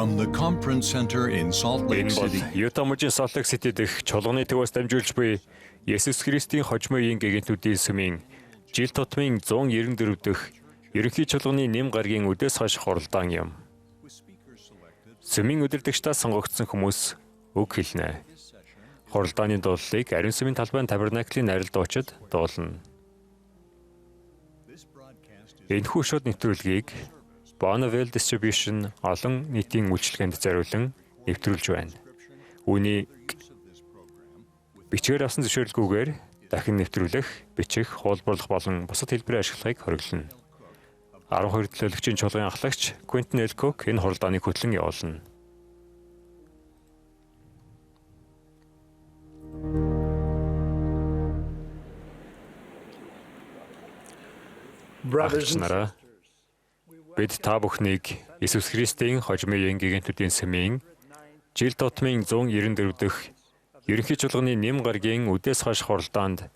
From the conference center in Salt Lake Энэ бол City, Юта мужийн Солт Лейк Сити дэх чуулганы төвөөс дамжуулж буй Есүс Христийн хожмын гэгэнтүүдийн сүмийн жил тутмын 194 дэх ерөнхий чуулганы нэм гарагийн үдээс хойш хуралдаан юм. Сүмийн удирдагчдаас сонгогдсон хүмүүс үг хэлнэ. Хуралдааны дуулалыг ариун сүмийн талбайн Табернаклийн найралдуучид дуулна. Энэхүү шууд нэвтрүүлгийг Bonneville Distribution олон нийтийн үйлчилгээнд зориулан нэвтрүүлж байна. Үүнийг бичгээр авсан зөвшөөрлгүйгээр дахин нэвтрүүлэх, бичих, хуулбарлах болон бусад хэлбэрээр ашиглахыг хориглоно. 12 төлөөлөгчийн чуулган ахлагч Quentin L. Cook энэ хуралдааныг хөтлөн явуулна. Ахч нараа, бид та бүхнийг Иесус Христийн хожмын гэгэнтүүдийн сүмийн жил тутмын 194 дэх ерөнхий чуулганы нэм гарагийн үдээс хойш хуралдаанд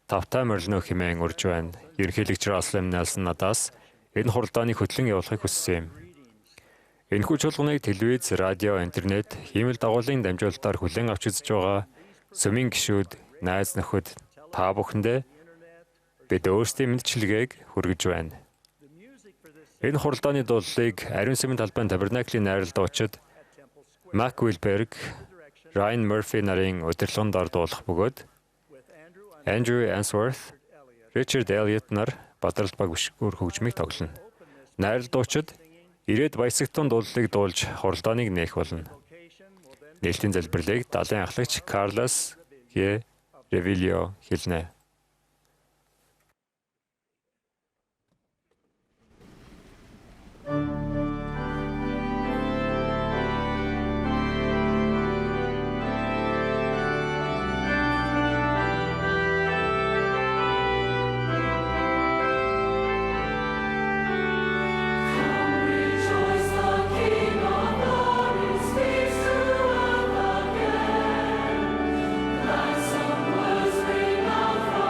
тавтай морилно хэмээн урьж байна. Ерөнхийлөгч Russell M. Nelson надаас энэ хуралдааныг хөтлөн явуулахыг хүссэн юм. Энэхүү чуулганыг телевиз, радио, интернет, хиймэл дагуулын дамжуулалтаар хүлээн авч үзэж байгаа сүмийн гишүүд, найз нөхөд та бүхэндээ бид өөрсдийн мэдчилгээг хүргэж байна. Энэ хуралдааны дуулалыг ариун сүмийн талбайн Табернаклийн найралдуучид Mac Wilberg, Ryan Murphy нарын удирдлагын дор дуулах бөгөөд Andrew Answorth, Richard Elliott нар бадралт баг бишгүүр хөгжмийг тоглоно. Найралдуучид ирээд баясагтун дуулалыг дуулж хуралдааныг нээх болно. Нээлтийн залбирлыг далайн ахлагч Carlos G. Revilio хэлнэ. Thy song was ring out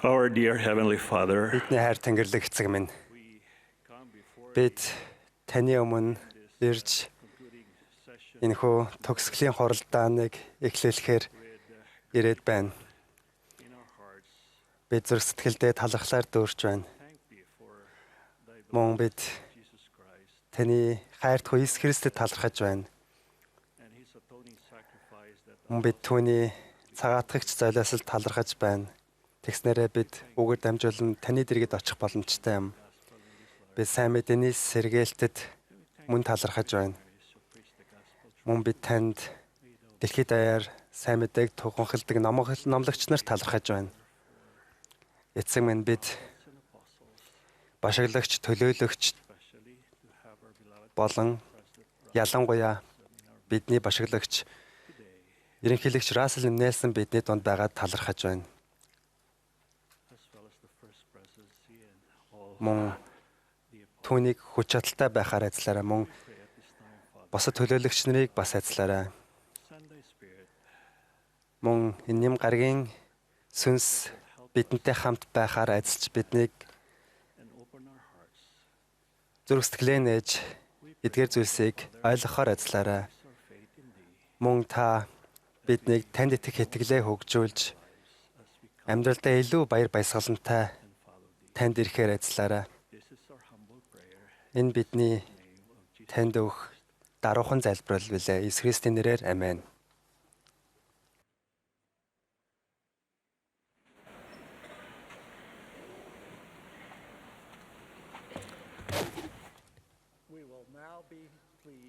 Our dear Heavenly Father, Бидний хайр Тэнгэрлэг эцэг минь. Бид таны өмнө ирж энэхүү төгсгөлийн хуралдааныг эхлүүлэхээр ирээд байна. Бид зүрх сэтгэлдээ талархлаар дүүрч байна. Мөн бид таны хайртай Иесус Христэд талархаж байна. Мөн бид түүний цагаатгагч золиосод талархаж байна. Тэгснээрээ бид үгээр дамжуулан таны дэргэд очих боломжтой юм. Бид сайн мэдээний сэргээлтэд мөн талархаж байна. Мөн бид танд дэлхийд даяар сайн мэдээг тунхагладаг номлогч нарт талархаж байна. Эцэг минь бид башиглагч, төлөөлөгч болон ялангуяа бидний башиглагч ерөнхийлөгч Рассел Нельсон бидний дунд байгаад талархаж байна. Мөн түүнийг хүч чадалтай байхаар ажиллаарай. Мөн босод төлөөлөгч нарыг бас ажиллаарай. Мөн энэ нэм гарагийн сүнс бидэнтэй хамт байхаар ажиллаж биднийг зүрх сэтгэлээ нээж эдгээр зүйлсийг ойлгохоор ажиллаарай. Мөн та биднийг танд итгэх итгэлээ хөгжүүлж амьдралдаа илүү баяр баясгалантай танд ирэхээр ажиллаарай. Энэ бидний танд өгөх даруухан залбирал билээ. Иесус Христийн нэрээр амен.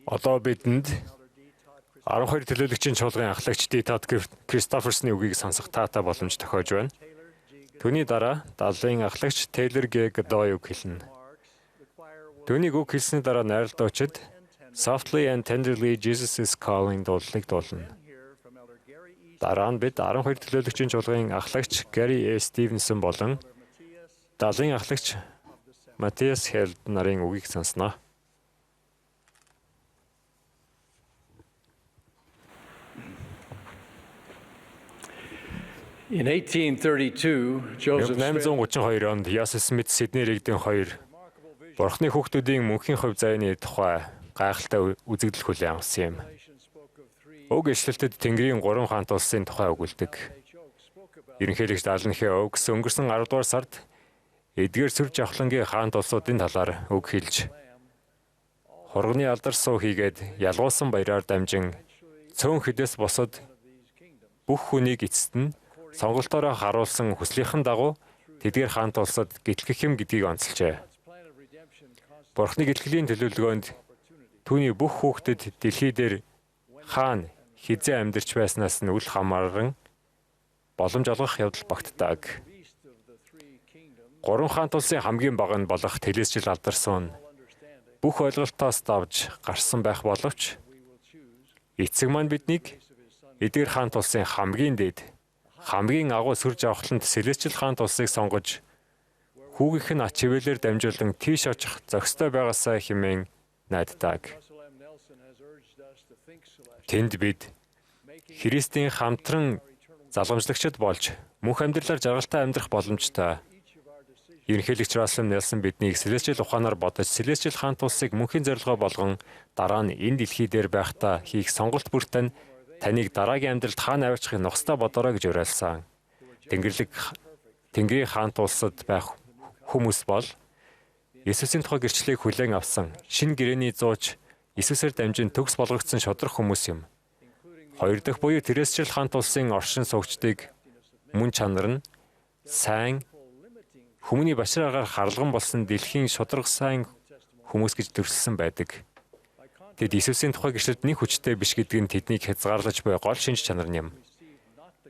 Одоо бидэнд 12 төлөөлөгчийн чуулган ахлагч Дитад Кристоферсны үгийг сонсох таатай боломж тохиож байна. Түүний дараа даллын ахлагч Тейлор Г. Годой үг хэлнэ. Түүнийг үг хэлсний дараа найралтуучид Softly and Tenderly Jesus is Calling дуулалыг дуулна. Дараа нь бид 12 төлөөлөгчийн чуулган ахлагч Гэри Э. Стивенсон болон даллын ахлагч Матиас Хелд нарын үгийг сонсноо. in 1832, Joseph Smith 1832 онд Ясес Смит Сидней рэгдийн 2 Бурхны хүүхдүүдийн мөнхийн хувь заяаны тухай гайхалтай үзэгдэл хүлээн авсан юм. Уг ишлэлтэд Тэнгэрийн 3 хаант улсын тухай өгүүлдэг. Ерөнхийлөгч Далнхэ Огс өнгөрсөн 10 дугаар сард эдгээр сүр жавхлангийн хаант улсуудын талаар үг хэлж хурганы алдар суу хийгээд ялгуулсан баяраар дамжин цөөн хөдөөс босод бүх хүнийг эцэст нь сонголтоороо харуулсан хүслийнхэн дагуу тэдгээр хаант улсад гэтлэх юм гэдгийг онцолжээ. Бурхны гэтлэлийн төлөвлөгөөнд түүний бүх хүүхдэд дэлхий дээр хаана хизээ амьдарч байснаас нь үл хамааран боломж олгох явдал багтдаг. 3 хаант улсын хамгийн бага нь болох Телесжил алдарсан бүх ойлголтоос давж гарсан байх боловч эцэг маань биднийг эдгээр хаант улсын хамгийн дээд хамгийн агуу сүр жавхланд Селестил хаант улсыг сонгож хүүгийнх нь ач хивээлээр дамжуулан тийш очих зохистой байгаасаа хэмээн найддаг. Тэнд бид Христийн хамтран залгамжлагчд болж мөнх амьдралаар жаргалтай амьдрах боломжтой. Ерөнхийлөгч Рассел Нельсон биднийг Селестил ухаанаар бодож Селестил хаант улсыг мөнхийн зорилгоо болгон дараа нь энэ дэлхий дээр байхдаа хийх сонголт бүртэн таныг дараагийн амьдралд хаана аваачихыг нухстай бодорой гэж уриалсан. Тэнгэрийн хаант улсад байх хүмүүс бол Есүсийн тухай гэрчлэлийг хүлээн авсан шинэ гэрээний зууч Есүсээр дамжин төгс болгогдсон шодрох хүмүүс юм. 2 дахь буюу Телесжил хаант улсын оршин суугчдыг мөн чанар нь сайн хүмүүний башир агаар харлаган болсон дэлхийн шудраг сайн хүмүүс гэж төрөлсөн байдаг. Тэд Иесусийн тухай гэрчлэлд нэг хүчтэй биш гэдг нь тэднийг хязгаарлаж буй гол шинж чанар нь юм.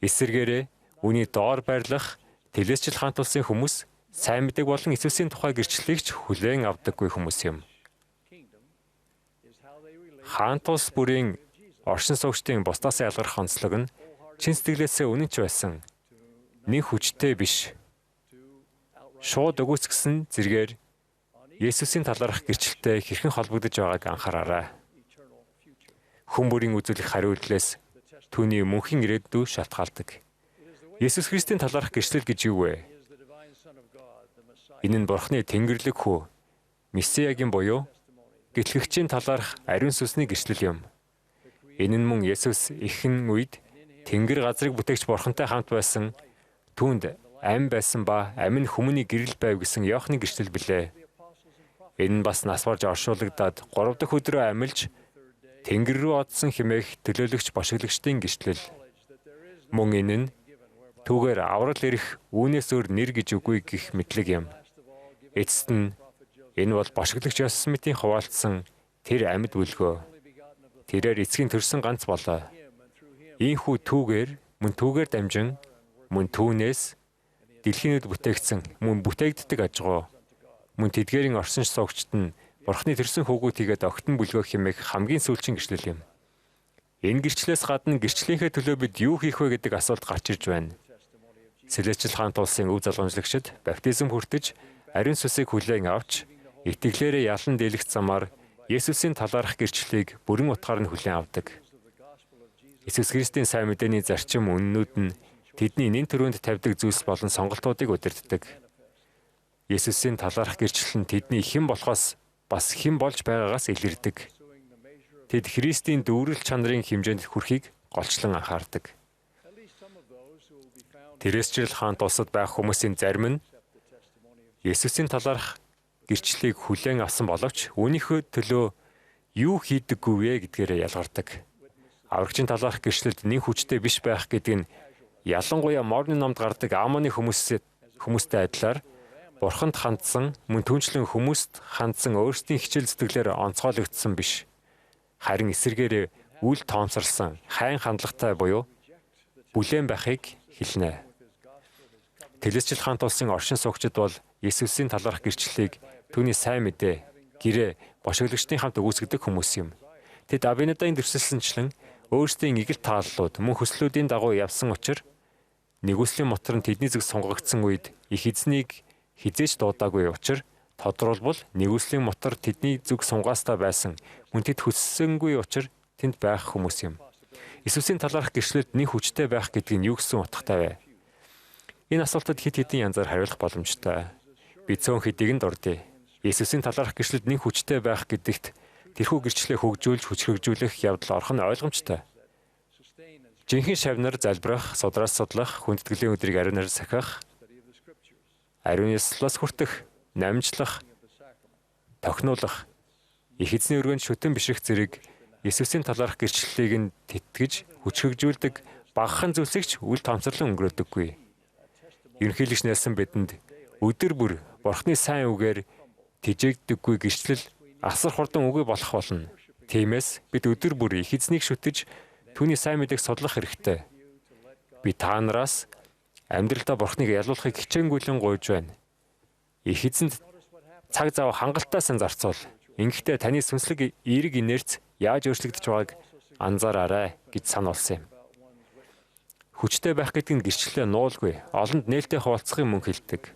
Эсвэргээрээ үүний доор байрлах Телесжил хаант улсын хүмүүс сайн мэдээг болон Иесусийн тухай гэрчлэлийг ч хүлээн авдаггүй хүмүүс юм. Хаант улс бүрийн оршин суугчдын бусдаас ялгарх онцлог нь чин сэтгэлээсээ үнэнч байсан. Нэг хүчтэй биш. Шууд өгөөсгсөн зэргээр Есүсийн талаарх гэрчлэлтэй хэрхэн холбогдож байгааг анхаараарай. Хүн бүрийн үзүүлэх хариуллаас түүний мөнхийн ирээдүй шалтгаалдаг. Есүс Христийн талаарх гэрчлэл гэж юу вэ? Энэ нь Бурхны Тэнгэрлэг хүү, Месиягийн буюу гэтлэгчийн талаарх ариун сүнсний гэрчлэл юм. Энэ нь мөн Есүс ихэнх үед Тэнгэр газрыг бүтээгч Бурхантай хамт байсан түүнд ам байсан ба амь нь хүмүүний гэрэл байв гэсэн Иохны гэрчлэл билээ. Энэ нь бас нас барж оршуулгадаад 3 дахь өдрөө амилж Тэнгэр рүү одсон хэмээх төлөөлөгч бошиглагчдын гэрчлэл. Мөн энэ нь түүгээр аврал ирэх үүнээс өөр нэр гэж үгүй гэх мэтлэг юм. Эцэст нь энэ бол бошиглагч Йосеф Смитийн хуваалцсан тэр амьд бүлгөө. Тэрээр эцгийн төрсөн ганц болоо. Ийхүү түүгээр мөн түүгээр дамжин мөн түүнээс дэлхийд бүтээгдсэн мөн бүтээгддэг ажгоо. Мөн тэдгээрийн орсон суугчд нь Бурхны төрсөн хүүгүүд хийгээд огтон бүлгөө хэмээх хамгийн сүүлчийн гэрчлэл юм. Энэ гэрчлэлээс гадна гэрчлэлийнхээ төлөө бид юу хийх вэ гэдэг асуулт гарч ирж байна. Сэлэчил хаант улсын өв залгамжлагчид баптизм хүртэж ариун сүсийг хүлээн авч итгэлээрээ ялан дийлэх замаар Есүсийн талаарх гэрчлэлийг бүрэн утгаар нь хүлээн авдаг. Есүс Христийн сайн мэдээний зарчим үнэнүүд нь тэдний нэн төрөнд тавьдаг зүйлс болон сонголтуудыг удирддаг. Есүсийн талаарх гэрчлэл нь тэдний хэн болохоос бас хэн болж байгаагаас илэрдэг. Тэд Христийн дүүрэл чанарын хэмжээнд хүрэхийг голчлон анхаардаг. Тэресчил хаант улсад байх хүмүүсийн зарим нь Есүсийн талаарх гэрчлэлийг хүлээн авсан боловч үүнийхөө төлөө юу хийдэггүй вэ гэдгээрээ ялгардаг. Аврагчийн талаарх гэрчлэлд нэг хүчтэй биш байх гэдэг нь ялангуяа морны номд гардаг Аманы хүмүүстэй адилаар Бурханд хандсан мөн түнчлэн хүмүүст хандсан өөрсдийн хичээл зүтгэлээр онцгойлогдсон биш. Харин эсэргээрээ үл тоомсорлсон хайн хандлагатай буюу бүлээн байхыг хэлнэ. Телесчил хаант улсын оршин суугчид бол Есүсийн талаарх гэрчлэлийг түүний сайн мэдээ, гэрээ, бошиглагчдын хамт өгөөсгдөг хүмүүс юм. Тэд Абинадайн дэвсэлсэнчлэн өөрсдийн игэл тааллууд мөн хүслүүдийн дагуу явсан учраас нэгүслийн мотор нь тэдний зүг сунгагдсан үед их эзнийг хизээж дуудаагүй учраас тодорхойлбол нэгүслийн мотор тэдний зүг сунгаастаа байсан мөн тэд хүссэнгүй учраас тэнд байх хүмүүс юм. Есүсийн талаарх гэрчлэлд нэг хүчтэй байх гэдэг нь юу гэсэн утгатай вэ? Энэ асуултад хэд хэдэн янзаар хариулах боломжтой. Би цөөн хэдийг нь дурдъя. Есүсийн талаарх гэрчлэлд нэг хүчтэй байх гэдэгт тэрхүү гэрчлэлээ хөгжүүлж хүчрхэгжүүлэх явдал орох нь ойлгомжтой. Жинхэнэ шавнар залбирах, судраас судлах, хүндэтгэлийн өдрийг ариунаар сахих, ариун ёслолоос хүртэх, намжлах, тохинуулах, их эзний өргөнд шүтэн бишрэх зэрэг Есүсийн талаарх гэрчлэлийг нь тэтгэж, хүчрхэгжүүлдэг багахан зүйлсэгч үл тоомсорлон өнгөрөөдөггүй. Ерөнхийлөгч Нельсон бидэнд өдөр бүр Бурхны сайн үгээр тижээгддэггүй гэрчлэл асар хурдан үгүй болох болно. Тиймээс бид өдөр бүр их эзнийг шүтэж түүний сайн мэдээг судлах хэрэгтэй. Би та нараас амьдралдаа Бурхныг ялуулахыг хичээнгүйлэн гуйж байна. Их эзэнд цаг зав хангалттай сан зарцуул. Ингэхдээ таны сүнслэг эерэг инерц яаж өөрчлөгдөж байгааг анзаараарай гэж сануулсан юм. Хүчтэй байх гэдэг нь гэрчлэлээ нуулгүй, олонд нээлттэй хуваалцахын мөн хэлдэг.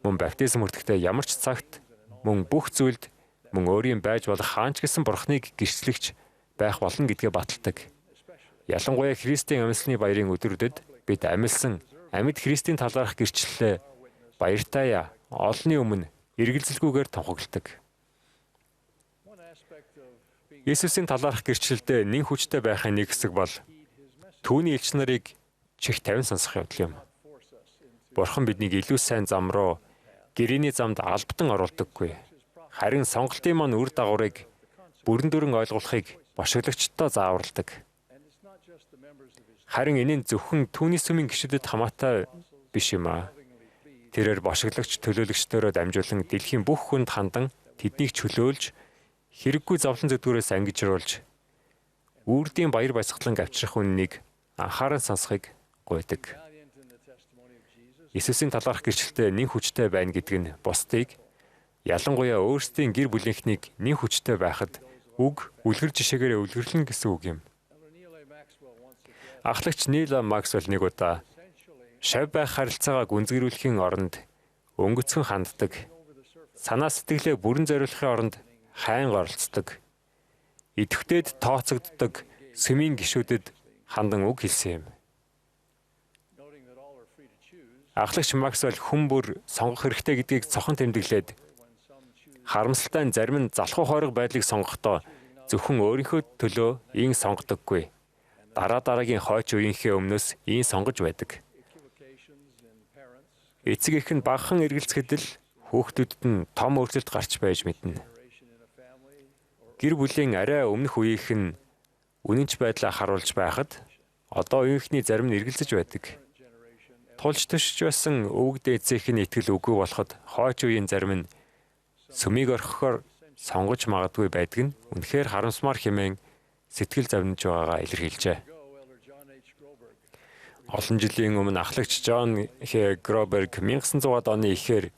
Мөн баптизм хүртэхдээ ямар ч цагт мөн бүх зүйлд мөн өөрийн байж болох хаанч гэсэн Бурхныг гэрчлэгч байх болно гэдгээ баталдаг. Ялангуяа Христийн амьсгалын баярын өдрүүдэд бид амьлсан амьд Христийн талаарх гэрчлэлээ баяртайя олонний өмнө эргэлзэлгүйгээр тунхагладаг. Есүсийн талаарх гэрчлэлдээ нэн хүчтэй байхын нэг хэсэг бол түүний элч нарыг чих тавин сонсох явдал юм. Бурхан биднийг илүү сайн зам руу гэрээний замд албатан оруулдаггүй. Харин сонголтын маань үр дагаврыг бүрэн дүрэн ойлгуулахыг бошиглагчдаа зааварладаг. Харин энэ нь зөвхөн түүний сүмийн гишүүдэд хамаатай биш юм аа. Тэрээр бошиглагч төлөөлөгчдөөрөө дамжуулан дэлхийн бүх хүнд хандан тэднийг чөлөөлж хэрэггүй зовлон зүдгүүрээс ангижруулж үрдийн баяр баясгалан авчрах үннийг анхааран сонсохыг гуйдаг. Есүсийн талаарх гэрчлэлтэй нэн хүчтэй байна гэдэг нь бусдыг ялангуяа өөрсдийн гэр бүлийнхнийг нэн хүчтэй байхад үг үлгэр жишээгээр үлгэрлэн гэсэн үг юм. Ахлагч Нийл Максвелл нэг удаа шав байх харилцаагаа гүнзгийрүүлэхийн оронд өнгөцгөн ханддаг. Санаа сэтгэлээ бүрэн зориулахын оронд хайн оролцдог. Идэвхтэд тооцогддог сүмийн гишүүдэд хандан үг хэлсэн юм. Ахлагч Максвелл хүн бүр сонгох хэрэгтэй гэдгийг цохон тэмдэглээд харамсалтай нь зарим нь залхуу хориг байдлыг сонгохдоо зөвхөн өөрийнхөө төлөө ийн сонгодоггүй. Дараагийн хойч үеийнхээ өмнөөс ийн сонгож байдаг. Эцэг эх нь багахан эргэлзэхэд л хүүхдүүдэд нь том өөрчлөлт гарч байж мэднэ. Гэр бүлийн арай өмнөх үеийнх нь үнэнч байдлаа харуулж байхад одоо үеийнхний зарим нь эргэлзэж байдаг. Тулж төшж байсан өвөг дээдсийнх нь итгэл үгүй болоход хойч үеийн зарим нь сүмийг орхихоор сонгож магадгүй байдаг нь үнэхээр харамсмаар хэмээн сэтгэл завнаж байгаагаа илэрхийлжээ. Олон жилийн өмнө ахлагч Джон Х. Гроберг 1900-аад оны эхээр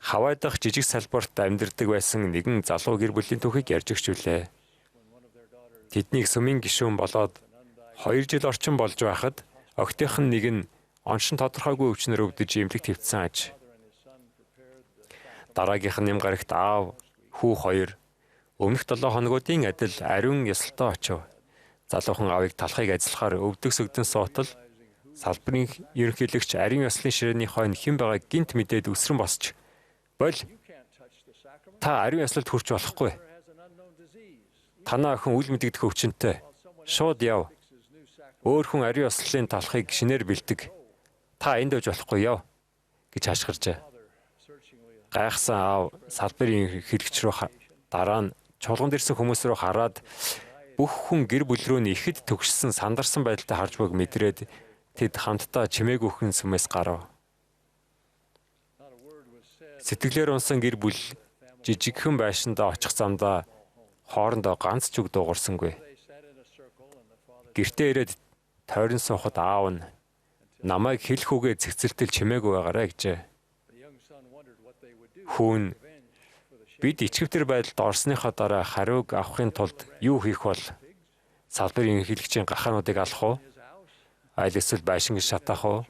Хавай дахь жижиг салбарт амьдардаг байсан нэгэн залуу гэр бүлийн түүхийг ярьж өгчүүлээ. Тэднийг сүмийн гишүүн болоод 2 жил орчим болж байхад огтынх нь нэг нь оншин тодорхойгүй өвчнөр өвдөж эмнэлэгт хэвтсэн аж. Дараагийнх нь ням гарагт аав, хүү хоёр өмнөх 7 хоногуудын адил ариун ёслолтой очив. Залуухан аавыг талахыг ажиллахаар өвдөгсөгдөн суутал салбарын ерөнхийлөгч ариун ёслолын ширээний хойно хэн байгааг гинт мэдээд өсрөн босч "Бол та ариун ёслолд хүрч болохгүй. Танаа охин үл мэдэгдэх өвчнөтэй. Шууд яв. Өөр хүн ариун ёслолын талахыг шинээр бэлдэг. Та энд байж болохгүй яв" гэж хашгиржээ. Гайхсан аав салбарын хэрэгч рүү дараа нь чуулганд ирсэн хүмүүс рүү хараад бүх хүн гэр бүл рүү нэхэд төгссөн сандарсан байдалтай харж байгааг мэдрээд тэд хамтдаа чимээгүйхэн сүмээс гарав. Сэтгэлээр унсан гэр бүл жижигхэн байшиндаа очих замдаа хоорондоо ганц ч үг дуугарсангүй. Гэртээ ирээд тойрон суухад аав нь намайг хэлэхүүгээ цэгцэлтэл чимээгүй байгаарай гэжээ. Хүүн бид ичгэвтер байдалд орсныхаа дараа хариуг авахын тулд юу хийх бол? Салбарын ерөнхийлөгчийн гахаануудыг алах уу? Аль эсвэл байшин гэж шатаах уу?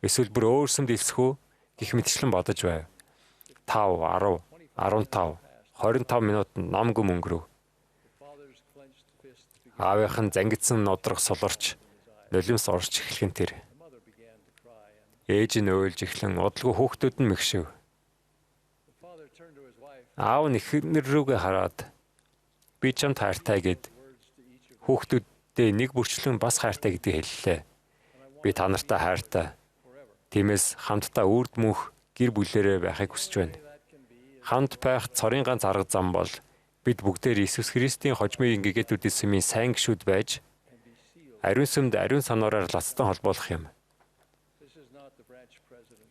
Эсвэл бүр өөрсөнд илсэх үү? Гэх мэтчлэн бодож байв. 5, 10, 15, 25 минут намгүй мөнгөрөв. Аавынх нь зангидсан нодрох суларч, нулимс орж эхлэх нь тэр. Ээж нь уйлж эхлэн удалгүй хүүхдүүд нь мэгшив. Аав нь эхнэр рүүгээ хараад "Би чамд хайртай" гэд хүүхдүүддээ нэг бүрчлэн бас хайртай гэдгийг хэллээ. "Би та нартай хайртай. Тиймээс хамтдаа үрд мөнх гэр бүлээрээ байхыг хүсэж байна. Хамт байх цорын ганц арга зам бол бид бүгдээр Иесус Христийн хожмын гэгэтүүдийн сүмийн сайн гишүүд байж ариун сүмд ариун санаараар лацтан холбоолох юм.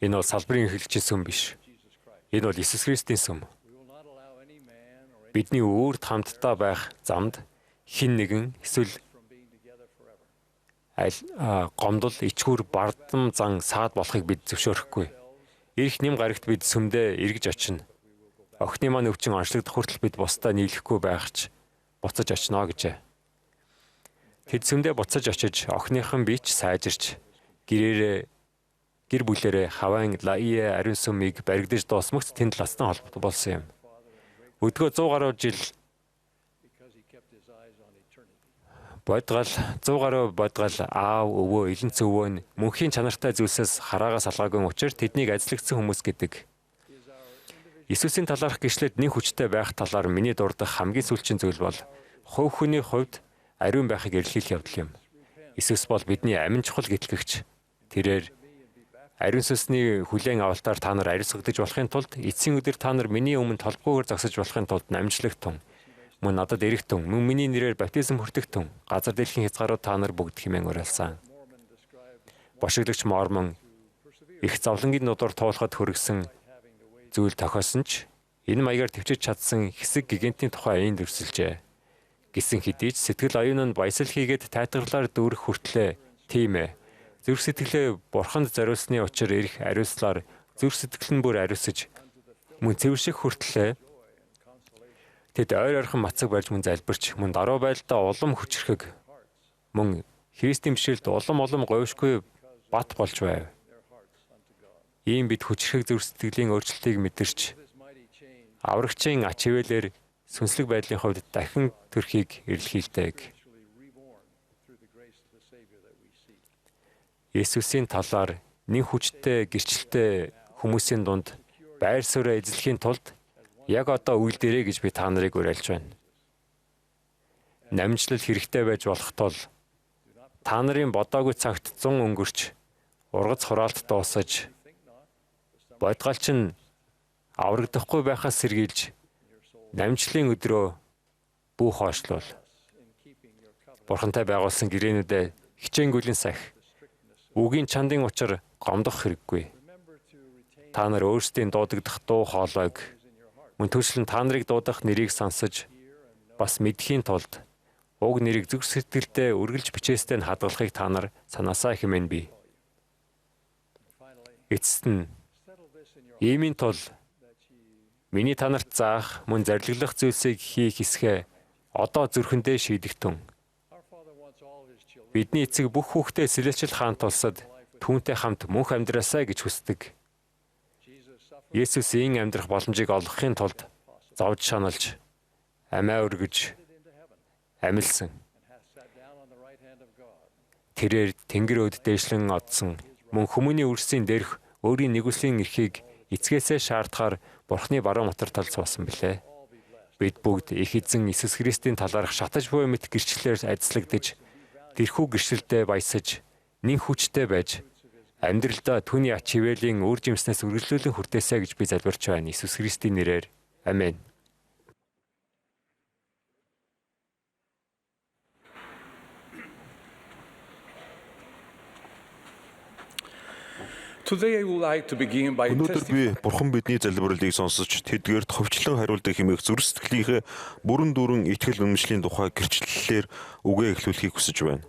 Энэ бол салбарын эхлэгчийн сүм биш. Энэ бол Иесус Христийн сүм. Бидний үрд хамтдаа байх замд хэн нэгэн эсвэл гомдол, ичгүр, бардам зан саад болохыг бид зөвшөөрөхгүй. Ирэх нэм гарагт бид сүмдээ эргэж очино. Охины маань өвчин онцлогдох хүртэл бид бусдаа нийлэхгүй байхч буцаж очино гэжээ. Тэд сүмдээ буцаж очиж охиныхан бич сайжирч гэр бүлэрээ Хавайн Лаие ариун сүмийг баригдаж дуусмагц тэнд лацтан холбот болсон юм. Өдгөө 100 гаруй жил бодгал аав, өвөө, элен цөвөө нь мөнхийн чанартай зүйлсээс хараагаа салгаагүй учраас тэднийг ажиглагдсан хүмүүс гэдэг. Иесусийн талаарх гишлэд нэг хүчтэй байх талаар миний дурдах хамгийн сүүлчийн зүйл бол хувь хүний хувьд ариун байхыг эрэлхийлэх явдал юм. Иесус бол бидний амин чухал гэтлэгч. Тэрээр ариун сүнсний хүлээн авалтаар та нар ариусгагдаж болохын тулд эцсийн өдөр та нар миний өмнө толгойгоор зогсож болохын тулд намжлагтун. Мөн надад эрэхтэн, мөн миний нэрээр баптизм хүртэгтэн, газар дэлхийн хязгаарууд та нар бүгд хэмээн уриалсан. Бошиглагч Мормон их зовлонгийн нудуур туулахад хүргэсэн зүйл тохиосон ч энэ маягаар төвчж чадсан хэсэг гигантийн тухай энд өрсөлжээ. Гисэн хэдий ч сэтгэл оюун нь баясал хийгээд тайтгарлаар дүүрэх хүртлээ тийм ээ. Зүрх сэтгэлээ бурханд зориулсны учир ирэх ариуслаар зүрх сэтгэл нь бүр ариусж мөн цэвэрших хүртлээ тэд ойр ойрхон мацаг барьж мөн залбирч мөн даруй байлдаа улам хүчрхэг мөн Христийн бишрэлд улам говьшгүй бат болж байв. Ийм бид хүчрхэг зүрх сэтгэлийн өөрчлөлтийг мэдэрч аврагчийн ач хивээлэр сүнслэг байдлын хувьд дахин төрхийг эрэлхийлдэг. Иесусийн талаар нэн хүчтэй гэрчлэлтэй хүмүүсийн дунд байр суурь эзлэхийн тулд яг одоо үйл дээрээ гэж би та нарыг уриалж байна. Намжлал хэрэгтэй байж болох тул та нарын бодоогүй цагт 100 өнгөрч ургац хураалт дуусаж бодгалч нь аврагдахгүй байхаас сэргийлж намжлалын өдрөө бүү хоошлуул. Бурхантай байгуулсан гэрээнүүдээ хичээнгүйлэн сах. Үгийн чандын учир гомдох хэрэггүй. Та нар өөрсдийн дуудагдах дуу хоолойг мөн түлшлэн та нарыг дуудах нэрийг сонсож бас мэдхийн тулд уг нэрийг зүрх сэтгэлдээ үргэлж бичээстэй нь хадгалахыг та нар санаасаа хэмээн бий. Эцэст нь иймийн тул миний та нарт заах мөн зарлаглах зүйлсийг хийх эсхэ одоо зүрхэндээ шийдэгтэн. Бидний эцэг бүх хүүхдээ Сэлэчил хаан тулсад түүнтэй хамт мөнх амьдраасаа гэж хүсдэг. Есүс ийм амьдрах боломжийг олгохын тулд зовж шаналж, амиа өргөж, амилсан. Тэрээр тэнгэр өд дээшлэн одсон мөн хүмүүний үрсийн дээрх өөрийн нэгүслийн эрхийг эцгээсээ шаардахаар Бурхны баруун утар талд суусан билээ. Бид бүгд их эзэн Иесус Христийн талаарх шатаж буй мэт гэрчлэлээр адислагдж, тэрхүү гэрчлэлдээ баясаж, нэн хүчтэй байж, амьдралдаа түүний ач хивээлийн үр жимснээс үргэлжлүүлэн хүртээсэй гэж би залбирч байна. Иесус Христийн нэрээр. Амен. Өнөөдөр би Бурхан бидний залбирлыг сонсож тэдгээрт ховчлон хариулдаг хэмээх зүрх сэтгэлийнхээ бүрэн дүүрэн итгэл үнэмшлийн тухай гэрчлэлээр үгээ эхлүүлэхийг хүсэж байна.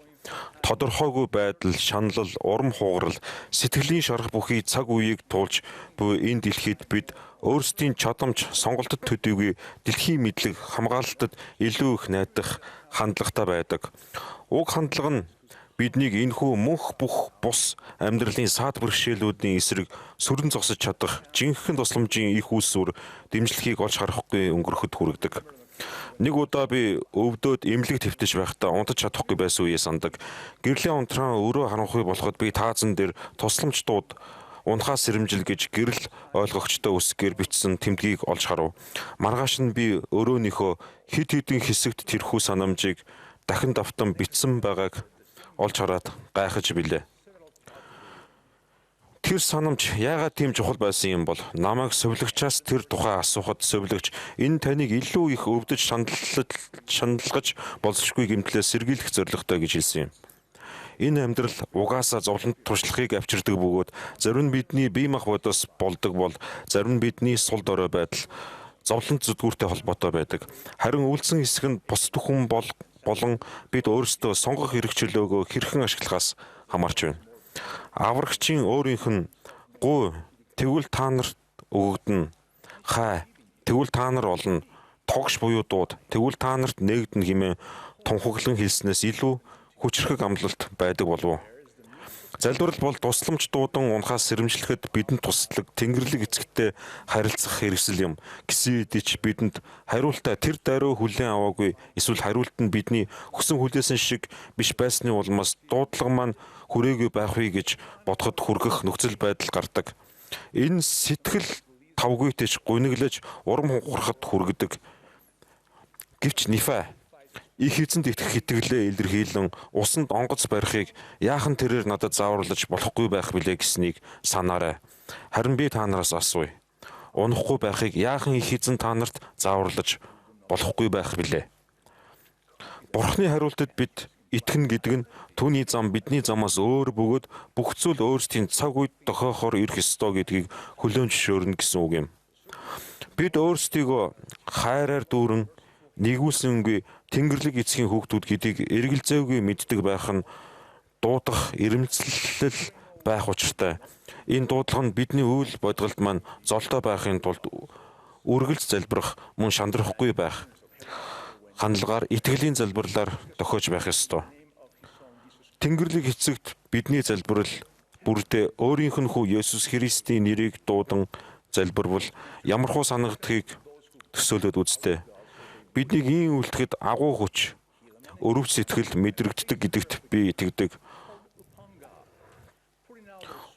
Тодорхойгүй байдал, шаналл, урам хугарал, сэтгэлийн шарах бүхий цаг үеийг туулж буй энэ дэлхийд бид өөрсдийн чадамж, сонголтод төдийгүй дэлхийн мэдлэг, хамгаалалтад илүү их найдах хандлагатай байдаг. Уг хандлага нь биднийг энэхүү мөнх бүх бус амьдралын саад бэрхшээлүүдийн эсрэг сүрэн зогсож чадах жинхэнэ тусламжийн их үүсвэр дэмжлэхийг олж харахгүй өнгөрөхөд хүргэдэг. Нэг удаа би өвдөд эмнэлэг твтэж байхдаа унтаж чадахгүй байсан үеэ сандаг. Гэрлийн унтраан өрөө харанхуй болоход би таазан дээр тусламж дууд унахаас сэрэмжил гэж гэрэл ойлгогчтой үсгээр бичсэн тэмдгийг олж харав. Маргааш нь би өрөөнийхөө хид хідэн хэсэгт тэрхүү санамжийг дахин давтан бичсэн байгааг олж хараад гайхаж билээ. Тэр санамж яагаад тийм чухал байсан юм бол намайг совилогчаас тэр тухай асуухад совилогч энэ таныг илүү их өвдөж шаналгаж болзошгүй гэмтлээ сэргийлэх зорилготой гэж хэлсэн юм. Энэ амьдрал угаасаа зовлонт туршлагыг авчирдаг бөгөөд зарим нь бидний бие махбодоос болдог бол зарим нь бидний сул дорой байдал зовлонт зүдгүүртэй холбоотой байдаг. Харин үлдсэн хэсэг нь бусд хүн болон бид өөрсдөө сонгох эрх чөлөөгөө хэрхэн ашиглахаас хамаарч байна. Аврагчийн өөрийнх нь гуй тэгвэл та нарт өгөгдөн, хай тэгвэл та нар олно, тогш буюу дууд тэгвэл та нарт нээгдэн хэмээн тунхаглан хэлснээс илүү хүчрхэг амлалт байдаг болов уу? Залбирал бол тусламж дуудан унахаас сэрэмжлэхэд бидэнд туслаг тэнгэрлэг эцэгтэй харилцах хэрэгсэл юм. Гэсэн хэдий ч бидэнд хариултаа тэр даруй хүлээн аваагүй эсвэл хариулт нь бидний хүсэн хүлээсэн шиг биш байсны улмаас дуудлага маань хүрээгүй байх вэ гэж бодоход хүргэх нөхцөл байдал гардаг. Энэ сэтгэл тавгүйтэйч гуниглаж урам хугарахад хүргэдэг. Гэвч нифа их эзэнд итгэх итгэлээ илэрхийлэн усанд онгоц барихыг яахан тэрээр надад зааварлаж болохгүй байх билээ гэснийг санаарай. Харин би та нараас асууя. Унахгүй байхыг яахан их эзэн та нарт зааварлаж болохгүй байх билээ? Бурхны хариултад бид итгэнэ гэдэг нь түүний зам бидний замаас өөр бөгөөд бүх зүйл өөрсдийн цаг үед тохиохоор ирэх ёстой гэдгийг хүлээн зөвшөөрнө гэсэн үг юм. Бид өөрсдийгөө хайраар дүүрэн нэгүүлсэнгүй Тэнгэрлэг эцгийн хүүхдүүд гэдгийг эргэлзээгүй мэддэг байх нь дуудах ирэмцэлэл байх учиртай. Энэ дуудлага нь бидний үйл бодголд маань золтой байхын тулд үргэлж залбирах, мөн шандрахгүй байх хандлагаар итгэлийн залбирлаар тохиож байх ёстой. Тэнгэрлэг эцэгт бидний залбирал бүрдээ өөрийнх нь хүү Есүс Христийн нэрийг дуудан залбирвал ямархуу санагдахыг төсөөлөд үзтээ. Биднийг ийм үлдэхэд агуу хүч, өрөвч сэтгэл мэдрэгддэг гэдэгт би итгэдэг.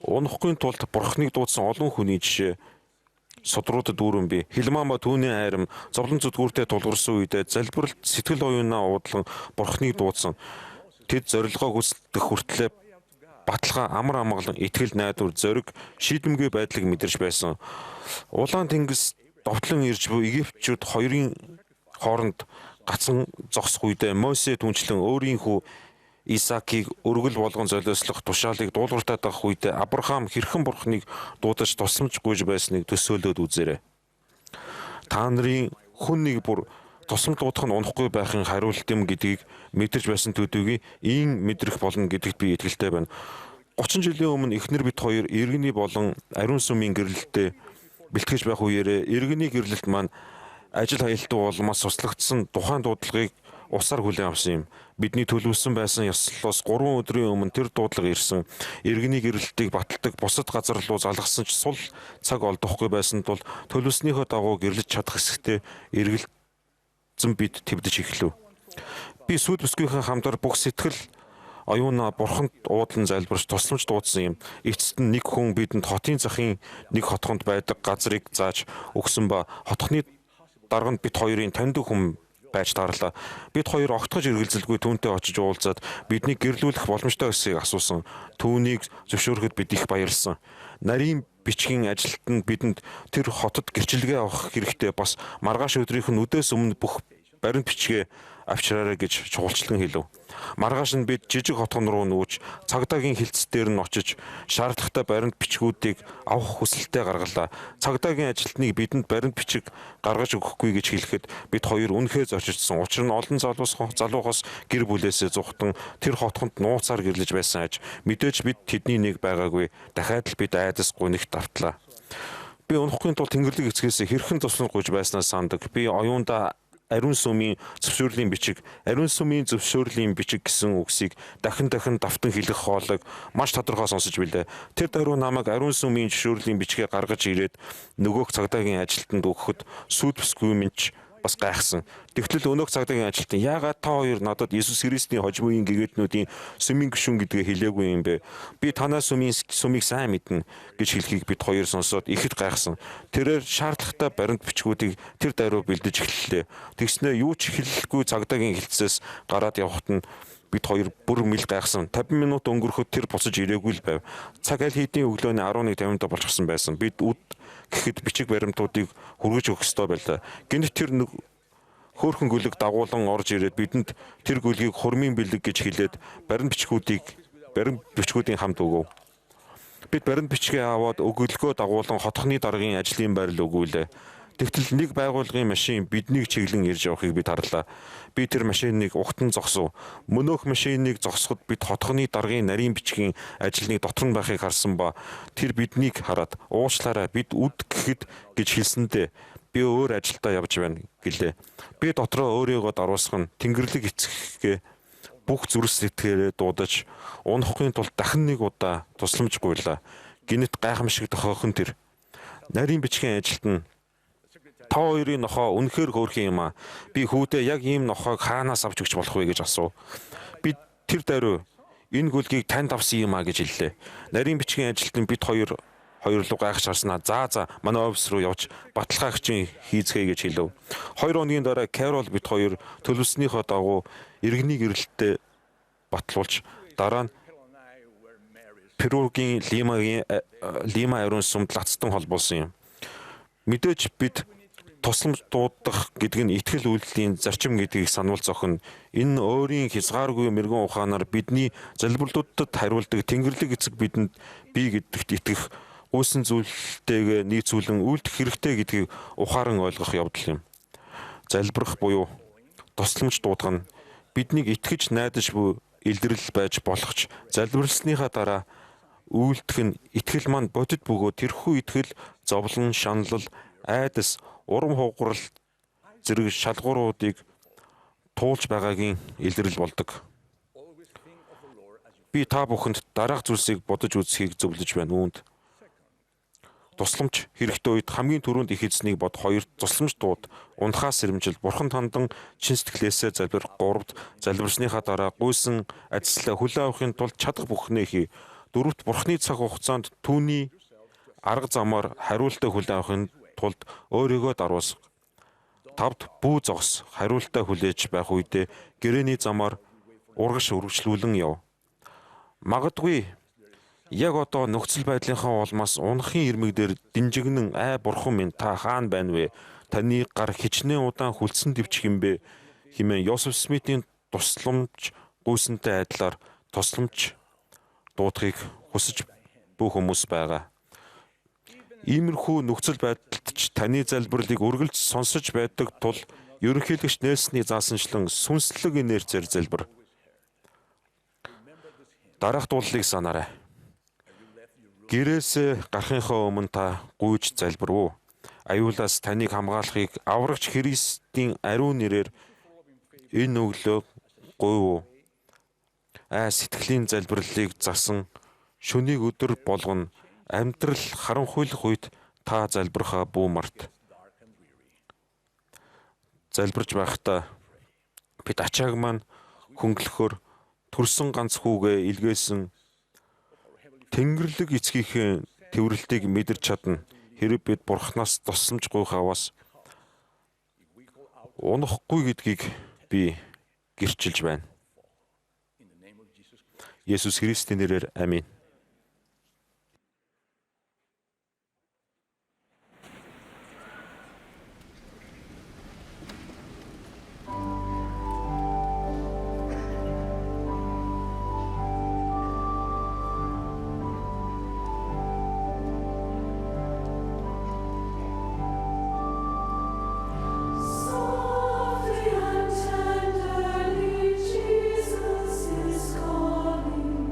Унахгүй тулд бурхныг дуудсан олон хүний жишээ судруудад дүүрэн би. Хилмаама түүний айрам зовлон зүдгүүртэй тулгарсан үедээ залбиралт сэтгэл оюунаа уудлан бурхныг дуудсан. Тэд зорилгоо хүсэлдэх хүртлээр баталгаа амар амгалан итгэл найдвар зориг шийдэмгүй байдлыг мэдэрч байсан. Улаан тэнгис довтлон ирж буй Египтчүүд хоёрын хооронд гацсан зогсох үедээ Мосе түнчлэн өөрийн хүү Исаакийг өргөл болгон золиослох тушаалыг дуулууртаад авах үедээ Авраам хэрхэн бурхныг дуудаж тусламж гуйж байсныг төсөөлөд үзээрэй. Та нарын хүн нэг бүр тусламж дуудах нь унахгүй байхын хариулт юм гэдгийг мэдэрч байсан төдийгүй ийм мэдрэх болно гэдэгт би итгэлтэй байна. 30 жилийн өмнө эхнэр бид хоёр иргэний болон ариун сүмийн гэрлэлтэд бэлтгэж байх үеэрээ иргэний гэрлэлт маань ажил хаялтаа улмаас суслагдсан тухайн дуудлагыг усаар хүлээн авсан юм. Бидний төлөвлөсөн байсан ёслолоос 3 өдрийн өмнө тэр дуудлага ирсэн. Иргэний гэрлэлтийг баталдаг бусад газар руу залгасан ч сул цаг олдохгүй байсан тул төлөвснийхөө дагуу гэрлэж чадах хэсэгтээ эргэлзэн бид твдэж эхлэв. Би сүд бүсгийнхээ хамтар бүх сэтгэл оюунаа бурханд уудлан залбирч тусламж дуудсан юм. Эцэст нь нэг хүн бидэнд хотын захын нэг хотгонд байдаг газрыг зааж өгсөн ба хотхны дарганд бид хоёрын таньдаг хүн байж таарлаа. Бид хоёр огтгож эргэлзэлгүй түүнтэй очиж уулзаад биднийг гэрлүүлэх боломжтой эсэхийг асуусан. Түүнийг зөвшөөрөхөд бид их баярлсан. Нарийн бичгийн ажилт нь бидэнд тэр хотод гэрчилгээ авах хэрэгтэй бас маргааш өдрийнх нь үдээс өмнө бүх баримт бичгээ авчраарай гэж чуулчлан хэлв. Маргааш нь бид жижиг хотгон руу нүүж цагдаагийн хилцс дээр нь очиж шаардлагатай баримт бичгүүдийг авах хүсэлтэд гаргалаа. Цагдаагийн ажилтныг бидэнд баримт бичиг гаргаж өгөхгүй гэж хэлэхэд бид хоёр үнэхээр зорчигдсон. Учир нь олон залуугаас гэр бүлээсээ зугтан тэр хотгонд нууцаар гэрлэж байсан аж мэдээж бид тэдний нэг байгаагүй. Дахиад л бид айдас гунигт давтлаа. Би унахгүй тул Тэнгэрлэг эцгээс хэрхэн туслан гуйж байснаас сандаг. Би оюунда ариун сүмийн зөвшөөрлийн бичиг гэсэн үгсийг дахин давтан хэлэх хоолойг маш тодорхой сонсож билээ. Тэр даруй намайг ариун сүмийн зөвшөөрлийн бичгээ гаргаж ирээд нөгөөх цагдаагийн ажилтнанд өгөхөд сүд бүсгүй минь бас гайхсан. Тэгтэл өнөөх цагдаагийн ажилтан яагаад та хоёр надад Иесус Христийн хожимын гэгээтнүүдийн сүмийн гишүүн гэдгээ хэлээгүй юм бэ? Би танаа сүмийг сайн мэднэ гэж хэлхийг бид хоёр сонсоод ихэд гайхсан. Тэрээр шаардлагатай баримт бичгүүдийг тэр даруй бэлдэж эхэллээ. Тэгснээр юу ч хэлэхгүй цагдаагийн хилцээс гараад явхад нь бид хоёр бүр мэл гайхсан. 50 минут өнгөрөхөд тэр буцаж ирээгүй л байв. Цаг аль хэдийн өглөөний 11:50-д болчихсон байсан. Бид үд гэхэд бичиг баримтуудыг хүргэж өгөх ёстой байлаа. Гэнэт тэр хөөхөн гүлэг дагуулan орж ирээд бидэнд тэр гүлгийг хурмын бэлэг гэж хэлээд баримт бичгүүдийн хамт өгөв. Бид баримт бичгээ аваад өгүүлгөө дагуулan хотхны даргын ажлын байрал өгүүлээ. Тэгтэл нэг байгууллагын машин биднийг чиглэн ирж явахыг бид харлаа. Би тэр машиныг угтан зогсов. Мөнөөх машиныг зогсоход бид хотхны даргын нарийн бичгийн ажлыг дотор нь байхыг харсан ба тэр биднийг хараад уучлаарай бид үд гэхэд гэж хэлсэндээ би өөр ажилдаа явж байна гэлээ. Би дотроо өөрийгөө даруусган Тэнгэрлэг эцэггээ бүх зүрс сэтгэлээрээ дуудаж унахгүй тулд дахин нэг удаа тусламж гуйлаа. Гинэт гайхамшиг тохиохон тэр нарийн бичгийн ажилт нь та хоёрын нохоо үнэхээр хөөрхөн юм аа. Би хүүдээ яг ийм нохоог хаанаас авч өгч болох вэ гэж асуув. Би тэр даруй энэ гүлгийг танд авсан юм аа гэж хэллээ. Нарийн бичгийн ажилтан бид хоёр руу гайхаж харснаа. За манай офис руу явж баталгаагчийн хийцгээе гэж хэлв. 2 хоногийн дараа Карол бид хоёр төлөвснийхөө дагуу иргэний гэрэлтээ батлуулж дараа нь Перугийн Лима ариун сүмд лацтан холбоосон юм. Мэдээж бид тусламж дуудах гэдэг нь итгэл үйлдэлийн зарчим гэдгийг сануул зохино. Энэ өөрийн хязгааргүй мэрэгэн ухаанаар бидний залбирлуудад хариулдаг Тэнгэрлэг эцэг бидэнд бие гэдэгт итгэх гүйсэн зүйлтэйгээ нийцүүлэн үйлдэх хэрэгтэй гэдгийг ухаан ойлгох явдал юм. Залбирах буюу тусламж дуудах нь биднийг итгэж найдаж буй илрэл байж болох ч залбирлсныхаа дараа үйлдэх нь итгэл маань бодит бөгөөд тэрхүү итгэл зовлон, шаналл, айдас, урам хугарал зэрэг шалгууруудыг туулж байгаагийн илрэл болдог. Би та бүхэнд дараах зүйлсийг бодож үзхийг зөвлөж байна. Үүнд тусламж хэрэгтэй үед хамгийн түрүүнд их эзнийг бод. 2 тусламж дууд. Унахаас сэрэмжил бурхан тандан чин сэтгэлээсээ залбир. 3 залбирсныхаа дараа гуйсан ажлаа хүлээн авахын тулд чадах бүхнээ хий. 4 4-т Бурхны цаг хугацаанд түүний арга замаар хариултаа хүлээн авахын тулд өөрийгөө даруусга. 5-т бүү зогс хариултаа хүлээж байх үедээ гэрээний замаар урагш үргэлжлүүлэн яв. Магадгүй яг одоо нөхцөл байдлынхаа улмаас унахын ирмэг дээр динжигнэн бурхан минь та хаана байна вэ? Таны гар хичнээн удаан хүлцэн дэвчих юм бэ хэмээн Йосеф Смитийн тусламж гүйсэнтэй адилаар тусламж дуудахыг хүсэж бүх хүмүүс байгаа. Иймэрхүү нөхцөл байдалд ч таны залбирлыг үргэлж сонсож байдаг тул ерөнхийлөгч Нельсоны заасанчлан сүнслэг инерцээр залбир. Дараах дуулалыг санаарай. Гэрээсээ гарахынхаа өмнө та гүйж залбир уу? Аюулаас таныг хамгаалахыг аврагч Христийн ариун нэрээр энэ өглөө гуйв уу? Сэтгэлийн залбирлыг засан шөнийг өдөр болгоно амьдрал харанхуйлах үед та залбирхаа бүү март. Залбирж байхдаа бид ачааг маань хөнгөлөхөөр төрсөн ганц хүүгээ илгээсэн Тэнгэрлэг эцгийнхээ тэврэлтийг мэдэрч чадна. Хэрэв бид Бурханаас тусламж гуйх аваас унахгүй гэдгийг би гэрчилж байна. Есүс Христийн нэрээр аминь. Softly and tenderly, Jesus is calling.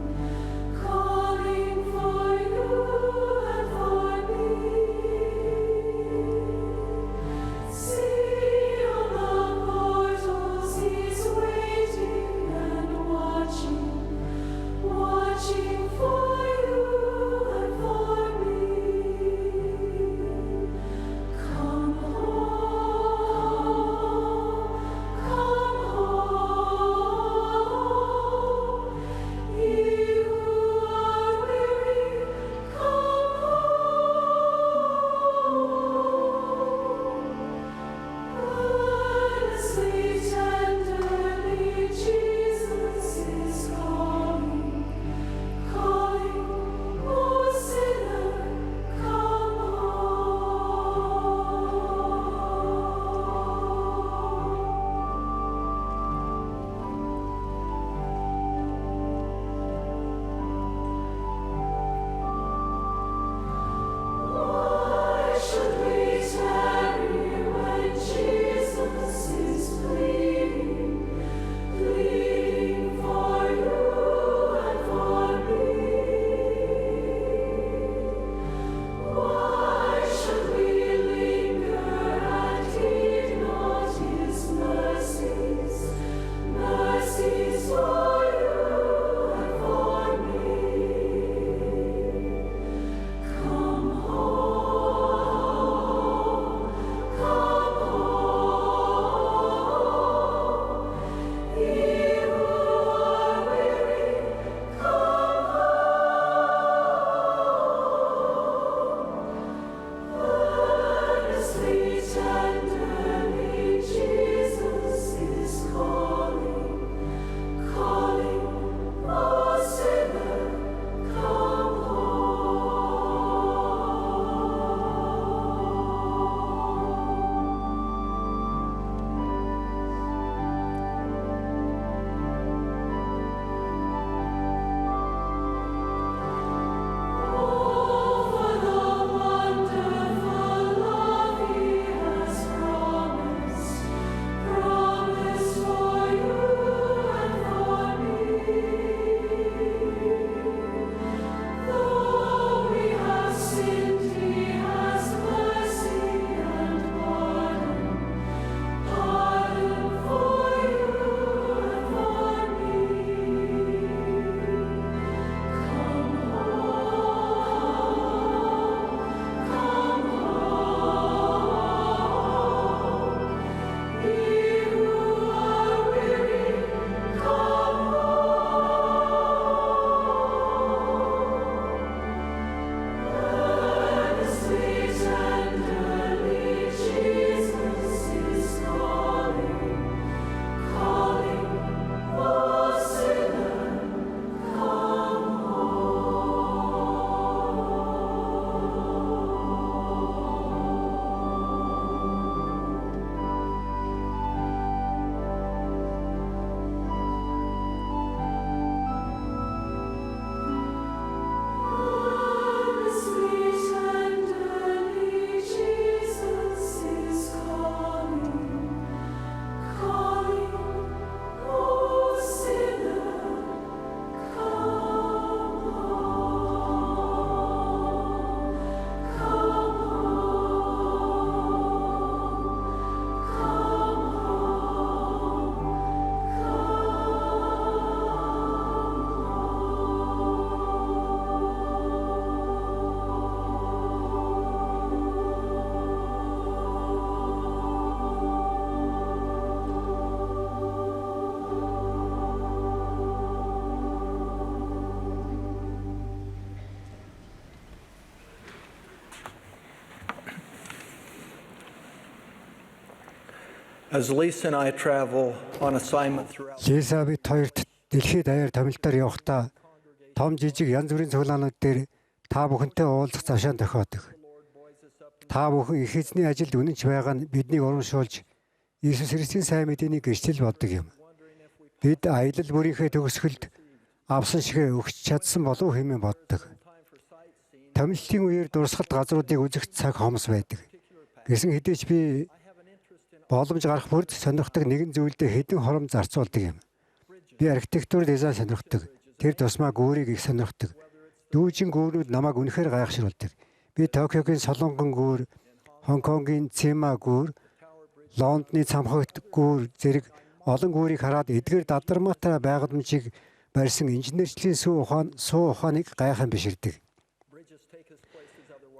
As Lisa and I travel on assignment throughout Лиза бид хоёрт дэлхийд даяар томилтоор явахдаа том жижиг янз бүрийн цуглаанууд дээр та бүхэнтэй уулзах завшаан тохиодог. Та бүхэн их эзний ажилд үнэнч байгаа нь биднийг урамшуулж Иесус Христийн сайн мэдээний гэрчлэл болдог юм. Бид аялал бүрийнхээ төгсгөлд авсан шигэ өгч чадсан болов хэмээн боддог. Томилтын үеэр дурсгалт газруудыг үзэх цаг хомс байдаг. Гэсэн хэдий ч би боломж гарах бүрд сонирхдаг нэгэн зүйлдээ хэдэн хором зарцуулдаг юм. Би архитектур дизайн сонирхдаг. Тэр тусмаа гүүрийг их сонирхдаг. Дүүжин гүүрүүд намайг үнэхээр гайхшруулдаг. Би Токиогийн Солонгон гүүр, Хонконгийн Цима гүүр, Лондоны цамхагт гүүр зэрэг олон гүүрийг хараад эдгээр дадармаатай байгууламжийг барьсан инженерчлийн суу ухааныг гайхан биширдэг.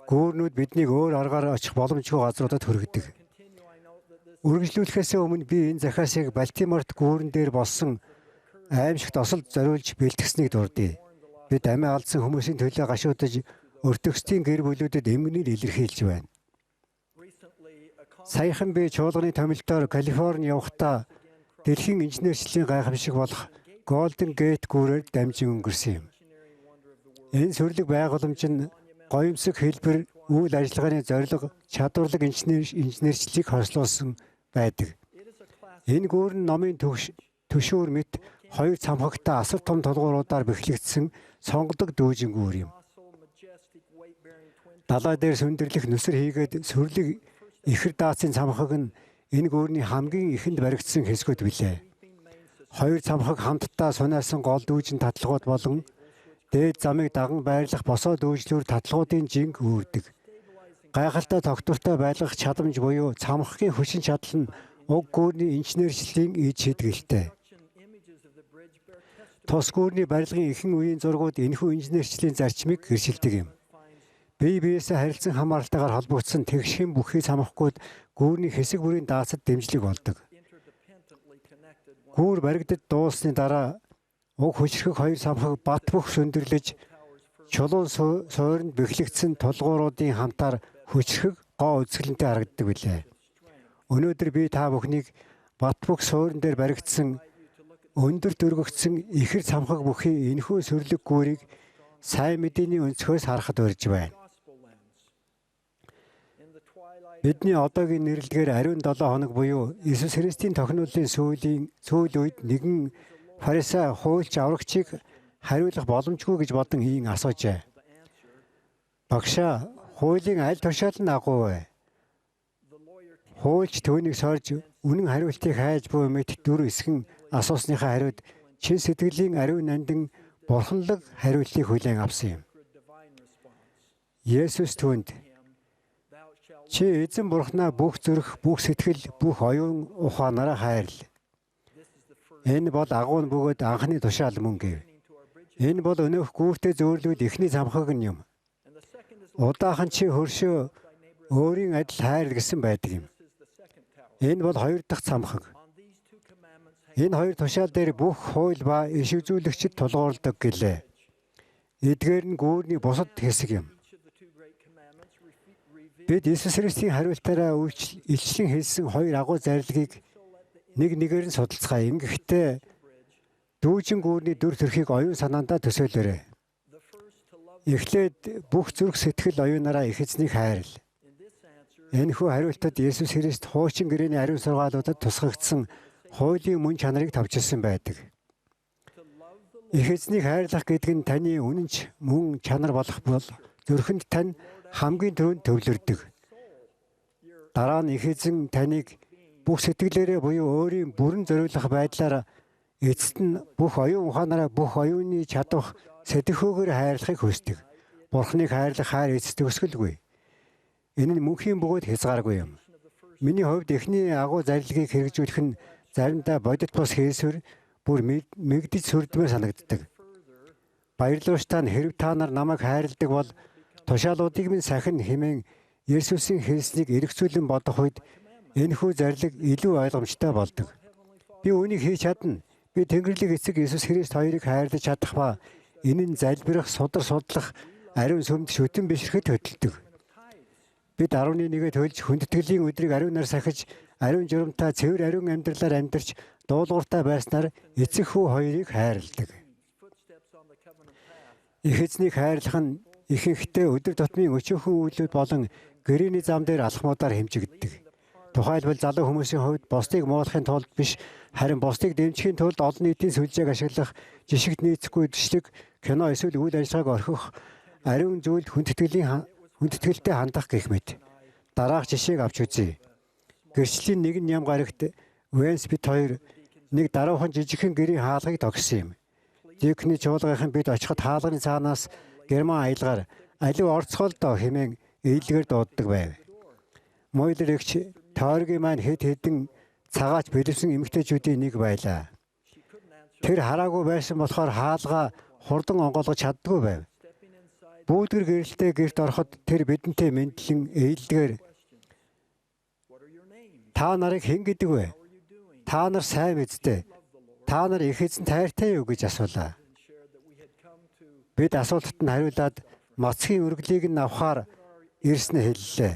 Гүүрнүүд биднийг өөр аргаар очих боломжгүй газруудад хүргэдэг. Үргэлжлүүлэхээс өмнө би энэ захиасыг Балтиморт гүүрэн дээр болсон аимшигт осолд зориулж бэлтгэснийг дурдъя. Бид амиа алдсан хүмүүсийн төлөө гашуудаж өртөгчдийн гэр бүлүүдэд эмгэнээр илэрхийлж байна. Саяхан би чуулганы томилтоор Калифорни явахдаа дэлхийн инженерчлийн гайхамшиг болох Golden Gate гүүрээр дамжин өнгөрсөн юм. Энэ сүрлэг байгууламж нь гоёмсог хэлбэр, үйл ажиллагааны зорилго, чадварлаг инженерчлийг хослуулсан байдаг. Энэ гүүр нь номын төшүүр мэт хоёр цамхагтай асар том толгууруудаар бэхлэгдсэн сонгодог дүүжин гүүр юм. Далай дээр сүндэрлэх нүсэр хийгээд сүрлэг ихэр даацын цамхаг нь энэ гүүрний хамгийн ихэнд баригдсан хэсгүүд билээ. Хоёр цамхаг хамтдаа сунаасан гол дүүжин татлагууд болон дээд замыг даган байрлах босоо дүүжлүүр татлагуудын жинг үүрдэг. Гайхалтай тогтвортой байлгах чадамж буюу цамхагийн хүчин чадал нь уг гүүрний инженерчлийн иж шийдгэлтэй. Тус гүүрний барилгын ихэнх үеийн зургууд энэхүү инженерчлийн зарчмыг гэршилдэг юм. Бие биесээ харилцан хамааралтайгаар холбогдсон тэгшхэн бүхий цамхагууд гүүрний хэсэг бүрийн даацад дэмжлэг болдог. Гүүр баригдад дууссаны дараа уг хүчрхэг хоёр цамхаг бат бөх сөндөрлөж чулуун суурьнд бэхлэгдсэн тулгууруудын хамтаар хүчрхэг гоо үзэсгэлэнтэй харагддаг билээ. Өнөөдөр би та бүхнийг бат бөх суурин дээр баригдсан өндөр дөргөгдсөн ихэр цамхаг бүхий энэхүү сүрлэг гүүрийг сайн мэдээний өнцгөөс харахад урьж байна. Бидний одоогийн нэрлэгээр ариун 7 хоног буюу Иесус Христийн тохиолдлын сүүл үед нэгэн фарисей хуульч аврагчийг хариулах боломжгүй гэж бодон ийн асуужээ. Багшаа, хуулийн аль тушаал нь агуу вэ? Хуульч түүнийг сорж үнэн хариултыг хайж буй мэт дүр эсгэн асуусныхаа хариуд чин сэтгэлийн ариун нандин бурханлаг хариултыг хүлээн авсан юм. Есүс түүнд чи эзэн бурхнаа бүх зүрх, бүх сэтгэл, бүх оюун ухаанаараа хайрл. Энэ бол агуун бөгөөд анхны тушаал мөн гэв. Энэ бол өнөөх гүүртээ зөөрлүүд эхний цамхаг нь юм. Удаахан чи хөршөө өөрийн адил хайр гэсэн байдаг юм. Энэ бол хоёр дахь цамхаг. Энэ хоёр тушаал дээр бүх хууль ба иш үзүүлэгчид тулгуурладаг гэлээ. Эдгээр нь гүүрний бусад хэсэг юм. Бид Иесус Христийн хариултаараа илчлэн хэлсэн хоёр агуу зарилгыг нэг нэгээр нь судалцгаая. Ингэхдээ дүүжин гүүрний дүр төрхийг оюун санаандаа төсөөлөөрэй. Эхлээд бүх зүрх сэтгэл оюунаараа их эзнийг хайрл. Энэхүү хариултад Иесус Христ хуучин гэрээний ариун сургаалуудад тусгагдсан хуулийн мөн чанарыг тавьчихсан байдаг. Их эзнийг хайрлах гэдэг нь таны үнэнч мөн чанар болох бол зүрхэнд тань хамгийн түрүүнд төвлөрдөг. Дараа нь их эзэн таныг бүх сэтгэлээрээ буюу өөрийн бүрэн зориулах байдлаар эцэст нь бүх оюун ухаанаараа бүх оюуны чадвах сэтгэхүйгээр хайрлахыг хүсдэг. Бурхныг хайрлах хайр эцэст өсгөлгүй. Энэ нь мөнхийн бөгөөд хязгааргүй юм. Миний хувьд эхний агуу зарилгыг хэрэгжүүлэх нь заримдаа бодит бус хийсвэр бүр мэгдэж сүрдмээр санагддаг. Баярлалаач та хэрв та нар намайг хайрладаг бол тушаалуудыг минь сахин хэмээн Есүсийн хэлснийг эргцүүлэн бодох үед энэхүү зарлиг илүү ойлгомжтой болдог. Би үүнийг хийж чадна. Би Тэнгэрлэг эцэг Иесус Христ хоёрыг хайрлаж чадах ба энэ нь залбирах, судлах, ариун сүмд шүтэн бишрэхэд хөдөлдөг. Бид 11-гээ төлж хүндэтгэлийн өдрийг ариунаар сахиж ариун журамтай цэвэр ариун амьдралаар амьдарч дуулууртай байснаар эцэг хүү хоёрыг хайрладаг. Их эзнийг хайрлах нь ихэнхдээ өдөр тутмын өчүүхэн үйлүүд болон гэрээний зам дээр алхмуудаар хэмжигддэг. Тухайлбал залуу хүмүүсийн хувьд бусдыг муулахын тулд биш, харин бусдыг дэмжихийн тулд олон нийтийн сүлжээг ашиглах, жишигт нийцэхгүй дэвшлэг, кино эсвэл үйл ажиллагааг орхих, ариун зүйлд хүндэтгэлтэй хандах гэх мэт. Дараах жишээг авч үзье. Гэрчлийн нэгэн ням гарагт Венспит 2 нэг даруухан жижигхэн гэрийн хаалгыг тогссон юм. Дикний чуулгынхан бид очиход хаалганы цаанаас герман аялгаар аливаа орцголдоо хэмээн ээлгээр дууддаг байв. Мойлер эгч Тойргийн маань хэд хэдэн цагаач бэлэвсэн эмэгтэйчүүдийн нэг байлаа. Тэр хараагүй байсан болохоор хаалгаа хурдан онгойлгож чаддгүй байв. Бүүдгэр гэрэлтэй гэрт ороход тэр бидэнтэй мэдлэн ээлдгээр "Та нарыг хэн гэдэг вэ? Та нар сайн мэдтэй. Та нар их эзэн тайртай юу?" гэж асуулаа. Бид асуултад нь хариулаад мацхийн үргэлгийг нь авахаар ирснэ хэллээ.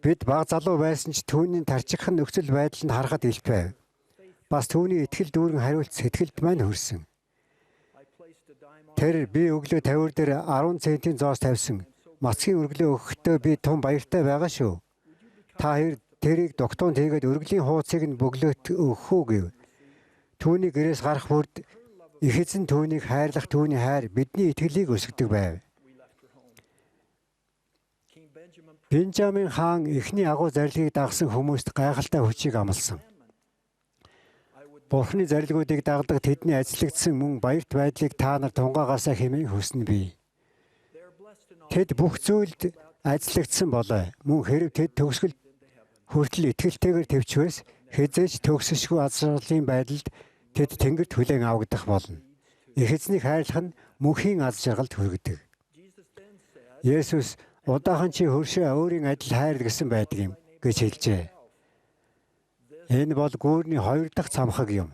Бид баг залуу байсан ч түүний тарчигхан нөхцөл байдал нь харахад илт байв. Бас түүний итгэл дүүрэн хариулт сэтгэлд маань хүрсэн. Тэр би өглөө тавиур дээр 10 центийн зоос тавьсан. Мацхийн өргөлөө өгөхдөө би тун баяртай байгаа шүү. Та тэрийг доктоонд хийгээд өргөлийн хуудсыг нь бөглөөт өгөх үү гэв. Түүний гэрээс гарах бүрд их эзэн түүнийг хайрлах түүний хайр бидний итгэлийг өсгдөг байв. Бенжамин хаан эхний агуу зарилгыг дагсан хүмүүст гайхалтай хүчийг амласан. Бурхны зарилгуудыг дагдаг тэдний ажиллагдсан мөн баярт байдлыг та нар тунгаагаасаа хэмээн хүснэ би. Тэд бүх зүйлд ажиллагдсан болоо. Мөн хэрв тэд төгсгөл хүртэл итгэлтэйгээр төвчвэс хэзээж төгсөшгүй аз жаргалын байдалд тэд тэнгэрт хүлээн авагдах болно. Их эзнийг хайрлах нь мөнхийн аз жаргалд хүргэдэг. Есүс "Удаахан чи хөршөө өөрийн адил хайр" гэсэн байдаг юм гэж хэлжээ. Энэ бол гүүрний 2 дахь цамхаг юм.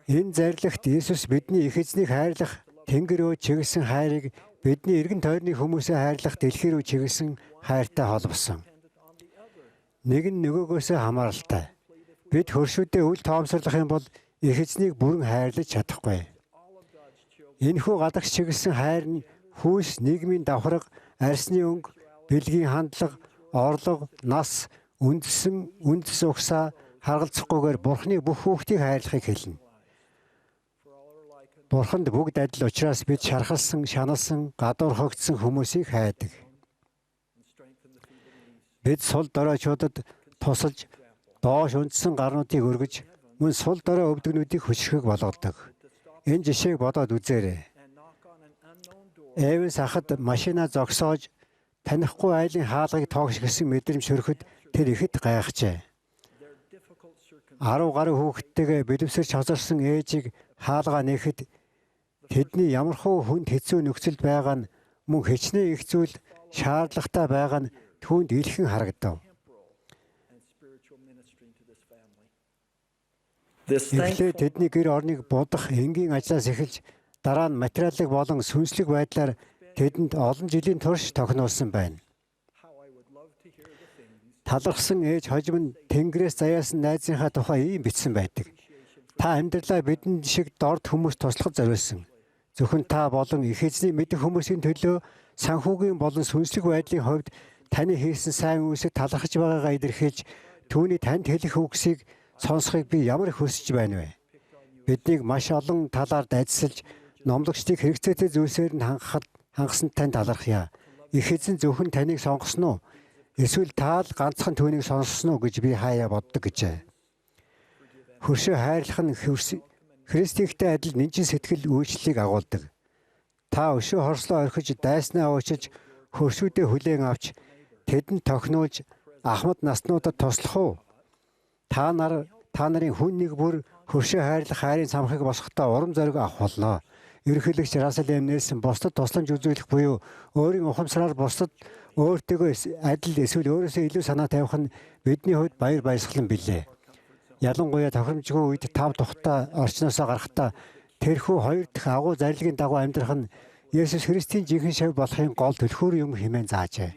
Энэ зарилгт Есүс бидний их эзнийг хайрлах Тэнгэр рүү чиглэсэн хайрыг бидний эргэн тойрны хүмүүсээ хайрлах дэлхий рүү чиглэсэн хайртай холбосон. Нэг нь нөгөөгөөсөө хамааралтай. Бид хөршүүдээ үл тоомсорлох юм бол их эзнийг бүрэн хайрлаж чадахгүй. Энэхүү гадагш чиглэсэн хайр нь хүүс, нийгмийн давхарга, арсны өнгө, бэлгийн хандлага, орлого, нас, үндэс угсаа харгалзахгүйгээр Бурхны бүх хүүхдийг хайрлахыг хэлнэ. Бурханд бүгд адил учраас бид шархалсан, шаналсан, гадуур хогдсон хүмүүсийг хайдаг. Бид сул доройчуудад тусалж, доош үндсэн гарнуудыг өргөж, мөн сул дорой өвдгнүүдийг хүчрхэг болгодог. Энэ жишээг бодоод үзээрэй. Эвенс ахад машина зогсоож танихгүй айлын хаалгыг тоогшгсэн мэдрэмж төрөхөд тэр ихэд гайхжээ. 10 гаруй хүүхэдтэйгээ бэлэвсэрч хозорсон ээжийг хаалгаа нээхэд тэдний ямархуу хүнд хэцүү нөхцөлд байгаа нь мөн хичнээн их зүйл шаардлагатай байгаа нь түүнд илхэн харагдав. Эхлээд тэдний гэр орныг будах энгийн ажлаас эхэлж дараа нь материалын болон сүнслэг байдлаар тэдэнд олон жилийн турш тохиноолсон байна. Талархсан ээж хожим нь Тэнгэрээс заяасан найзынхаа тухай ийм бичсэн байдаг. Та амьдралаа бидэнд шиг дорд хүмүүс туслахад зориулсан. Зөвхөн та болон их эзний мэдэх хүмүүсийн төлөө санхүүгийн болон сүнслэг байдлын хувьд таны хийсэн сайн үйлсийг талархаж байгаагаа илэрхийлж түүний танд хэлэх үгсийг сонсохыг би ямар их хүсэж байна вэ? Биднийг маш олон талаар дайцсалж номлогчдыг хэрэгцээтэй зүйлсээр нь хангасан тань талархъя. Их эзэн зөвхөн таныг сонгосон уу? Эсвэл та л ганцхан түүнийг сонссон уу гэж би хаяа боддог гэжээ. Хөршөө хайрлах нь Христийнхтэй адил нэмжин сэтгэл үйлчлэлийг агуулдаг. Та өшөө хорслоо орхиж дайснаа уучиж хөршүүдээ хүлээн авч тэдэнд тохинуулж ахмад наснуудад туслах уу? Та нарын хүн нэг бүр хөршөө хайрлах хайрын самхыг босгохдоо урам зориг авах болно. Ерөнхийлөгч Рассел М. Нельсон бусдад тусламж үзүүлэх буюу өөрийн ухамсараар бусдад өөртөөгөө адил эсвэл өөрөөсөө илүү санаа тавих нь бидний хувьд баяр баясгалан билээ. Ялангуяа тохиромжгүй үед тав тухтай орчноосоо гарахдаа тэрхүү 2 дахь агуу зарилгын дагуу амьдрах нь Есүс Христийн жинхэнэ шав болохын гол түлхүүр юм хэмээн заажээ.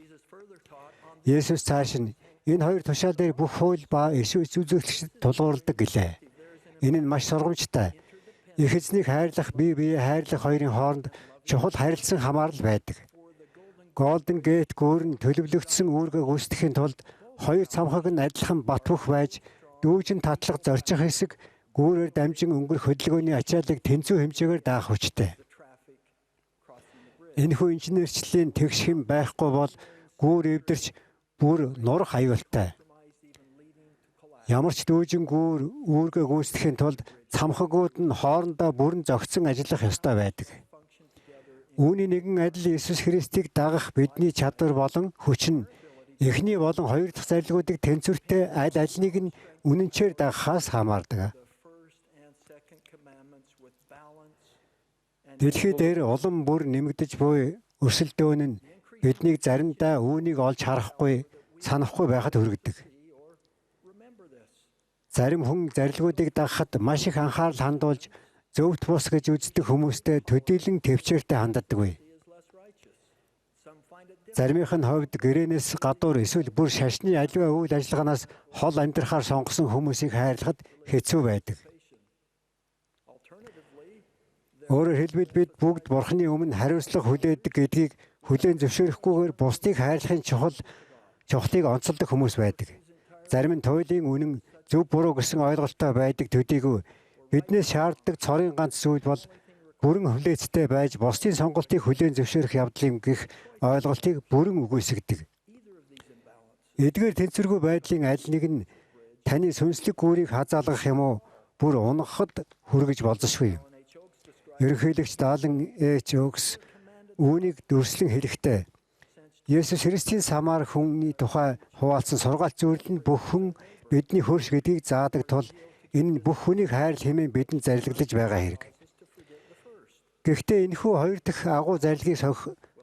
Есүс цааш нь энэ хоёр тушаал дээр бүх хууль ба Иесус үзүүлэгчд тулгуурладаг гэлээ. Энэ нь маш сургамжтай. Их эзнийг хайрлах, бие биеэ хайрлах хоёрын хооронд чухал харилцан хамаарал байдаг. Golden Gate гүүр нь төлөвлөгдсөн үүргээ гүйцэтгэхийн тулд хоёр цамхаг нь адилхан бат бөх байж дүүжин татлах зорчих хэсэг гүүрээр дамжин өнгөрөх хөдөлгөөний ачааллыг тэнцүү хэмжээгээр даах хүчтэй. Энэхүү инженерчлэлийн тэгш хэм байхгүй бол гүүр эвдэрч бүр нурах аюултай. Ямар ч дүүжин гүүр үүргээ гүйцэтгэхийн тулд цамхагууд нь хоорондоо бүрэн зохицон ажиллах ёстой байдаг. Үүний нэгэн адил Иесус Христийг дагах бидний чадвар болон хүч нь эхний болон хоёр дахь зарилгуудыг тэнцвэртэй аль алиныг нь үнэнчээр дагахаас хамаардаг. Дэлхий дээр улам бүр нэмэгдэж буй өрсөлдөөн нь биднийг заримдаа үүнийг олж харахгүй, санахгүй байхад хүргэдэг. Зарим хүн зарилгуудыг дагахад маш их анхаарал хандуулж зөвхт бус гэж үздэг хүмүүстэй төдийлөн төвчээртэй ханддаггүй. Заримынх нь хувьд гэрээнээс гадуур эсвэл бүр шашны аливаа үйл ажиллагаанаас хол амьдрахаар сонгосон хүмүүсийг хайрлахад хэцүү байдаг. Өөрөөр хэлбэл бид бүгд Бурханы өмнө хариуцлага хүлээдэг гэдгийг хүлээн зөвшөөрөхгүйгээр бусдыг хайрлахын чухлыг онцолдог хүмүүс байдаг. Зарим нь туйлын үнэн зөв буруу гэсэн ойлголттой байдаг төдийгүй биднээс шаарддаг цорын ганц зүйл бол бүрэн хүлээцтэй байж бусдын сонголтыг хүлээн зөвшөөрөх явдлын гих ойлголтыг бүрэн үгүйсгдэг. Эдгээр тэнцвэргүй байдлын аль нэг нь таны сүнслэг гүүрийг хазаалгах юм уу бүр унахад хүргэж болзошгүй. Ерөнхийлөгч Далан H. Oaks үүнийг дүрслэн хэлэхдээ Есүс Христийн самаар хүний тухай хуваалцсан сургаалт зөвлөл нь бүх хүн бидний хөрш гэдгийг заадаг тул энэ нь бүх хүнийг хайрл хэмээн бидэнд зарилглаж байгаа хэрэг. Гэхдээ энэхүү хоёр дахь агуу зарилгыг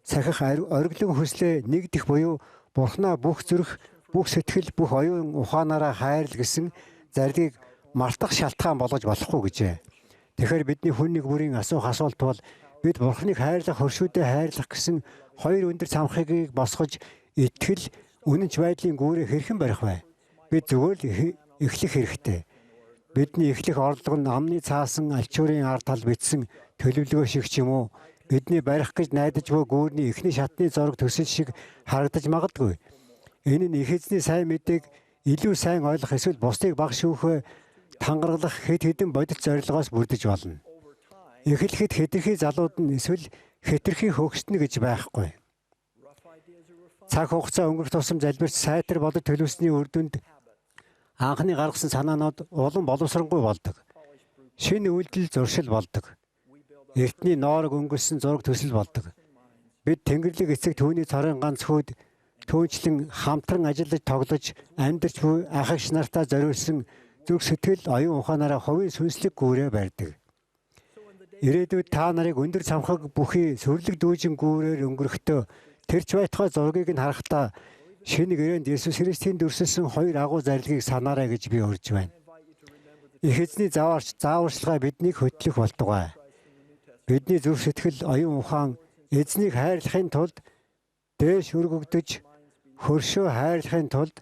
сахих ориглон хүслээ нэгдэх буюу Бурхнаа бүх зүрх, бүх сэтгэл, бүх оюун ухаанаараа хайрл гэсэн зарилгыг мартах шалтгаан болгож болохгүй гэжээ. Тэгэхээр бидний хүн нэг бүрийн асуух асуулт бол бид Бурхныг хайрлах, хөршүүдэд хайрлах гэсэн хоёр өндөр цамхыг босгож итгэл, үнэнч байдлын гүүрээ хэрхэн барих вэ? Бид зүгээр л эхлэх хэрэгтэй. Бидний эхлэх орлого нь амны цаасан альчуурын ар тал бичсэн төлөвлөгөө шиг ч юм уу бидний барих гэж найдаж буй гүүрний эхний шатны зураг төсөл шиг харагдаж магадгүй. Энэ нь их эзний сайн мэдээг илүү сайн ойлгох эсвэл бусдыг баг шүүхэ тангаргалах хэд хэдэн бодит зорилгоос бүрдэж болно. Эхлэхэд хэтэрхий залууд нь эсвэл хэтэрхий хөгшднө гэж байхгүй. Цаг хугацаа өнгөрөх тусам залбирч сайтар бодож төлөвсний үр дүнд анхны гаргасан санаанууд улам боловсронгуй болдог. Шинэ үйлдэл зуршил болдог. Эртний ноорог өнгөрсөн зураг төсөл болдог. Бид Тэнгэрлэг эцэг түүний цорын ганц хүүд түүнчлэн хамтран ажиллаж тоглож амьдарч буй ах эгч нартаа зориулсан зүрх сэтгэл оюун ухаанаараа хувийн сүнслэг гүүрээ барьдаг. Ирээдүйд та нарыг өндөр цамхаг бүхий сүрлэг дүүжин гүүрээр өнгөрөхдөө тэрч байтугай зургийг нь харахтаа шинэ гэрээнд Есүс Христийн дүрсэлсэн хоёр агуу зарилгыг санаарай гэж би урьж байна. Их эзний зааварчилгаа биднийг хөтлөх болтугай. Бидний зүрх сэтгэл оюун ухаан эзнийг хайрлахын тулд дээш өргөгдөж, хөршөө хайрлахын тулд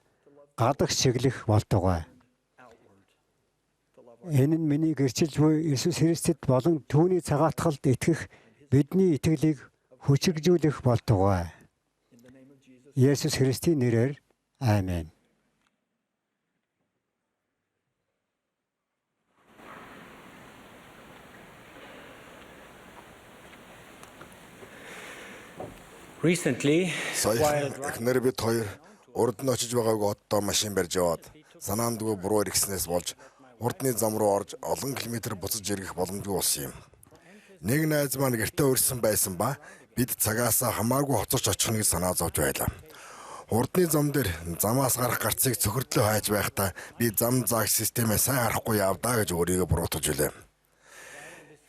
гадагш чиглэх болтугай. Энэ нь миний гэрчилж буй Есүс Христэд болон түүний цагаатгалд итгэх бидний итгэлийг хүчирхжүүлэх болтугай. Есүс Христийн нэрээр аамен. Саяхан эхнэр бид хоёр урд нь очиж байгаагүй оддоо машин барьж яваад санаандгүй буруу иргснээс болж урдны зам руу орж олон километр буцаж ирэх боломжгүй болсон юм. Нэг найз маань гэртээ урьсан байсан ба бид цагаасаа хамаагүй хоцорч очих нэг санаа зовж байлаа. Урдны зам дээр замаас гарах гарцыг цөхөрдлөө хайж байхдаа би зам заагч системээ сайн харахгүй явдаа гэж өөрийгөө буруутгаж билээ.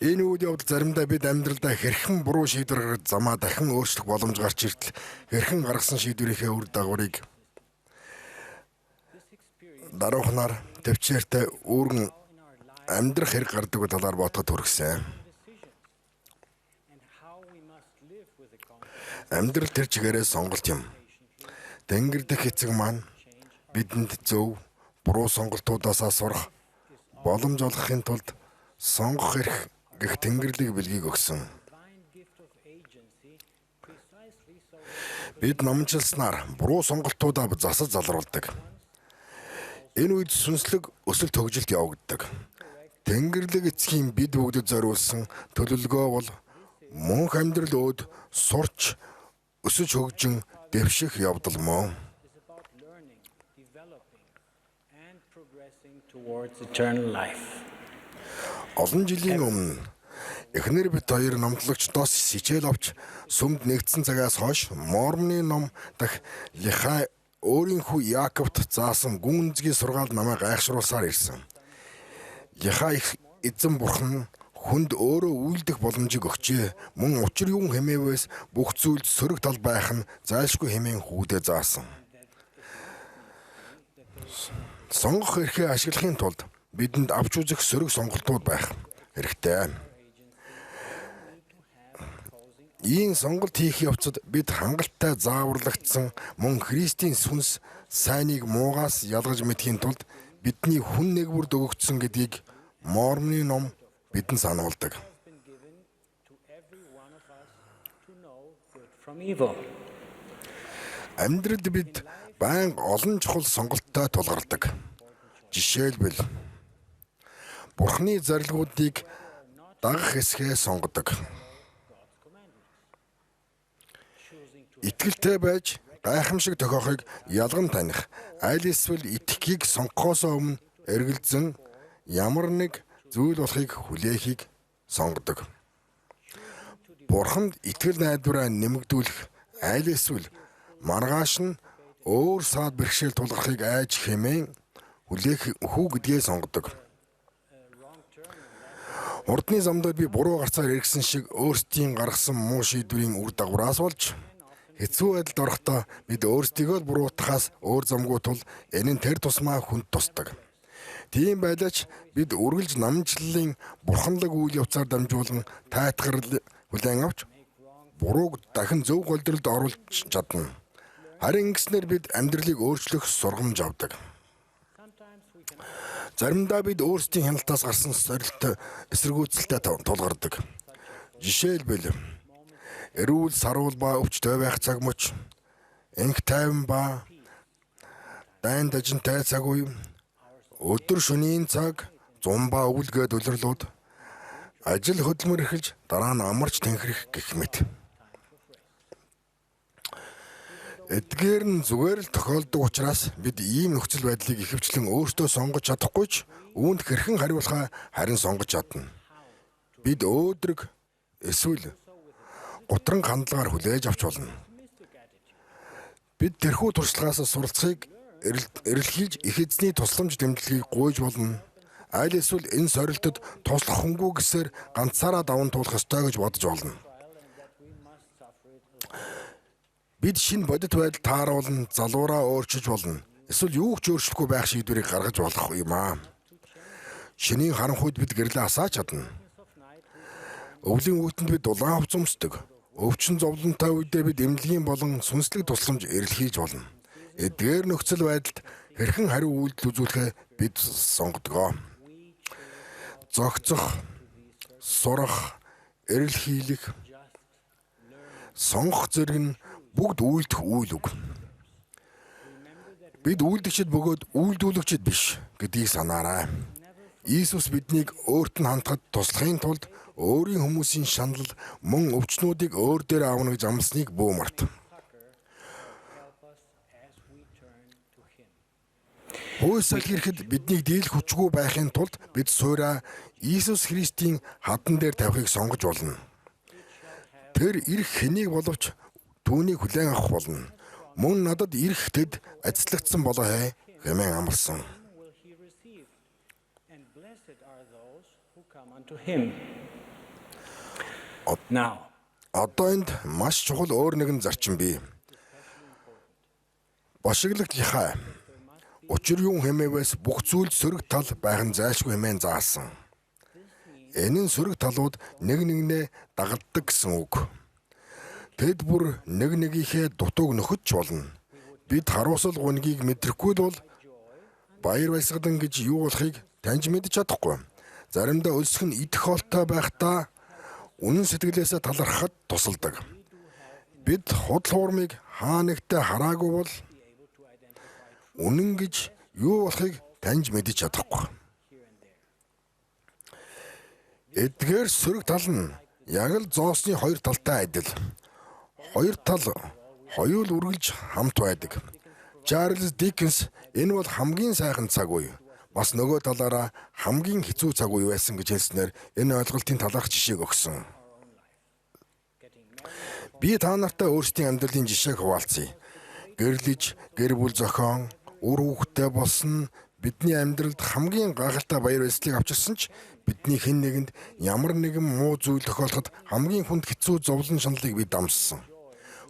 Энэ үйл явдал заримдаа бид амьдралдаа хэрхэн буруу шийдвэр гаргаж замаа дахин өөрчлөх боломж гарч иртэл хэрхэн гаргасан шийдвэрийнхээ үр дагаврыг даруухнаар төвчээртэй үүрэн амьдрах хэрэг гардаг талаар бодоход хүргэсэн. Амьдрал тэр чигээрээ сонголт юм. Тэнгэр дэх эцэг маань бидэнд зөв буруу сонголтуудаасаа сурах боломж олгохын тулд сонгох эрх гэх Тэнгэрлэг бэлгийг өгсөн. Бид номжилснаар буруу сонголтуудаа засаж залруулдаг. Энэ үед сүнслэг өсөлт хөгжилд явагддаг. Тэнгэрлэг эцгийн бид бүгдэд зориулсан төлөвлөгөө бол мөнх амьдрал өөд сурч өсөж хөгжин дэвших явдал мөн. Towards eternal life. Олон жилийн өмнө эхнэр бит хоёр номтлагчдоос хичээл авч сүмд нэгдсэн цагаас хойш Мормоны ном дахь Лихай өөрийн хүү Яаковт заасан гүнзгий сургаалд намайг гайхшруулсаар ирсэн. Лихай их эзэн бурхан хүнд өөрөө үйлдэх боломжийг өгчээ. Мөн учир юун хэмээвээс бүх зүйлд сөрөг тал байх нь зайлшгүй хэмээн хүүдээ заасан. Сонгох эрхээ ашиглахын тулд бидэнд авч үзэх сөрөг сонголтууд байх хэрэгтэй. Ийм сонголт хийх явцад бид хангалттай зааварлагдсан мөн Христийн сүнс сайныг муугаас ялгаж мэдхийн тулд бидний хүн нэгвүрд өгөгдсөн гэдгийг Мормоны ном бидэнд сануулдаг. From evil. Амьдралд бид байнга олон чухал сонголттой тулгардаг. Жишээлбэл Бурхны зарилгуудыг дагах хэсгээ сонгодог. Итгэлтэй байж гайхамшиг тохиохыг ялган таних, аль эсвэл итгэхийг сонгохоосоо өмнө эргэлзэн ямар нэг зүйл болохыг хүлээхийг сонгодог. Бурханд итгэл найдвараа нэмэгдүүлэх, аль эсвэл маргааш нь өөр саад бэрхшээл тулгархыг айж хэмээн хүлээх хүү гэдгээ сонгодог. Урдны замдад би буруу гарцаар иргсэн шиг өөрсдийн гаргасан муу шийдвэрийн үр дагавраас болж хэцүү байдалд орохдоо бид өөрсдийгөө л буруутахаас өөр замгүй тул энэ нь тэр тусмаа хүнд тусдаг. Тийм байлаач бид үргэлж намжлалын бурханлаг үйл явцаар дамжуулан тайтгарл хүлээн авч бурууг дахин зөв голдролд оруулж чадна. Харин ингэснээр бид амьдралыг өөрчлөх сургамж авдаг. Заримдаа бид өөрсдийн хяналтаас гарсан сорилт эсэргүүцэлтэй тулгардаг. Жишээлбэл эрүүл саруул ба өвчтөй байх цаг мөч, энх тайван ба дайн дажинтай цаг үе, өдөр шөнийн цаг, зун ба өвөлгөөд улирлууд, ажил хөдөлмөр эхэлж дараа нь амарч тэнхрэх гэх мэт. Эдгээр нь зүгээр л тохиолдог учраас бид ийм нөхцөл байдлыг ихэвчлэн өөртөө сонгож чадахгүй ч үүнд хэрхэн хариулахаа харин сонгож чадна. Бид өөдрөг эсвэл гутран хандлагаар хүлээж авч болно. Бид тэрхүү туршлагаас суралцахыг эрэлхийлж их эзний тусламж дэмжлэгийг гуйж болно. Аль эсвэл энэ сорилтод туслах хөнгүү гэсээр ганцаараа даван туулах ёстой гэж бодож болно. Бид шинэ бодит байдал тааруулна, залуураа өөрчилж болно. Эсвэл юу ч өөрчлөхгүй байх шийдвэрийг гаргаж болох юм аа. Шинийн харанхуйд бид гэрлээ асааж чадна. Өвлийн үетэнд бид дулаан хувц өмсдөг. Өвчин зовлонтой үедээ бид эмнэлгийн болон сүнслэг тусламж эрэлхийлж болно. Эдгээр нөхцөл байдалд хэрхэн хариу үйлдэл үзүүлэхээ бид сонгодог. Зогцох, сурах, эрэлхийлэх, сонгох зэрэг нь бүгд үйлдэх үйл үг. Бид үйлдэгчд бөгөөд үйлдүүлэгчд биш гэдгийг санаарай. Иесус биднийг өөрт нь хандхад туслахын тулд өөрийн хүмүүсийн шанал мөн өвчнүүдийг өөр дээр аавна гэж амласныг бүү март. Хөөсөл ирэхэд биднийг дийлэх хүчгүй байхын тулд бид суураа Иесус Христийн хадан дээр тавихыг сонгож болно. Тэр ирэх хэнийг боловч түүнийг хүлээн авах болно. Мөн надад ирэх тэд ажиллагдсан болоо хэмээн амласан. Одоо энд маш чухал өөр нэгэн зарчим бий. Бошиглогт Лихай учир юун хэмээвээс бүх зүйл сөрөг тал байх нь зайлшгүй хэмээн заасан. Энэ нь сөрөг талууд нэг нэгнээ дагалддаг гэсэн үг. Тэд бүр нэг нэгийнхээ дутууг нөхөж болно. Бид харуусал гунгийг мэдрэхгүй л бол баяр баясгалан гэж юу болохыг таньж мэдж чадахгүй. Заримдаа өлсөх нь идэх хоолтой байхдаа үнэн сэтгэлээсээ талархахад тусалдаг. Бид худал хуурмыг хаа нэгтээ хараагүй бол үнэн гэж юу болохыг таньж мэдж чадахгүй. Эдгээр сөрөг тал нь яг л зоосны хоёр талтай адил. Хоёр тал хоёул үргэлж хамт байдаг. Чарльз Диккенс энэ бол хамгийн сайхан цаг үе. Бас нөгөө талаараа хамгийн хэцүү цаг үе байсан гэж хэлснээр энэ ойлголтын талаарх жишээг өгсөн. Би та нартай өөрсдийн амьдралын жишээг хуваалцъя. Гэрлэж, гэр бүл зохион, үр хүүхдтэй болсон бидний амьдралд хамгийн гайхалтай баяр баясгалыг авчирсан ч бидний хэн нэгэнд ямар нэгэн муу зүйл тохиолдоход хамгийн хүнд хэцүү зовлон шаналлыг бид амссан.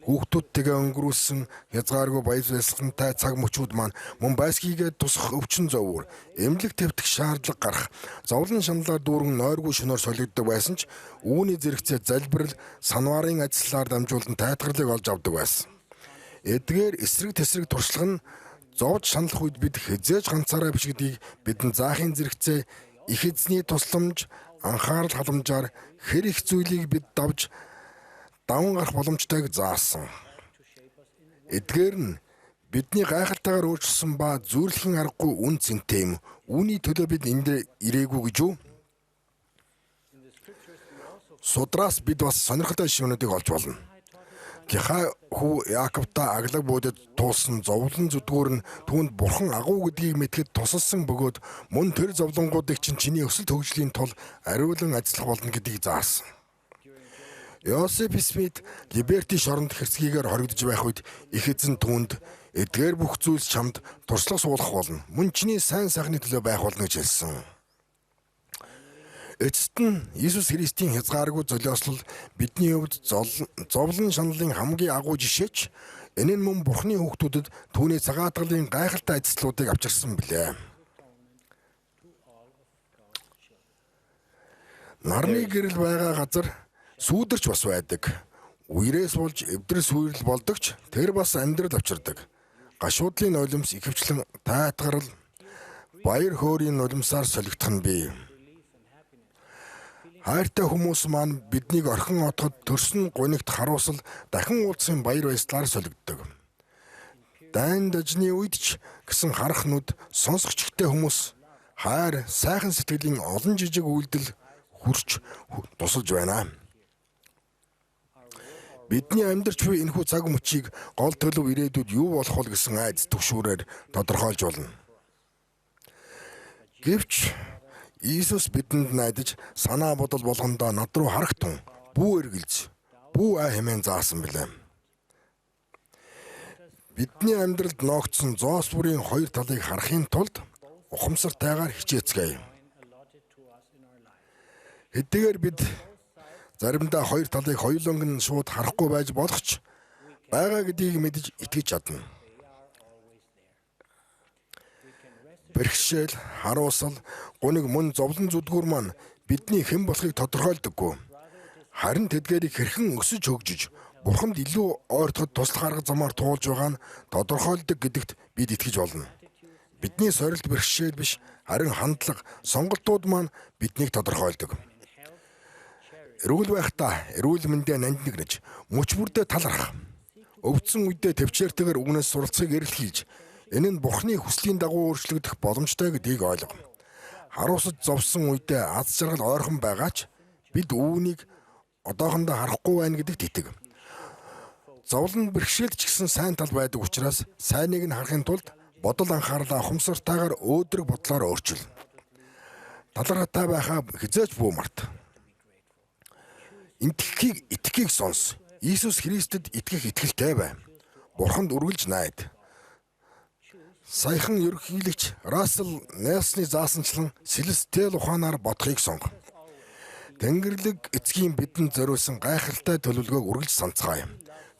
Хүүхдүүдтэйгээ өнгөрүүлсэн хязгааргүй баяр баясгалантай цаг мөчүүд маань мөн байсгийгээ тусах өвчин зовөр, эмнэлэг твтэх шаардлага гарах, зовлон шаналлаар дүүрэн нойргүй шөнөөр солигддог байсан ч үүний зэрэгцээ залбирал, санварын ажиллаар дамжуулан тайтгарлыг олж авдаг байсан. Эдгээр эсрэг тесрэг туршлага нь зовж шаналх үед бид хизээж ганцаараа биш гэдгийг бидэнд заахын зэрэгцээ их эзний тусламж, анхаарал халамжаар хэр их зүйлийг бид давж даван гарах боломжтойг заасан. Эдгээр нь бидний гайхалтайгаар өөрчилсөн ба зүйрлэхийн аргагүй үн цэнтэй юм. Үүний төлөө бид энд ирээгүй гэж юу? Судраас бид бас сонирхолтой жишээнүүдийг олж болно. Гихай хүү Яаковта аглаг буудэд туулсан зовлон зүдгүүр нь түүнд бурхан агуу гэдгийг мэдхэд тусалсан бөгөөд мөн тэр зовлонгуудыг чиний өсөлт хөгжлийн тул ариулан ажиллах болно гэдгийг заасан. Йосеф Смит Либерти шоронд хэрцгийгээр хоригдож байх үед их эзэн түүнд эдгээр бүх зүйлс чамд туршлага суулгах болно. Мөн чиний сайн сайхны төлөө байх болно гэж хэлсэн. Эцэст нь Иесус Христийн хязгааргүй золиослол бидний хувьд зовлон шаналлын хамгийн агуу жишээч. Энэ нь мөн Бурхны хүүхдүүдэд түүний цагаатгалын гайхалтай ажлуудыг авчирсан билээ. Нарны гэрэл байгаа газар сүүдэрч бас байдаг. Үерээс болж эвдрэл сүйрэл болдогч тэр бас амьдрал авчирдаг. Гашуудлын нулимс ихэвчлэн тайтгарал, баяр хөөрийн нулимсаар солигдох нь бий. Хайртай хүмүүс маань биднийг орхин отоход төрсөн гунигт харуусал дахин уулзсан баяр баясгалаар солигддог. Дайн дажны үед ч гэсэн харах нүд сонсогчтой хүмүүс хайр, сайхан сэтгэлийн олон жижиг үйлдэл хүрч тусалж байна. Бидний амьдарч буй энэхүү цаг мөчийг гол төлөв ирээдүйд юу болох вэ гэсэн айдас түгшүүрээр тодорхойлж болно. Гэвч Иесус бидэнд найдаж санаа бодол болгондоо над руу харагтун, бүү эргэлж, бүү аа хэмээн заасан билээ. Бидний амьдралд ноогдсон зоос бүрийн хоёр талыг харахын тулд ухамсартайгаар хичээцгээе. Хэдийгээр бид заримдаа хоёр талыг хоёуланг нь шууд харахгүй байж болох ч байгаа гэдгийг мэдж итгэж чадна. Бэрхшээл, харуусал, гуниг мөн зовлон зүдгүүр маань бидний хэн болохыг тодорхойлдоггүй. Харин тэдгээрийг хэрхэн өсөж хөгжиж, Бурханд илүү ойртоход туслах арга замаар туулж байгаа нь тодорхойлдог гэдэгт бид итгэж болно. Бидний сорилт бэрхшээл биш, харин хандлага, сонголтууд маань биднийг тодорхойлдог. Эрүүл байхдаа эрүүл мэндэ нандинэгнэж, мөч бүрдээ талархах. Өвдсөн үедээ төвчээртэйгээр үгнээс суралцахыг эрэлхийлж, энэ нь Бурхны хүслийн дагуу өөрчлөгдөх боломжтой гэдгийг ойлго. Харуусаж зовсон үедээ аз жаргал ойрхон байгаа ч бид үүнийг одоохондоо харахгүй байна гэдэгт итэг. Зовлон бэрхшээлд ч гэсэн сайн тал байдаг учраас сайныг нь харахын тулд бодол анхаарлаа ухамсартайгаар өөдрөг бодлоор өөрчил. Талархаатай байхаа хизээч бүү март. Итгэхийг сонс. Иесус Христэд итгэх итгэлтэй бай. Бурханд үргэлж найд. Саяхан ерөнхийлөгч Рассел Нельсны заасанчлан Селестиал ухаанаар бодохыг сонго. Тэнгэрлэг эцгийн бидэнд зориулсан гайхалтай төлөвлөгөөг үргэлж санацгаая.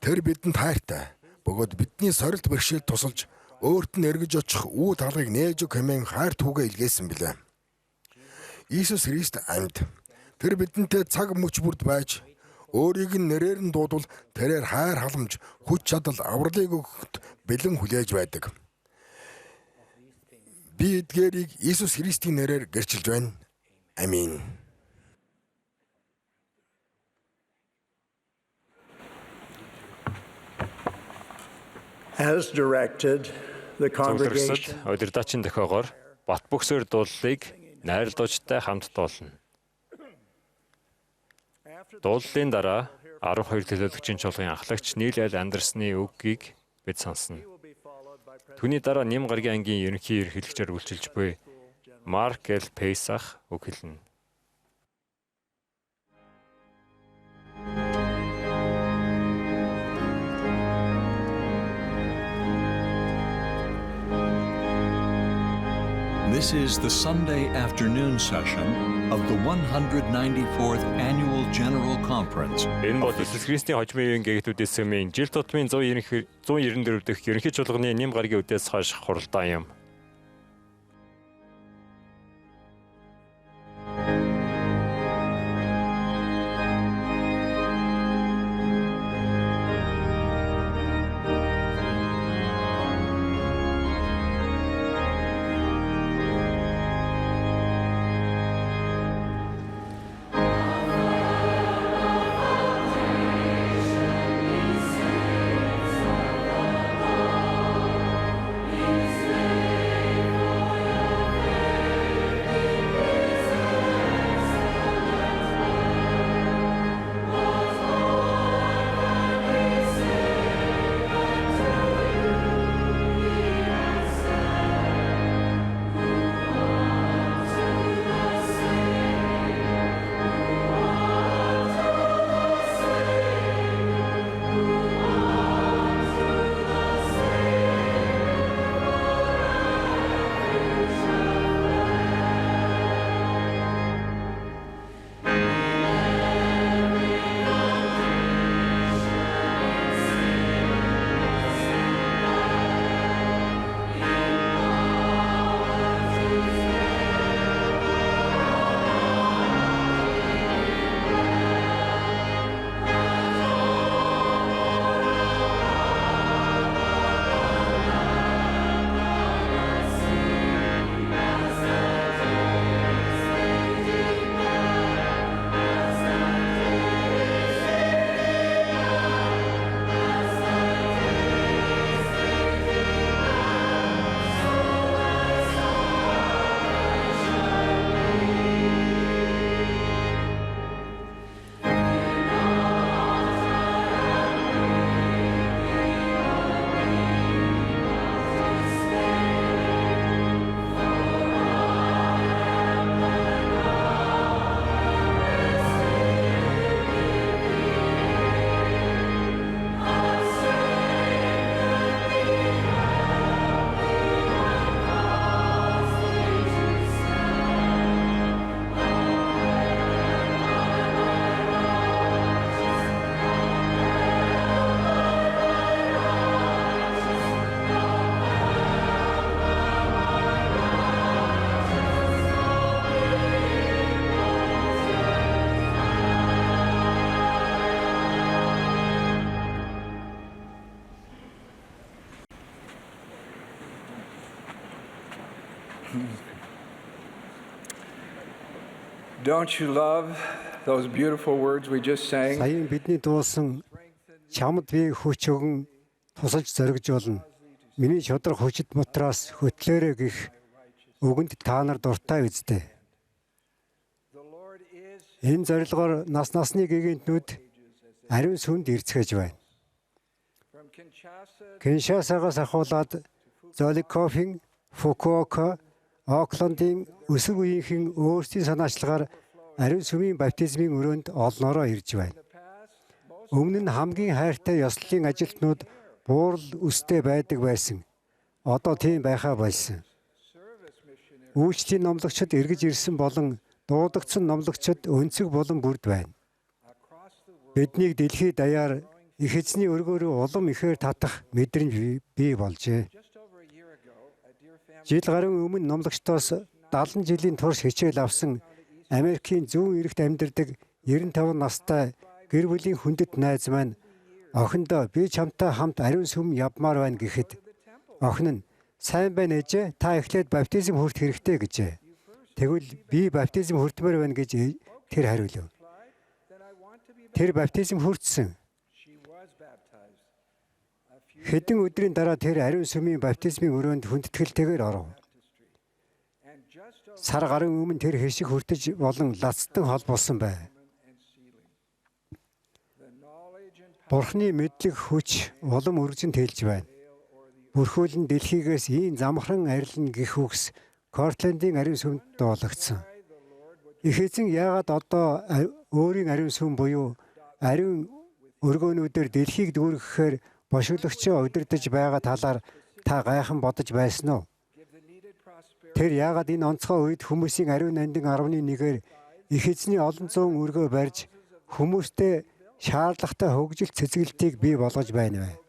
Тэр бидэнд хайртай. Бөгөөд бидний сорилт бэрхшээл тусалж өөрт нь эргэж очих үе талгыг нээж өг хэмээн хайр түүгээ илгээсэн билээ. Иесус Христ амьд. Тэр бидэнтэй цаг мөч бүрд байж Өөрийг нь нэрээр нь дуудвал тэрээр хайр халамж, хүч чадал, авралыг өгөхөд бэлэн хүлээж байдаг. Би эдгээрийг Иесус Христийн нэрээр гэрчилж байна. Амин. As directed, the Цугларсад congregation удирдаачийн дохиогоор бат бөхсөр дууллыг найрлуучтай хамт дуулна. Дууллын дараа 12 төлөөлөгчийн чуулгын ахлагч Нийл Аль Андерсны үгийг бид сонсно. Түүний дараа Ням гарагийн ангийн ерөнхий эрхлэгчээр үйлчилж буй Марк Л. Пейсах үг хэлнэ. This is the Sunday afternoon session of the 194th Annual General Conference. Энэ бол Иесус Христийн хожмын үеийн гэгтүүдээс өмнө жил тутмын 194 дахь ерөнхий чуулганы Ням гарагийн үдээс хойш хуралдаан юм. Don't you love those beautiful words we just sang? Саяхан бидний дуулсан чамд би хүч өгөн тусалж зоригжуулна. Миний шудраг хүчит мутраас хөтлөөрэй гэх үгэнд та нар дуртай үздэй. Энэ зорилгоор насны гигантнүүд ариун сүмд ирцгэж байна. Киншасагаас ахуулаад Золикофын, Фукуока, Оклендын өсөг үеийнхэн өөрсдийн санаачлагаар ариун сүмийн баптизмын өрөөнд олноороо ирж байна. Өмнө нь хамгийн хайртай ёслолын ажилтнууд буурал үстэй байдаг байсан. Одоо тийм байхаа болсон. Үйлчлэлийн номлогчид эргэж ирсэн болон дуудагдсан номлогчид өнцөг болон бүрд байна. Биднийг дэлхийд даяар их эзний өргөөрөө улам ихээр татах мэдрэмж бий болжээ. Жил гарын өмнө номлогчдоос 70 жилийн турш хичээл авсан Америкийн зүүн эрэгт амьдардаг 95 настай гэр бүлийн хүндэт найз маань охиндоо би чамтай хамт ариун сүм явмаар байна гэхэд охин нь сайн байна ээжээ, та эхлээд баптизм хүртэх хэрэгтэй гэжээ. Тэгвэл би баптизм хүртмээр байна гэж тэр хариулв. Тэр баптизм хүртсэн. Хэдэн өдрийн дараа тэр ариун сүмийн баптизмын өрөөнд хүндэтгэлтэйгээр оров. Сар гарын өмнө тэр хишиг хүртэж болон лацтан хол болсон байв. Бурхны мэдлэг хүч улам өргөжин тэлж байна. Бүрхүүл нь дэлхийгээс ийм замхран арилна гэх үгс Кортлендийн ариун сүмд дуулагдсан. Их эзэн яагаад одоо өөрийн ариун сүм буюу ариун өргөөнүүдээр дэлхийг дүүрэхээр бошиглагчаа удирдах байгаа талаар та гайхан бодож байсан уу? Тэр яагаад энэ онцгой үед хүмүүсийн ариун нандин 11-ээр их эзний олон зуун өргөө барьж хүмүүстэй шаардлагатай хөгжилт цэцгэлтийг бий болгож байна вэ?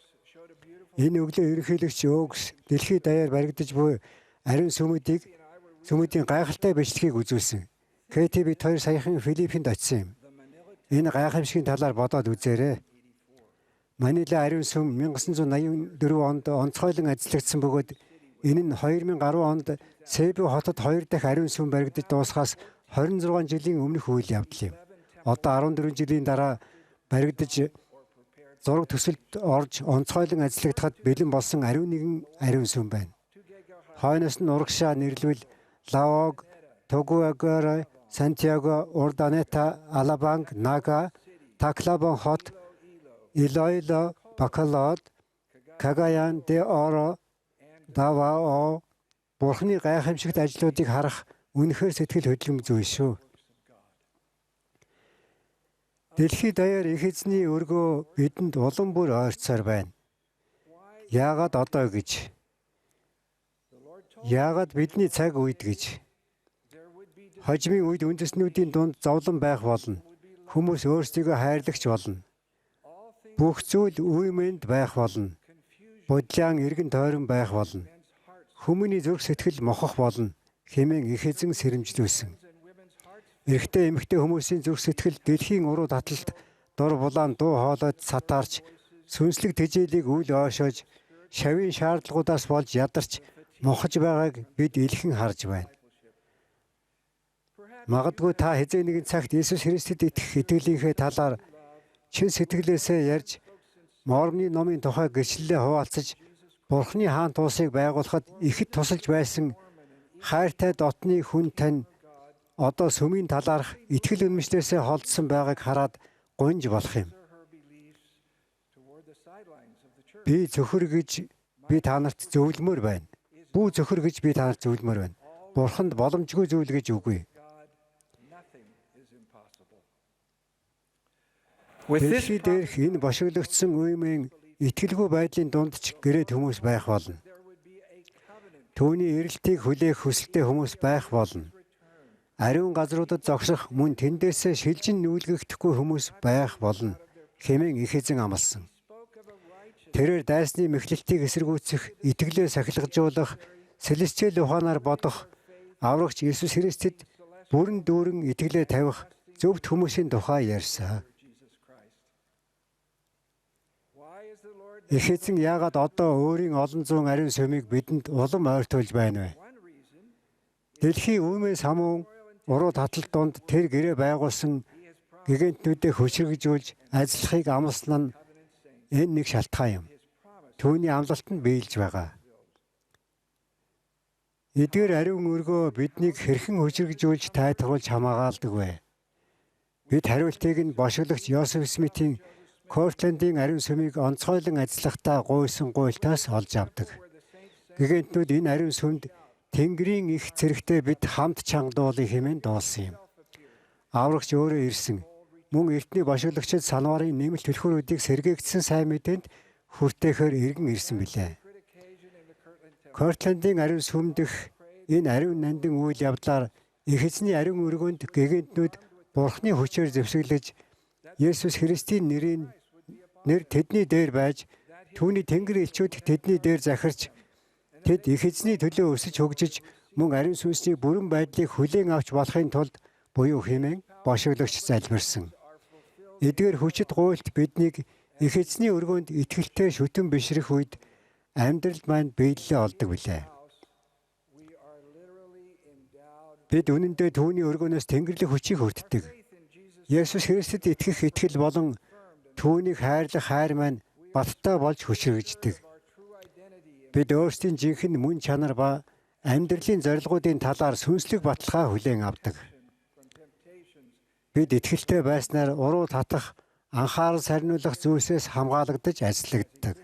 Энэ өглөө ерөнхийлөгч Өгс дэлхийд даяар баригдаж буй ариун сүмүүдийн гайхалтай бичлэгийг үзүүлсэн. Кэти бид хоёр саяхан Филиппинд очив юм. Энэ гайхамшигын талаар бодоод үзээрэй. Манила ариун сүм 1984 онд онцгойлон ажиллагдсан бөгөөд энэ нь 2010 онд Себу хотод 2 дахь ариун сүм баригдаж дуусахаас 26 жилийн өмнөх үйл явдал юм. Одоо 14 жилийн дараа баригдаж зураг төсөлд орж онцгойлон ажиллагдахад бэлэн болсон ариун нэгэн ариун сүм байна. Хойноос нь урагшаа нэрлвэл Лавог, Тогуагара, Сантьяго, Урданета, Алабанг, Нага, Таклабан хот, Илоило, Бакалод, Кагаян, Де Оро, Давао Бурхны гайхамшигт ажлуудыг харах үнэхээр сэтгэл хөдлөмж шүү. Дэлхийд даяар их эзний өргөө бидэнд улам бүр ойрцоор байна. Яагаад одоо гэж? Яагаад бидний цаг үед гэж? Хожимын үед үндэснүүдийн дунд зовлон байх болно. Хүмүүс өөрсдийгөө хайрлагч болно. Бүх зүйл үемэнд байх болно. Бодлын эргэн тойрон байх болно. Хүмүүний зүрх сэтгэл мохох болно. Хэмээн их эзэн сэрэмжлүүлсэн. Эрэгтэй эмэгтэй хүмүүсийн зүрх сэтгэл дэлхийн уруу таталт дор булаан дуу хоолойд сатаарч сүнслэг тэжээлийг үл ойшоож шавийн шаардлагуудаас болж ядарч мохож байгааг бид илхэн харж байна. Магадгүй та хэзээ нэгэн цагт Иесус Христэд итгэх итгэлийнхээ талаар чин сэтгэлээсээ ярьж Мормны номын тухай гэрчлэлээ хуваалцаж Бурхны хаан туусыг байгуулахад ихэд тусалж байсан хайртай дотны хүн тань одоо сүмийн талаарх итгэл үнэмшлээсээ холдсон байгааг хараад гунж болох юм. Би зөвхөр гэж би та нарт зөвлөмөр байна. Бүү зөвхөр гэж би та нарт зөвлөмөр байна. Бурханд боломжгүй зүйл гэж үгүй. Дэлхий дээрх энэ бошиглогдсон үеийн итгэлгүй байдлын дунд ч гэрээд хүмүүс байх болно. Түүний эрэлтийг хүлээх хүсэлтэй хүмүүс байх болно. Ариун газруудад зогсох мөн тэндээсээ шилжин нүүлгэхдэггүй хүмүүс байх болно. Хэмээн их эзэн амласан. Тэрээр дайсны мэхлэлтийг эсэргүүцэх, итгэлээ сахилгажуулах, сэлэсчэл ухаанаар бодох, аврагч Иесус Христэд бүрэн дүүрэн итгэлээ тавих зөвхт хүмүүсийн тухай ярьсан. Их эзэн яагаад одоо өөрийн олон зуун ариун сүмийг бидэнд улам ойртуулж байна вэ? Дэлхийн үүмээс хамуун уруу таталт донд тэр гэрээ байгуулсан гигантнүүдэд хөшрөгжүүлж ажиллахыг амласан нь энэ нэг шалтгаан юм. Түүний амлалт нь биелж байгаа. Эдгээр ариун өргөө биднийг хэрхэн хөшрөгжүүлж тайтгуулж хамаагаалдаг вэ? Бид хариултыг нь бошиглагч Йосеф Смитийн Кортлендийн ариун сүмийг онцгойлон ажиллахтаа гуйсан гуйлтаас олж авдаг. Гигантнүүд энэ ариун сүмд Тэнгэрийн их зэрэгтэй бид хамт чангадуулъя хэмээн дуулсан юм. Аврагч өөрөө ирсэн. Мөн эртний бошиглагчид санварын нэмэлт төлхөөрүүдийг сэргээгдсэн сайн мэдээнд хүртээхээр иргэн ирсэн билээ. Кортлендийн ариун сүм дэх энэ ариун нандин үйл явдлаар их эзний ариун өргөнд гигантнүүд Бурхны хүчээр зэвсэглэж Есүс Христийн нэр тэдний дээр байж түүний тэнгэр элчүүд тэдний дээр захирч тэд их эзний төлөө өсөж хөгжиж мөн ариун сүнсний бүрэн байдлыг хүлээн авч болохын тулд буюу хэмээн бошиглагч залбирсан. Эдгээр хүчит гуйлт биднийг их эзний өргөнд итгэлтэй шүтэн бишрэх үед амьдрал маань биелэлээ олдог билээ. Бид үнэндээ түүний өргөнөөс тэнгэрлэг хүчийг хүртдэг. Есүс Христэд итгэх итгэл болон түүнийг хайрлах хайр маань баттай болж хүчрэгждэг. Бид өөрсдийн жинхэнэ мөн чанар ба амьдралын зорилгоодын талаар сүнслэг баталгаа хүлээн авдаг. Бид итгэлтэй байснаар уруу татах, анхаарал сарниулах зүйлсээс хамгаалагдаж ажиллагддаг.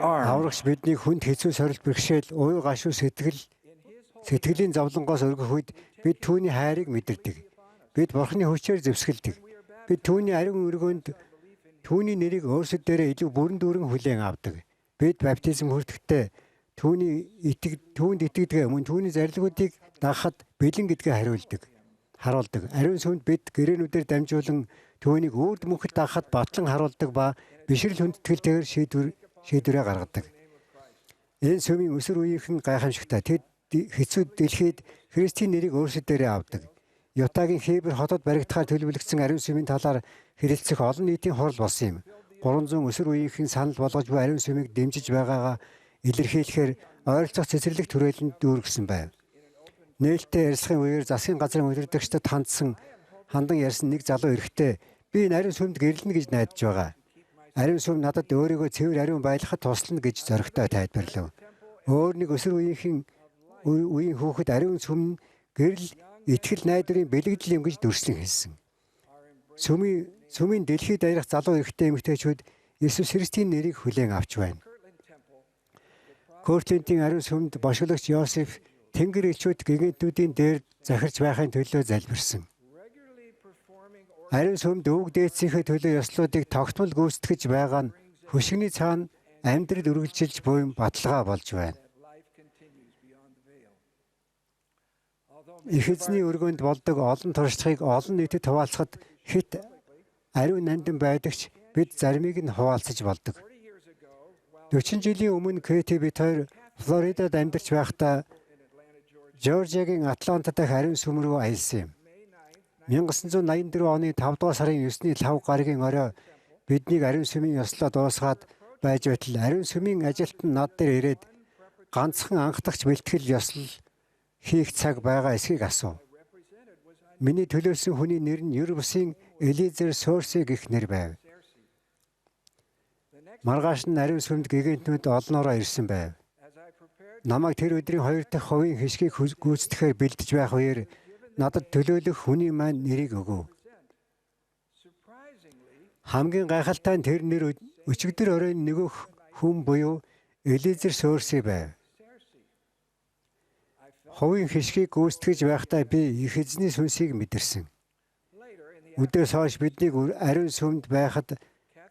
Аврагч бидний хүнд хэцүү сорилт бэрхшээл, уй гашуу сэтгэлийн зовлонгоос өргөх үед бид түүний хайрыг мэдэрдэг. Бид Бурхны хүчээр зэвсгэлдэг. Бид түүний ариун өргөнд түүний нэрийг өөрсдөө илүү бүрэн дүүрэн хүлээн авдаг. Бид баптизм хүртэхдээ түүнд итгэдэг мөн түүний зарилгуудыг дагахад бэлэн гэдгээ харуулдаг. Ариун сүмд бид гэрээнүүдээр дамжуулан түүнийг үрд мөнхөд дагахад батлан харуулдаг ба бишрэл хүндэтгэлтэйгээр шийдвэрээ гаргадаг. Энэ сүмийн өсөр үеийнхэн гайхамшигтай. Тэд хэцүү дэлхийд Христийн нэрийг өөрсдөө авдаг. Ютагийн Хебр хотод баригдахаар төлөвлөгдсөн ариун сүмийн талаар хэлэлцэх олон нийтийн хурал болсон юм. 300 өсөр үеийнхэн санал болгож буй ариун сүмийг дэмжиж байгаагаа илэрхийлэхээр ойролцох цэцэрлэг түрээлэнд дүүргэсэн байв. Нээлттэй ярилцахын үеэр засгийн газрын удирдагчдад хандан ярьсан нэг залуу эрэгтэй би энэ ариун сүмд гэрлэнэ гэж найдаж байгаа. Ариун сүм надад өөрийгөө цэвэр ариун байлгахад туслана гэж зоригтой тайлбарлав. Өөр нэг өсөр үеийн хүүхэд ариун сүм нь гэрэл итгэл найдварын бэлэгдэл юм гэж дүрслэн хэлсэн. Сүмийн дэлхийд аярах залуу эрэгтэй эмэгтэйчүүд Есүс Христийн нэрийг хүлээн авч байна. Кортлентийн ариун сүмд бошголагч Йосеф Тэнгэр элчүүд гигантуудын дээр захирч байхын төлөө залбирсан. Ариун сүмд өвөг дээдсийнхээ төлөө ёслуудыг тогтмол гүйцэтгэж байгаа нь хөшигний цаана амьдрал үргэлжилж буй баталгаа болж байна. Их эзний өргөнд болдог олон туршлагыг олон нийтэд хуваалцахад хит ариун нандин байдагч бид заримыг нь хуваалцаж болдог. 40 жилийн өмнө Кэти бид хоёр Флоридад амьдарч байхдаа Жоржиагийн Атланта дахь ариун сүм рүү аялсан юм. 1984 оны 5 дугаар сарын 9-ний 5 гаригийн орой биднийг ариун сүмийн ёслоо дуусгаад байж байтал ариун сүмийн ажилтан над дээр ирээд ганцхан анхдагч бэлтгэл ёслол хийх цаг байгаа эсхийг асуув. Миний төлөөлсөн хүний нэр нь Юрбусын Элизер Сорси гэх нэр байв. Маргааш нь ариун сүмд гигантнүүд олноороо ирсэн байв. Намайг тэр өдрийн 2 дахь хувийн хишгийг гүйцэтгэхээр бэлдэж байх үеэр надад төлөөлөх хүний маань нэрийг өгөв. Хамгийн гайхалтай нь тэр нэр өчигдөр оройн нөгөөх хүн буюу Элизер Сорси байв. Хувийн хишгийг гүйцэтгэж байхдаа би их эзний сүнсийг мэдэрсэн. Өдөөс хойш биднийг ариун сүмд байхад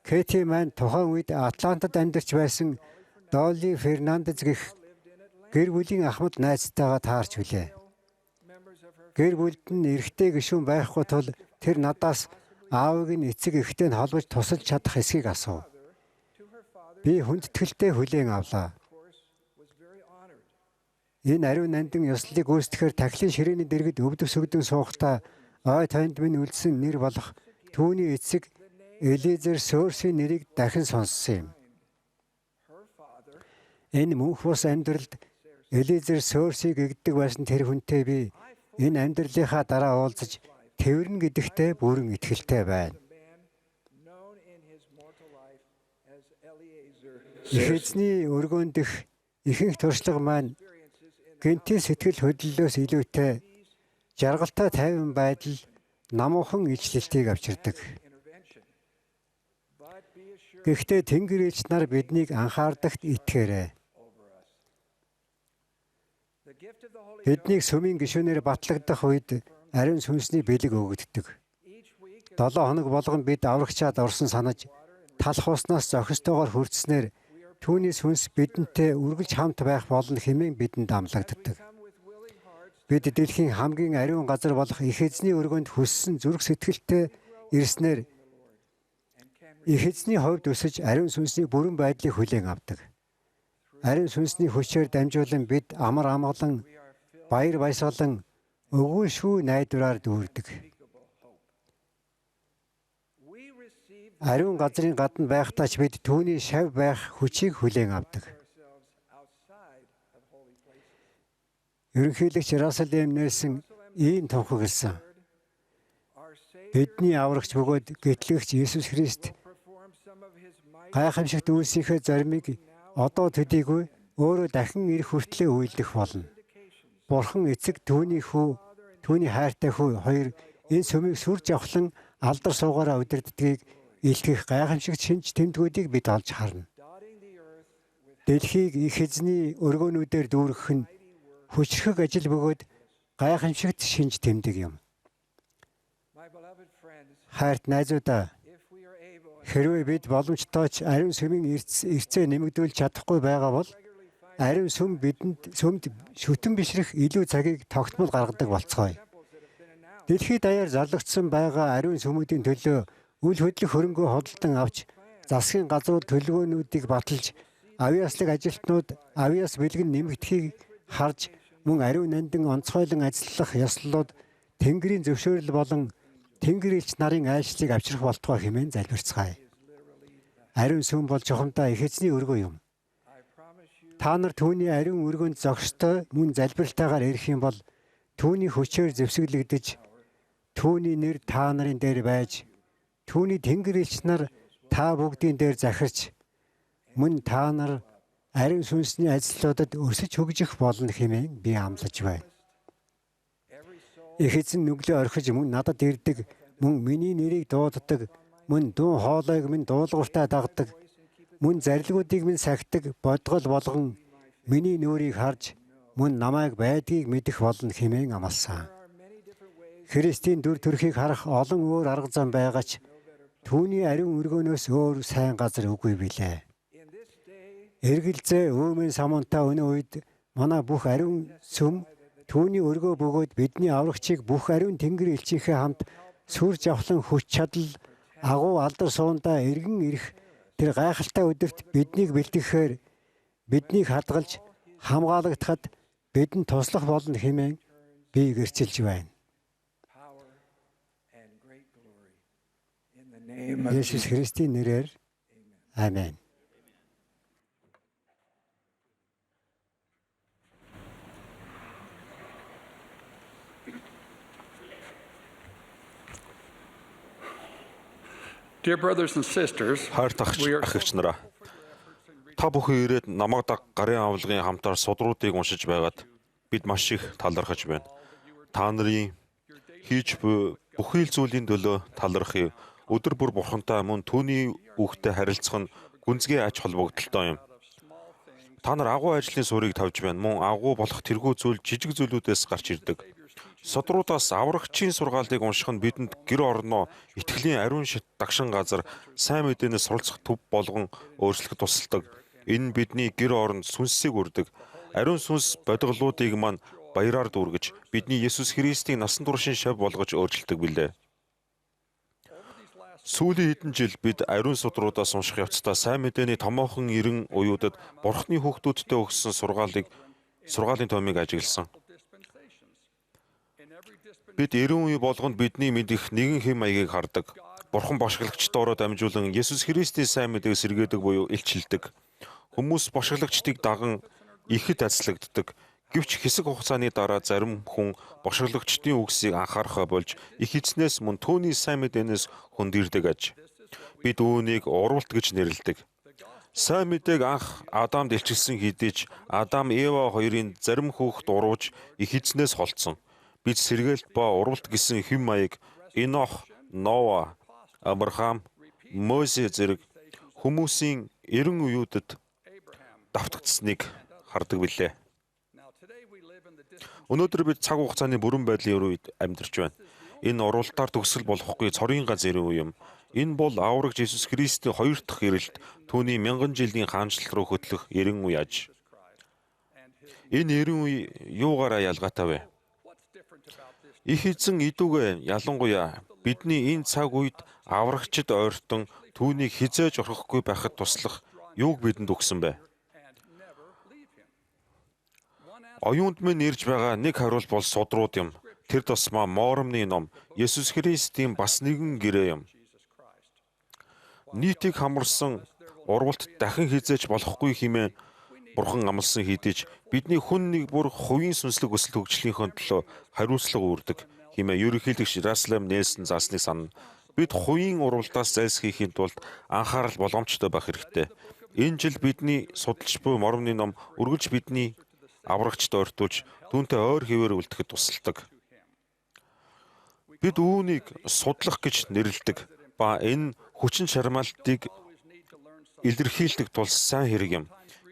Кэти маань тухайн үед Атлантад амьдарч байсан Долли Фернандез гэх гэр бүлийн ахмад найзтайгаа таарч билээ. Гэр бүлд нь эрэгтэй гишүүн байхгүй тул тэр надаас аавыг нь эцэг эхтэй нь холбож тусалж чадах эсхийг асуув. Би хүндэтгэлтэй хүлээн авлаа. Энэ ариун нандин ёслолыг гүйцэтгэхээр тахилын ширээний дэргэд өвдөв сүгдэн суухдаа ой танд минь үлдсэн нэр болох түүний эцэг Элизер Сорсийн нэрийг дахин сонссон юм. Энэ мөнх бус амьдралд Элизер Сорсиг гэгддэг байсан тэр хүнтэй би энэ амьдралынхаа дараа уулзаж тэрвэрнэ гэдэгтээ бүрэн итгэлтэй байна. Их эзний өргөөн дэх ихэнх туршлага маань гэнтийн сэтгэл хөдлөлөөс илүүтэй жаргалтай тайван байдал, намуухан ижлэлтийг авчирдаг. Гэхдээ Тэнгэр элч нар биднийг анхаардагт итгээрэй. Биднийг сүмийн гишүүнээр батлагдах үед ариун сүнсний бэлэг өгөгддөг. 7 хоног болгон бид аврагчаад орсон санаж талах уснаас зохистойгоор хүртснээр түүний сүнс бидэнтэй үргэлж хамт байх болно хэмээн бидэнд амлагддаг. Бид дэлхийн хамгийн ариун газар болох их эзний өргөнд хүссэн зүрх сэтгэлтэй ирснээр их эзний хувьд өсөж ариун сүнсний бүрэн байдлыг хүлээн авдаг. Ариун сүнсний хүчээр дамжуулан бид амар амгалан, баяр баясгалан, өгөөшгүй найдвараар дүүрдэг. Ариун газрын гадна байхдаа ч бид түүний шав байх хүчийг хүлээн авдаг. Ерөнхийлөгч Рассел М. Нельсон ийм тунхагласан. Бидний аврагч бөгөөд гэтлэгч Есүс Христ гайхамшигт үйлсийнхээ заримыг одоо төдийгүй өөрөө дахин ирэх хүртлээр үйлдэх болно. Бурхан эцэг түүний хайртай хүү хоёр энэ сүмийг сүр жавхлан алдар суугаараа удирддгийг илтгэх гайхамшигт шинж тэмдгүүдийг бид олж харна. Дэлхийг их эзний өргөөнүүдээр дүүргэх нь хүчрхэг ажил бөгөөд гайхамшигт шинж тэмдэг юм. Хайрт найзуудаа, хэрвээ бид боломжтойч ариун сүмийн эрцээ нэмэгдүүлж чадахгүй байгаа бол ариун сүм сүмд шүтэн бишрэх илүү цагийг тогтмол гаргадаг болцгоё. Дэлхийд даяар зарлагдсан байгаа ариун сүмүүдийн төлөө үл хөдлөх хөрөнгөө хөдөлтөн авч засгийн газрууд төлөвлөгөөнүүдийг баталж авьяаслаг ажилтнууд авьяас бэлгэн нэмэгдэхийг харж мөн ариун нандин онцгойлон ажиллах ёслолууд Тэнгэрийн зөвшөөрөл болон Тэнгэр элч нарын айлчлалыг авчрах болтугай хэмээн залбирцгаая. Ариун сүм бол чухамдаа их эзний өргөө юм. Та нар түүний ариун өргөнд зогстой мөн залбиралтайгаар ирэх юм бол түүний хүчээр зэвсэглэгдэж түүний нэр та нарын дээр байж түүний Тэнгэр элч нар та бүгдийн дээр захирч мөн та нар ариун сүнсний ажлуудад өсөж хөгжих болно хэмээн би амлаж байна. Их эзэн нүглээ орхиж мөн надад ирдэг, мөн миний нэрийг дууддаг, мөн дуу хоолойг минь дуулууртаа дагдаг, мөн зарилгуудыг минь сахидаг бодгол болгон миний нүрийг харж мөн намайг байдгийг мэдэх болно хэмээн амласан. Христийн дүр төрхийг харах олон өөр арга зам байгаа ч түүний ариун өргөөнөөс өөр сайн газар үгүй билээ. Эргэлзээ өөмөн самуунтай өнөө үед манай бүх ариун сүм түүний өргөө бөгөөд бидний аврагчийг бүх ариун Тэнгэр элчийнхээ хамт сүр жавхлан хүч чадал агуу алдар суундаа эргэн ирэх тэр гайхалтай өдөрт биднийг бэлтгэхээр биднийг хадгалж хамгаалагдахад бидэнд туслах болно хэмээн би гэрчилж байна. Есүс Христийн нэрээр аамен. Dear brothers and sisters, Хайрт эгч нараа. Та бүхэн ирээд намайг даг гарын авлагын хамтаар судруудыг уншиж байгаад бид маш их талархаж байна. Та нарын хийж буй бүхий л зүйлийн төлөө талархъя. Өдөр бүр бурхантай мөн түүний үгтэй харилцах нь гүнзгий ач холбогдолтой юм. Та нар агуу ажлын суурийг тавьж байна. Мөн агуу болох тэргүй зүйл жижиг зүйлүүдээс гарч ирдэг. Судруудаас аврагчийн сургаалыг унших нь бидэнд гэр орноо итгэлийн ариун шит дагшин газар сайн мэдээнээс суралцах төв болгон өөрчлөхөд тусалдаг. Энэ бидний гэр орнд сүнсийг үрдэг. Ариун сүнс бодголуудыг маань баяраар дүүргэж бидний Есүс Христийн насан туршийн шав болгож өөрчилдөг билээ. Сүүлийн хэдэн жил бид ариун судруудаас унших явцдаа сайн мэдээний томоохон 90 уюудад Бурхны хүүхдүүдтэй өгсөн сургаалын томыг ажигласан. Бид 90 үе болгонд бидний мэдих нэгэн хэм маягийг хардаг. Бурхан бошголагчдоороо дамжуулан Есүс Христийн сайн мэдээг сэргээдэг буюу илчилдэг. Хүмүүс бошголагчдыг даган ихэд ажиллагддаг. Гэвч хэсэг хугацааны дараа зарим хүн бошголагчдын үгсийг анхаарахаа болж их эзнээс мөн түүний сайн мэдээнээс хөндөрдөг аж. Бид үүнийг уралт гэж нэрлэдэг. Сайн мэдээг анх Адамд илчилсэн хэдий ч Адам Ева хоёрын зарим хүүхэд урууж их эзнээс холдсон. Бид сэргээлт ба уралт гэсэн хэм маяг Энох, Ноа, Авраам, Мосе зэрэг хүмүүсийн 90 үеүүдэд давтагдсныг хардаг билээ. Өнөөдөр бид цаг хугацааны бүрэн байдлын үед амьдарч байна. Энэ уралтаар төгсгөл болохгүй цорын ганц ирэн үе юм. Энэ бол аврагч Есүс Христийн хоёр дахь ирэлт түүний 1000 жилийн хаанчлал руу хөтлөх ирэн үе аж. Энэ ирэн үе юугаараа ялгаатай вэ? Их эзэн идүүгээ ялангуяа бидний энэ цаг үед аврагчид ойртон түүнийг хизээж орхихгүй байхад туслах юуг бидэнд өгсөн бэ? Оюунд минь ирж байгаа нэг хариулт бол судрууд юм. Тэр тусмаа моромны ном Есүс Христийн бас нэгэн гэрээ юм. Нийтийг хамарсан урвалт дахин хизээж болохгүй хэмээн Бурхан амласан хэдиж бидний хүн нэг бүр хувийн сүнслэг өсөл хөгжлийнхөө төлөө хариуцлага үүрдэг хэмээн ерөнхийлөгч Раслам Нельсон заасныг санана. Бид хувийн урвалдаас зайлсхийхийн тулд анхаарал болгоомжтой байх хэрэгтэй. Энэ жил бидний судалж буй моромны ном үргэлж бидний аврагчд ойртуулж түүнтэй ойр хэвээр үлдэхэд тусалдаг. Бид үүнийг судлах гэж нэрлэдэг ба энэ хүчин чармаалтыг илэрхийлдэг тул сайн хэрэг юм.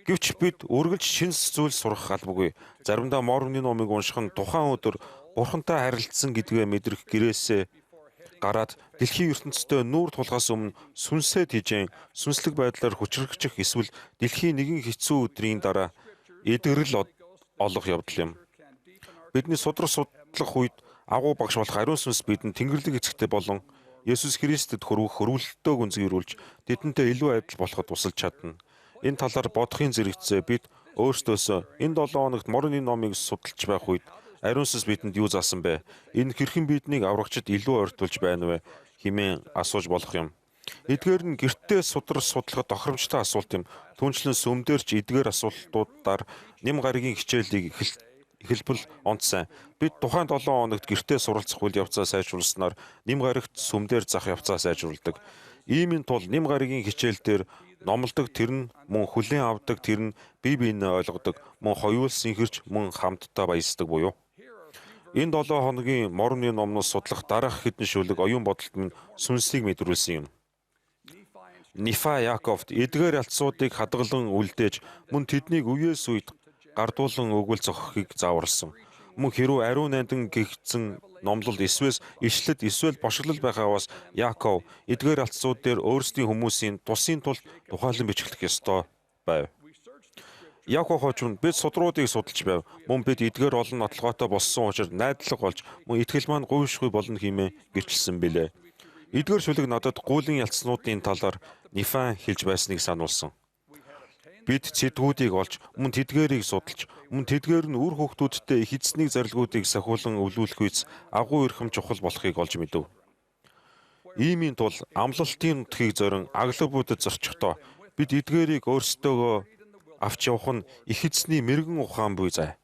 Гэвч бид үргэлж шинэ зүйл сурах албагүй. Заримдаа моромны номыг унших нь тухайн өдөр Бурхантай харилцсан гэдгээ мэдрэх гэрээсээ гараад дэлхийн ертөнцийн нүүр тулгаас өмнө сүнсээ тижээн сүнслэг байдлаар хүчрхэгчих эсвэл дэлхийн нэгэн хэцүү өдрийн дараа эдгэрэл олох явдал юм. Бидний судрах үед агуу багш болох ариун сүнс бидэнд Тэнгэрлэг эцэгтэй болон Есүс Христэд хүрэх хөрвөлтөө гүнзгийрүүлж тэдэнтэй илүү адил болоход тусалж чадна. Энэ талаар бодохын зэрэгцээ бид өөрсдөөсөө энэ 7 хоногт моромны номыг судалж байх үед ариун сүнс бидэнд юу заасан бэ? Энэ хэрхэн биднийг аврагчид илүү ойртуулж байна вэ хэмээн асууж болох юм. Эдгээр нь гэртээ судлахад тохиромжтой асуулт юм. Түүнчлэн сүмдэрч эдгээр асуултуудаар нэм гаригийн хичээлийг хэлбэл онцсан. Бид тухайн 7 хоногт гэртээ суралцах үйл явцаа сайжруулснаар нэм гаригт сүмдэр зах явцаа сайжруулдаг. Иймийн тул нэм гаригийн хичээл дээр номлодог тэр нь мөн хүлээн авдаг тэр нь бие биенээ ойлгодог мөн хоёулсан хэрч мөн хамтдаа баясдаг буюу. Энэ 7 хоногийн моромны номноос судлах дараах хэдэн шүлэг оюун бодолд минь сүнсийг мэдрүүлсэн юм. Нифа Яаковт эдгээр ялцуудыг хадгалан үлдээж мөн тэднийг үеэс үед гардуулан өгвөл зохихыг зааварсан. Мөн хэрүү ариун нандин гихцэн номлол эсвэл ишлэл эсвэл бошиглол байхаас Яаков эдгээр алцууд дээр өөрсдийн хүмүүсийн тусын тулд тухайлан бичигдэх ёстой байв. Яаков хожим бид судруудыг судалж байв. Мөн бид эдгээр олон нотлогоотой болсон учраас найдлага болж мөн итгэл маань гуйшгүй болно хэмээн гэрчилсэн билээ. Эдгээр шүлэг надад гуулын ялцнуудын талаар Нифа хэлж байсныг сануулсан. Бид цэдгүүдийг олж мөн тэдгээрийг судалж мөн тэдгээр нь үр хөвгтүүдтэй их эзнийг зарилгуудыг сахиулан өвлүүлэх үйс агуу эрхэм чухал болохыг олж мэдэв. Иймийн тул амлалтын нутгийг зорин аглаг бүдэд зорчихдоо бид эдгээрийг өөрсдөө авч явах нь их эзний мэрэгэн ухаан буй зай.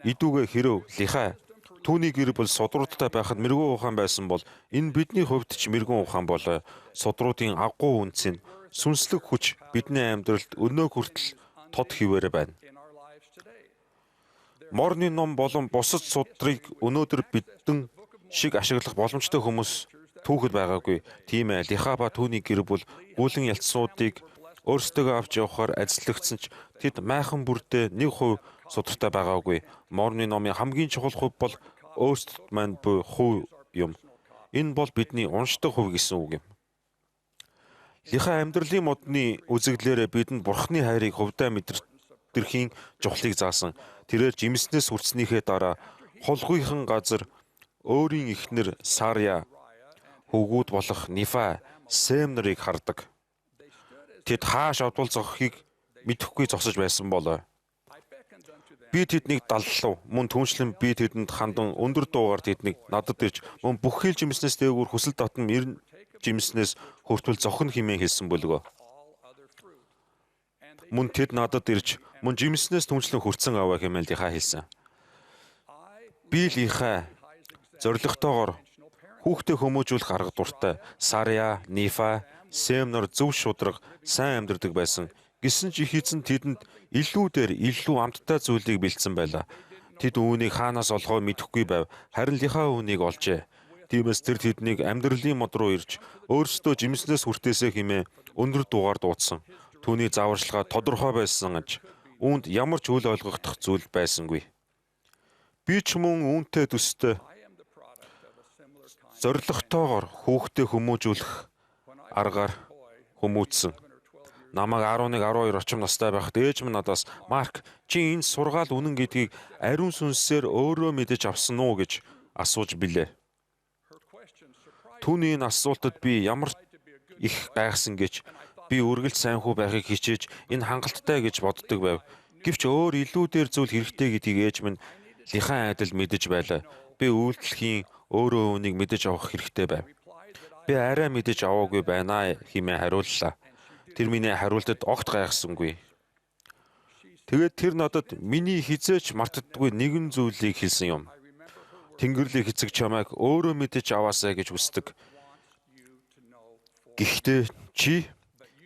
Идүүгээ хэрв Лиха түүний гэр бүл судруудтай байхад мэрэгэн ухаан байсан бол энэ бидний хувьд ч мэрэгэн ухаан болоо. Судруудын агуу үнц нь сүнслэг хүч бидний амьдралд өнөө хүртэл тод хിവэрэ байна. Моромны ном болон бусад судрыг өнөөдөр бидэн шиг ашиглах боломжтой хүмүүс түүхэд байгаагүй. Тийм ээ, Лиха ба түүний гэр бүл гуулын ялцсуудыг өөрсдөө авч явахаар ажиллагдсан ч тэд майхан бүрдээ 1% судартай байгаагүй. Моромны номын хамгийн чухал хувь бол өөрсдөд маань буй хувь юм. Энэ бол бидний уншдаг хувь гэсэн үг юм. Лиха амьдралын модны үзэгдлээрээ бидэнд Бурхны хайрыг хувьдаа мэдэрхийн чухлыг заасан. Тэрээр жимснээс хүрснийхээ дараа холгүйхэн газар өөрийн эхнэр Саря хөвгүүд болох Нифа, Сэм нарыг хардаг. Тэд хааш одвол зохихыг мэдэхгүй зогсож байсан болоо. Би тэднийг даллав. Мөн түншлэн би тэдэнд хандан өндөр дуугаар тэднийг надад ирж мөн бүх хил жимснээс дээгүүр хүсэл татам ирнэ жимснээс хүртэл зохино хэмээн хэлсэн бөлгөө. Мөн тэд надад ирж мөн жимснээс түншлэн хүрцэн аваа хэмээн Лиха хэлсэн. Би Лиха зоригтойгоор хүүхдээ хүмүүжүүлэх арга дуртай. Саря, Нифа, Сэм нар зөв шудраг сайн амьдардаг байсан. Гэсэн ч их эзэн тэдэнд илүү амттай зүйлийг бэлдсэн байлаа. Тэд үүнийг хаанаас олохоо мэдэхгүй байв. Харин Лиха үүнийг олжээ. Тиймээс тэр тэднийг амьдралын мод руу ирж өөрсдөө жимснээс хүртээсэ хэмээн өндөр дуугаар дуудсан. Түүний зааварчилгаа тодорхой байсан аж үүнд ямар ч үл ойлгогдох зүйл байсангүй. Би ч мөн үүнтэй төстэй зоригтойгоор хүүхдээ хүмүүжүүлэх аргаар хүмүүжсэн. Намайг 11-12 орчим настай байхад ээж минь надаас "Марк, чи энэ сургаал үнэн гэдгийг ариун сүнсээр өөрөө мэдэж авсан уу?" гэж асууж билээ. Түүний энэ асуултад би ямар их гайхсан гэж би үргэлж сайн хүү байхыг хичээж энэ хангалттай гэж боддог байв. Гэвч өөр илүү дээр зүйл хэрэгтэй гэдгийг ээж минь Лихан айдал мэдэж байлаа. Би үйлдэлхийн өөрөө үнийг мэдэж авах хэрэгтэй байв. Би арай мэдэж аваагүй байна хэмээн хариуллаа. Тэр миний хариултад огт гайхсангүй. Тэгээд тэр надад миний хизээч мартдаггүй нэгэн зүйлийг хэлсэн юм. Тэнгэрлэг эцэг чамайг өөрөө мэдэж аваасай гэж хүсдэг. Гэхдээ чи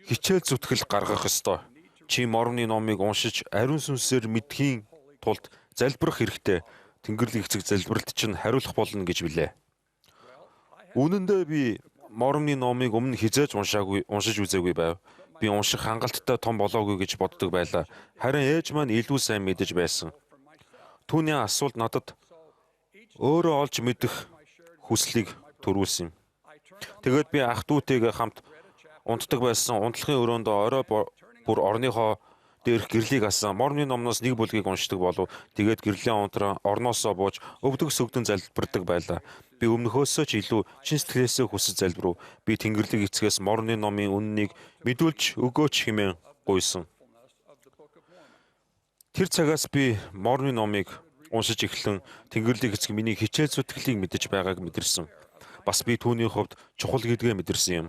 хичээл зүтгэл гаргах ёстой. Чи Мормоны номыг уншиж ариун сүнсээр мэдхийн тулд залбирах хэрэгтэй. Тэнгэрлэг эцэг залбиралт чинь хариулах болно гэж билээ. Үнэн дээр би Мормоны номыг өмнө хизээж уншиж үзээгүй байв. Би унших хангалттай том болоогүй гэж боддог байлаа. Харин ээж маань илүү сайн мэдэж байсан. Түүний асуулт надад өөрөө олж мэдэх хүслийг төрүүлсэн юм. Тэгээд би ах дүүтэйгээ хамт унтдаг байсан унтлахын өрөөндөө орой бүр орныхоо дээрх гэрлийг асан. Мормоны номноос нэг бүлгийг уншдаг болов. Тэгээд гэрлийн унтраа орноосоо бууж өвдөг сүгдэн залбирдаг байлаа. Би өмнөхөөсөө ч илүү чин сэтгэлээсээ хүсэж залбирв. Би Тэнгэрлэг эцгээс Мормоны номын үннийг мэдүүлж өгөөч хэмээн гуйсан. Тэр цагаас би Мормоны номыг уншиж эхлэн Тэнгэрлэг эцэг миний хичээл зүтгэлийг мэдэж байгааг мэдэрсэн. Бас би түүний хувьд чухал гэдгээ мэдэрсэн юм.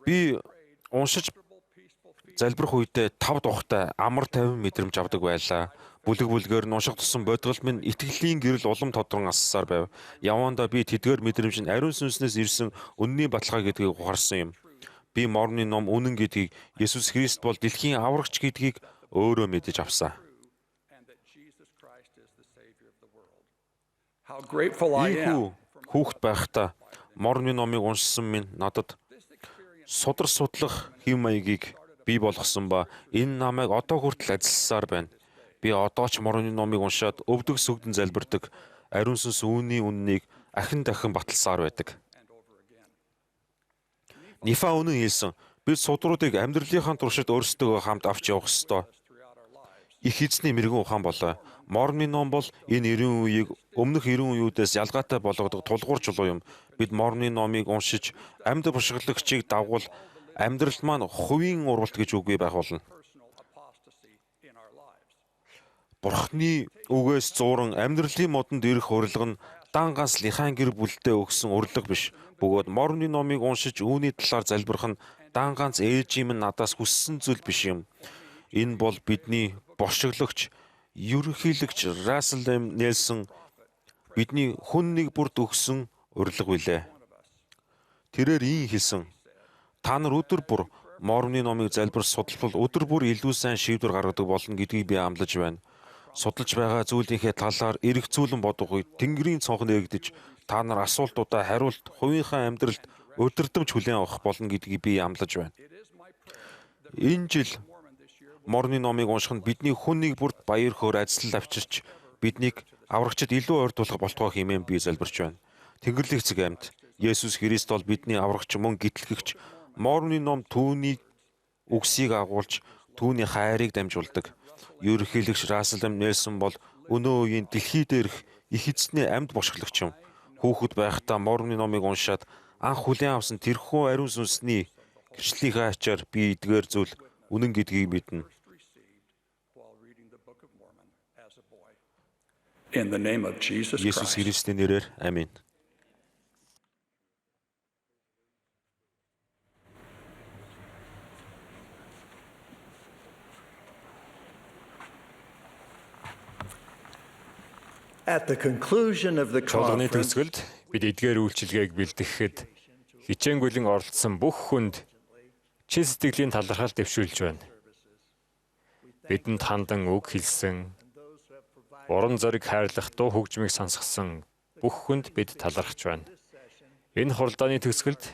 Би уншиж залбирх үедээ 5 тухтай амар тайван мэдрэмж авдаг байлаа. Бүлэг бүлгээр нь унших тусам бодгол минь итгэлийн гэрэл улам тодрон ассаар байв. Явандаа би тэдгээр мэдрэмж нь ариун сүнснээс ирсэн үнний баталгаа гэдгийг ухаарсан юм. Би Мормоны ном үнэн гэдгийг, Есүс Христ бол дэлхийн аврагч гэдгийг өөрөө мэдэж авсан. How grateful I am. Хүүхэд байхдаа Мормоны номыг уншсан минь надад судар судлах хэв маягийг бий болгосон ба энэ намайг одоо хүртэл ажилласаар байна. Би одоо ч Мормоны номыг уншаад өвдөг сүгдэн залбирдаг. Ариун сүнс үүний үннийг ахин дахин баталсаар байдаг. Нифа үнэн хэлсэн. Бид судруудыг амьдралынхаа туршид өөрсдөө хамт авч явах ёстой. Их эзний мэрэгэн ухаан болоо. Мормоны ном бол энэ 90 үеийг өмнөх 90 үеүүдээс ялгаатай болгодог тулгуур чулуу юм. Бид Мормоны номыг уншиж амьд бушгалагчийг дагвал амьдрал маань хувийн уралт гэж үгүй байх болно. Бурхны үгээс зууран амьдралын модонд ирэх урилга нь дан ганц Лихайн гэр бүлдээ өгсөн урлаг биш. Бөгөөд Мормоны номыг уншиж үүний талаар залбирх нь дан ганц ээжийн минь надаас хүссэн зүйл биш юм. Энэ бол бидний бошиглагч, ерөнхийлөгч Рассел М. Нельсон бидний хүн нэг бүрд өгсөн урилга билээ. Тэрээр ийм хэлсэн: та нар өдөр бүр Мормоны номыг залбирч судалбал өдөр бүр илүү сайн шийдвэр гаргадаг болно гэдгийг би амлаж байна. Судалж байгаа зүйлийнхээ талаар эргцүүлэн бодох үед Тэнгэрийн цонх нээгдэж та нар асуултуудаа хариулт хувийнхаа амьдралд удирдамж хүлээн авах болно гэдгийг би амлаж байна. Энэ жил Мормоны номыг унших нь бидний хүн нэг бүрд баяр хөөр ажил авчирч биднийг аврагчид илүү ойртуулах болтгоо хэмээн би залбирч байна. Тэнгэрлэг эцэг амьд Есүс Христ бол бидний аврагч мөн гитлэгч. Мормоны ном түүний үгсийг агуулж түүний хайрыг дамжуулдаг. Ерөнхийлөгч Рассел М. Нельсон бол өнөө үеийн дэлхий дээрх их эзний амьд бошиглагч юм. Хүүхэд байхдаа Мормоны номыг уншаад анх хүлээн авсан тэрхүү ариун сүнсний гэрчлэлийнхээ ачаар би эдгээр зүйл үнэн гэдгийг мэднэ. In the name of Jesus Есүс Christ. Христийн нэрээр амин. At the conclusion of the Чуулганы conference, төгсгөлд бид эдгээр үйлчилгээг бэлтгэхэд хичээнгүйлэн оролцсон бүх хүнд чин сэтгэлийн талархал дэвшүүлж байна. Бидэнд хандан үг хэлсэн, уран зориг хайрлах дуу хөгжмийг сонсгосон бүх хүнд бид талархаж байна. Энэ хуралдааны төгсгөлд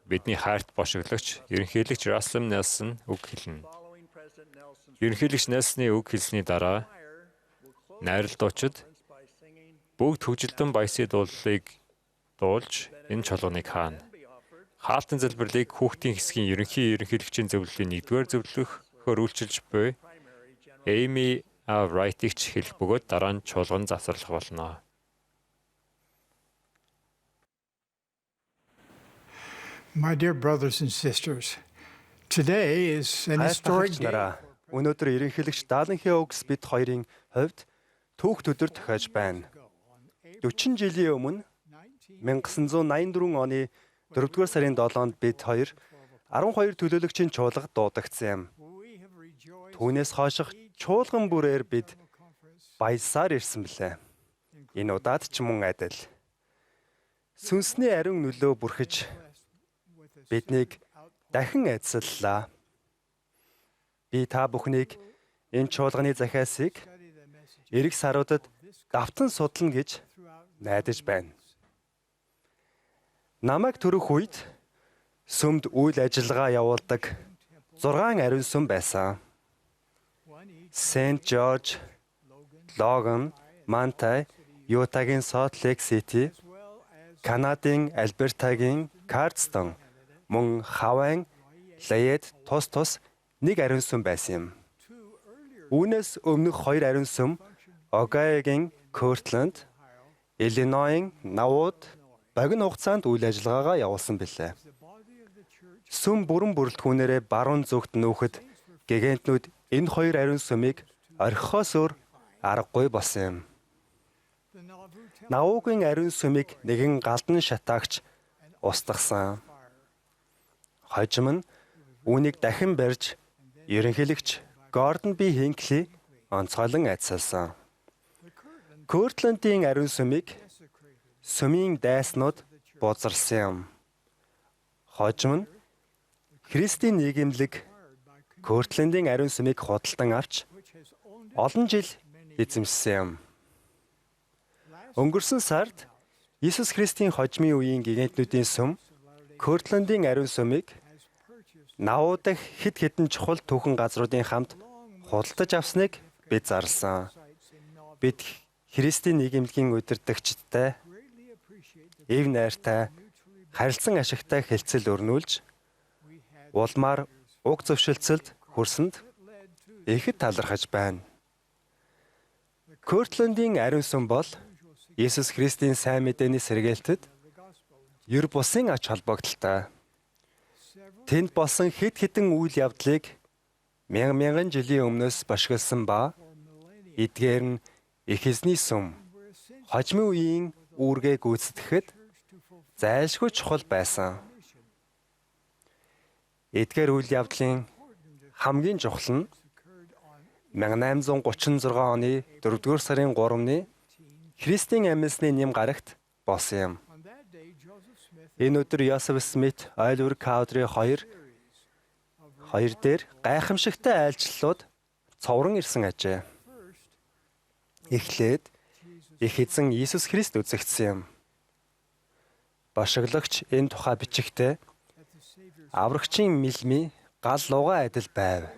бидний хайрт бошиглагч, ерөнхийлөгч Рассел М. Нельсон үг хэлнэ. Ерөнхийлөгч Нельсоны үг хэлсний дараа найрал дуучид бүгд хөгжилтөн баясны дуулалыг дуулж энэ чуулганыг хаана. Хаалтын залбирлыг хүүхдийн хэсгийн ерөнхийлөгчийн зөвлөлийн 1-р зөвлөхөөр үйлчилж буй Эми Wright-ийг хэлэх бөгөөд дараа нь чуулган завсарлах болно. My dear brothers and sisters, today is an historic day. Өнөөдөр ерөнхийлөгч Дааланхи үгс бид хоёрын хувьд түүх өдөр тохиож байна. 40 жилийн өмнө 1984 оны 4-р сарын 7-нд бид хоёр 12 төлөөлөгчийн чуулга дуудагдсан юм. Түүнээс хойших чуулган бүрээр бид баясаар ирсэн билээ. Энэ удаад ч мөн адил. Сүнсний ариун нөлөө бүрхэж биднийг дахин айдсаллаа. Би та бүхнийг энэ чуулганы захиасыг эх саруудад давтан судлана гэж найдаж байна. Намайг төрөх үед сүмд үйл ажиллагаа явуулдаг 6 ариун сүм байсан. Сент Жорж, Логан, Мантай, Ютагийн Солт Лейк Сити, Канадын Альбертагийн Картстон, мөн Хавайн, Лайет тус нэг ариун сүм байсан юм. Үүнээс өмнөх 2 ариун сүм Огайогийн Кортленд, Иллинойн Навууд богино хугацаанд үйл ажиллагаагаа явуулсан билээ. Сүм бүрэн бүрэлдэхүүнээрээ баруун зүгт нүүхэд гигантнууд энэ 2 ариун сүмийг орхихоос өөр аргагүй болсон юм. Навуугийн ариун сүмийг нэгэн галдан шатаагч устгасан. Хожим нь үүнийг дахин барьж ерөнхийлөгч Гордон Би Хинкли онцгойлон айдсалсан. Кортлендийн ариун сүмийг сүмийн дайснууд бузарсан юм. Хожим нь Христийн нийгэмлэг Кортлендийн ариун сүмийг худалдан авч олон жил эзэмшсэн юм. Өнгөрсөн сард Иесус Христийн хожимын үеийн гигантнуудын сүм Кортлендийн ариун сүмийг Навуу дахь хэд хэдэн чухал түүхэн газруудын хамт худалдаж авсныг бид зарласан. Бид Христийн нийгэмлэгийн удирдагчдтай эв найртай харилцан ашигтай хэлцэл өрнүүлж улмаар уг зөвшөлтсөлд хүрсэнд ихэд талархаж байна. Кортлендийн ариун сүм бол Иесус Христийн сайн мэдээний сэргээлтэд ер бусын ач холбогдолтой. Тэнд болсон хэд хэдэн үйл явдлыг мянган жилийн өмнөөс башигласан ба эдгээр нь их эзний сүм хожимын үеийн үүргээ гүйцэтгэхэд зайлшгүй чухал байсан. Эдгээр үйл явдлын хамгийн чухал нь 1836 оны 4-р сарын 3-ны Христийн амьсны нэм гарагт болсон юм. Энэ өдөр Йосеф Смит, Оливер Каудри хоёр дээр гайхамшигтай айлчлалууд цоврон ирсэн ажээ. Эхлээд их эзэн Иесус Христ үзэгдсэн юм. Башиглагч энэ тухай бичигтээ аврагчийн мэлми гал луга адил байв.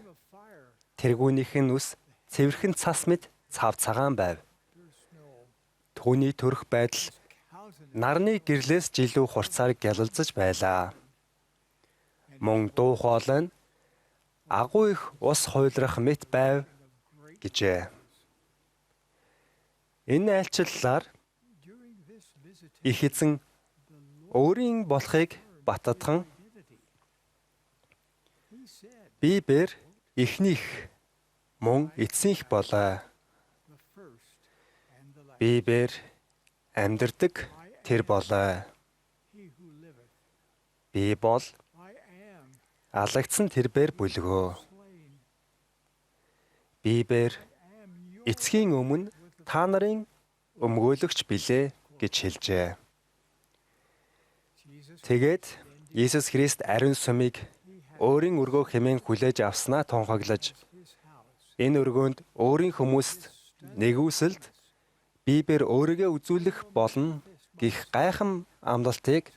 Тэргүүнийх нь ус цэвэрхэн цас мэд цав цагаан байв. Түүний төрөх байдал нарны гэрлээс жилүү хурцаар гялалзаж байлаа. Мөн дуу хоолой нь агуу их ус хуйлрах мэт байв гэжээ. Энэ айлчлалаар их эзэн өөрийн болохыг баттган Бибер эхнийх мөн эцсийнх болоо. Бибер амьдардаг тэр болоо. Би бол алагдсан тэрбээр бүлгөө. Бибер эцгийн өмнө та нарын өмгөөлөгч билээ гэж хэлжээ. Тэгээд Иесус Христ ариун сүмийг өөрийн өргөө хэмээн хүлээж авснаа тунхаглаж энэ өргөөнд өөрийн хүмүүст нэгүсэлд Бибер өөрийгөө үзүүлэх болно гэх гайхам амлалтыг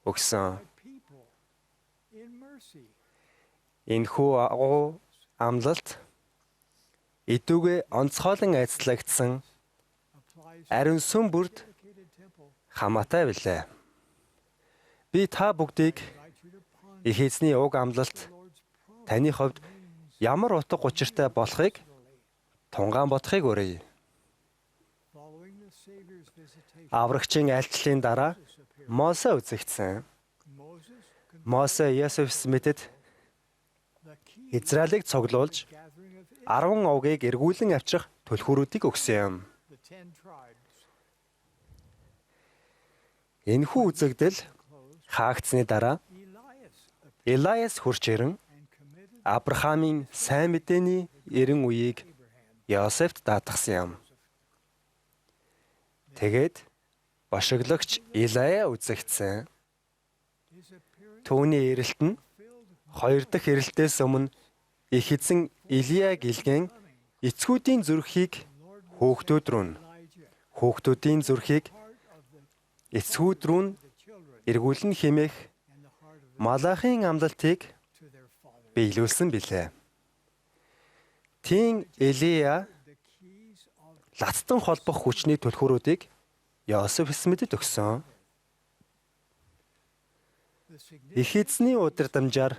өгсөн. Энэхүү агуу амлалт идүүгээ онцгойлон айцлагдсан ариун сүм бүрд хамаатай билээ. Би та бүгдийг их эзний уг амлалт таны хувьд ямар утга учиртай болохыг тунгаан бодохыг өрье. Аврагчийн айлчлалын дараа Мосе үзэгдсэн. Мосе Йосеф Смитэд Израилийг цуглуулж 10 овгийг эргүүлэн авчрах түлхүүрүүдийг өгсөн юм. Энэхүү үзэгдэл хаагдсны дараа Элиас хурж ирэн Авраамийн сайн мэдээний 90 үеийг Йосефт даатгсан юм. Тэгээд бошиглогч Илая үзэгдсэн. Түүний эрэлт нь 2 дахь эрэлтээс өмнө их эзэн Илия гэлгэн эцгүүдийн зүрхийг хөөгтүүд рүү нь, хөөгтүүдийн зүрхийг эцгүүд рүү нь эргүүлэн хэмээх Малахийн амлалтыг биелүүлсэн билээ. Тийм Илия лацтан холбох хүчний түлхүүрүүдийг Йосеф Смитэд өгсөн. Их эзний удирдамжаар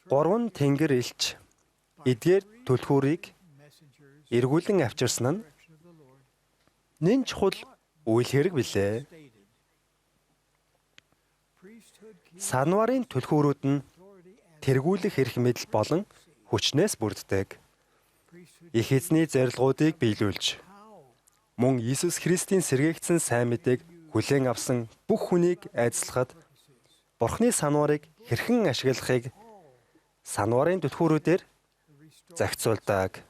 3 тэнгэр элч эдгээр түлхүүрийг эргүүлэн авчирсан нь нэн чухал үйл хэрэг билээ. Санварын түлхүүрүүд нь тэргүүлэх эрх мэдэл болон хүчнээс бүрддэг. Их эзний зорилгоодыг биелүүлж, мөн Иесус Христийн сэргээгдсэн сайн мэдээг хүлээн авсан бүх хүнийг айдслахад Бурхны санварыг хэрхэн ашиглахыг санварын түлхүүрүүдээр захицуулдаг.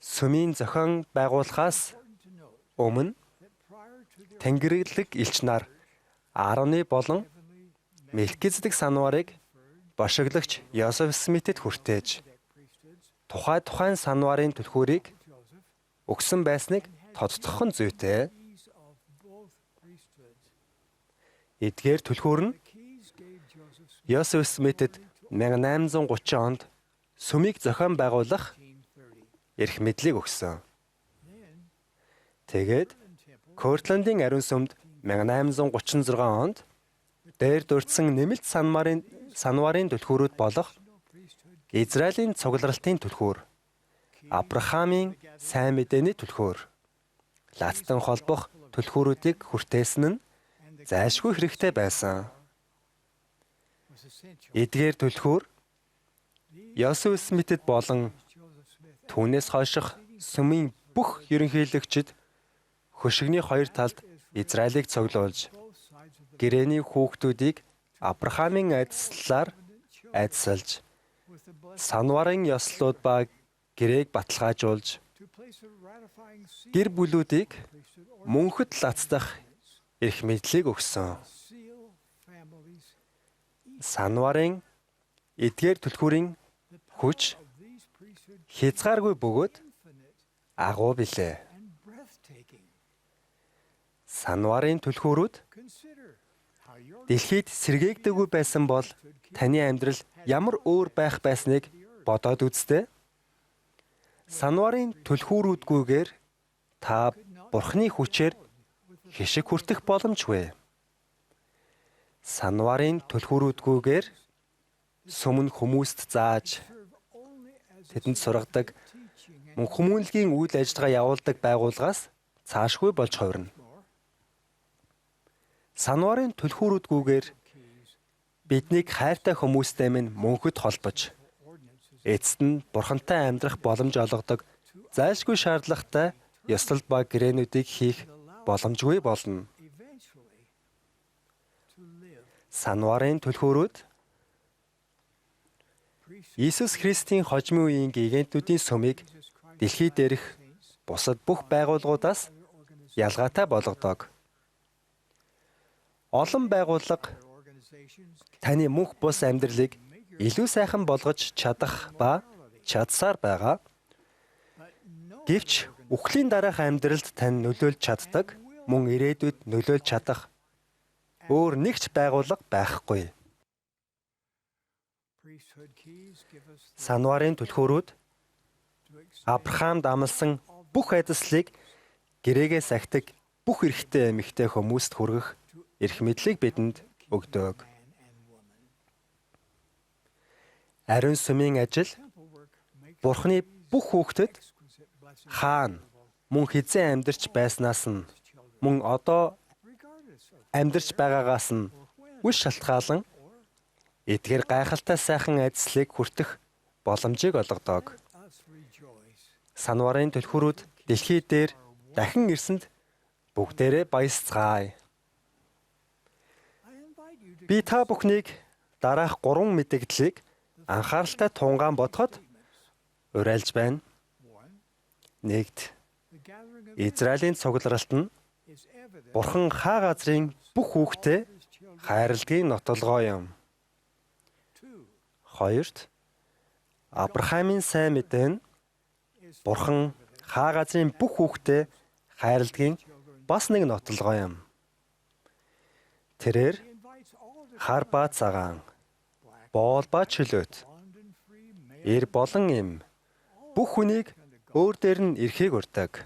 Сүмийн зохион байгуулахаас өмнө Тэнгэрлэг элч нар Аароны болон Мелкизедек санварыг бошиглогч Йосеф Смитэд хүртээж тухайн санварын түлхүүрийг өгсөн байсныг тодтогох нь зүйтэй. Эдгээр түлхүүр нь Йосеф Смитэд 1830 онд сүмийг зохион байгуулах эрх мэдлийг өгсөн. Тэгээд Кортландын ариун сүмд 1836 онд дээр дурдсан нэмэлт санварын түлхүүрүүд болох Израилийн цугларалтын түлхүүр, Авраамийн сайн мэдээний түлхүүр, лацтан холбох түлхүүрүүдийг хүртээсэн нь зайлшгүй хэрэгтэй байсан. Эдгээр түлхүүр Йосеф Смитэд болон түүнээс хойших сүмийн бүх ерөнхийлөгчид хөшигний хоёр талд Израилийг цуглуулж, гэрээний хүүхдүүдийг Авраамийн айдслаар айдсалж, санварын ёслолууд ба гэрээг баталгаажуулж, гэр бүлүүдийг мөнхөд лацдах эрх мэдлийг өгсөн. Санварын эдгээр түлхүүрийн хүч хязгааргүй бөгөөд агуу билээ. Санварын түлхүүрүүд дэлхийд сэргээгдэггүй байсан бол таны амьдрал ямар өөр байх байсныг бодоод үзтээ. Санварын түлхүүрүүдгүйгээр та Бурхны хүчээр хишиг хүртэх боломжгүй. Санварын түлхүүрүүдгүйгээр сүмэн хүмүүст зааж тэдэнд сургадаг, мөн хүмүүнлэгийн үйл ажиллагаа явуулдаг байгууллагаас цаашгүй болж хувирна. Санварын түлхүүрүүдгүйгээр биднийг хайртай хүмүүстэй минь мөнхөд холбож, эцэст нь Бурхантай амьдрах боломж олгодог зайлшгүй шаардлагатай ёслол ба гэрээнүүдийг хийх боломжгүй болно. Санварын түлхүүрүүд Иесус Христийн хожмын үеийн гигантуудын сүмийг дэлхий дээрх бусад бүх байгууллагуудаас ялгаатай болгодог. Олон байгууллага таны мөнх бус амьдралыг илүү сайхан болгож чадах ба чадсаар байгаа. Гэвч үхлийн дараах амьдралд тань нөлөөлж чаддаг, мөн ирээдүйд нөлөөлж чадах өөр нэг ч байгууллага байхгүй. Санварын түлхүүрүүд Авраамд амласан бүх айдаслыг гэрээгээ сахидаг бүх эрэгтэй эмэгтэй хүмүүст хүргэх эрх мэдлийг бидэнд өгдөг. Ариун сүмийн ажил Бурхны бүх хүүхдэд хаана мөн хизээ амьдарч байснаас нь мөн одоо амьдарч байгаагаас нь үл шалтгаалan эдгээр гайхалтай сайхан айдаслыг хүртэх боломжийг олгодог. Санварын түлхүүрүүд дэлхий дээр дахин ирсэнд Бүгдээрээ баясцгаая. Би та бүхнийг дараах 3 мэдээллийг анхааралтай тунгаан бодоход уриалж байна. 1. Израилийн цугларалт нь Бурхан хаа газрын бүх хүүхдэд хайрладгийн нотолгоо юм. 2. Авраамийн сайн мэдээ нь Бурхан хаа газрын бүх хүүхдэд хайрладгийн бас нэг нотолгоо юм. Тэрээр хар ба цагаан, боол ба чөлөөт, эр болон эм бүх хүнийг өөр дээр нь эрхийг урьдаг.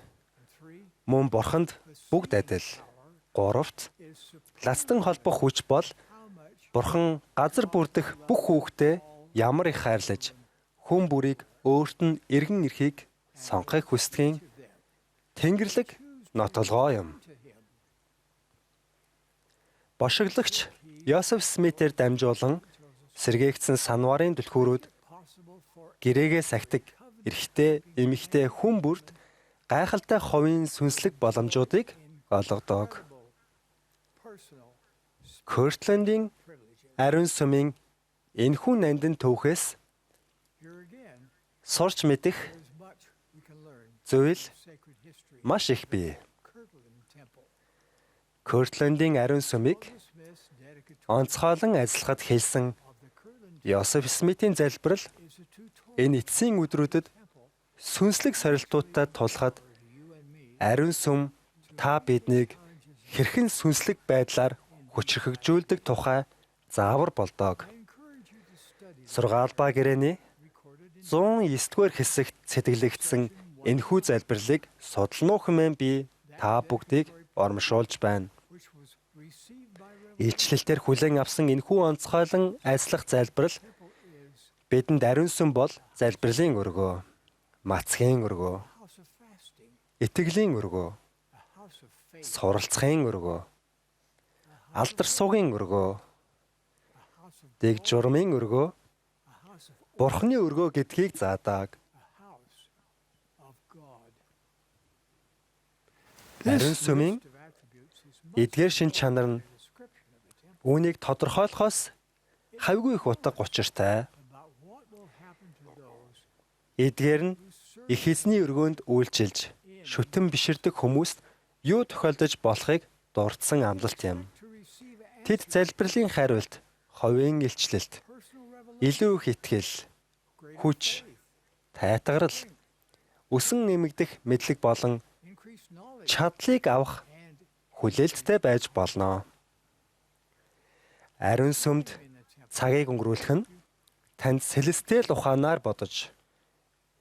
Мөн Бурханд бүгд адил. 3-т лацдан холбох хүч бол Бурхан газар бүрдэх бүх хүүхдэд ямар их хайрлаж хүн бүрийг өөрт нь эргэн ирэхийг сонгохыг хүсдгийн Тэнгэрлэг нотолгоо юм. Бошиглагч Йосеф Смитээр дамжуулан сэргээгдсэн санварын түлхүүрүүд гэрээгээ сахидаг эрэгтэй, эмэгтэй хүн бүрд гайхалтай ховын сүнслэг боломжуудыг олгодог. Кёртлендийн ариун сүмийн энэхүү нандин төвхөөс сурч мэдэх зүйл маш их бий. Кёртлендийн ариун сүмийг онцгойлон ажиллахад хэлсэн Йосеф Смитийн залбирал энэ эцсийн өдрүүдэд сүнслэг сорилтуудтай тулахад ариун сүм та биднийг хэрхэн сүнслэг байдлаар хүчрхэгжүүлдэг тухай заавар болдог. Сургаалбаа гэрээний 109-р хэсэгт цэтгэлэгдсэн энэхүү залбирлыг судлан ухамын би та бүгдийг ормшуулж байна. Илчлэлтээр хүлээн авсан энэхүү онцгойлон ажиллах залбирал бидэнд ариун сүм бол залбирлын өргөө, мацхийн өргөө, итгэлийн өргөө, суралцахын өргөө, алдар сугийн өргөө, дэг журмын өргөө, Бурхны өргөө гэдгийг заадаг. Ариун сүмийн эдгээр шин чанар нь үүнийг тодорхойлохоос хавьгүй их утга учиртай. Эдгээр нь их эзний өргөөнд үйлчилж, шүтэн биширдэг хүмүүст юу тохиолдож болохыг дурдсан амлалт юм. Тэд залбирлын хариулт, ховын илчлэлт, илүү их итгэл, хүч, тайтгарал, өсөн нэмэгдэх мэдлэг болон чадлыг авах хүлээлттэй байж болно. Ариун сүмд цагийг өнгөрүүлэх нь танд сэлэстэл ухаанаар бодож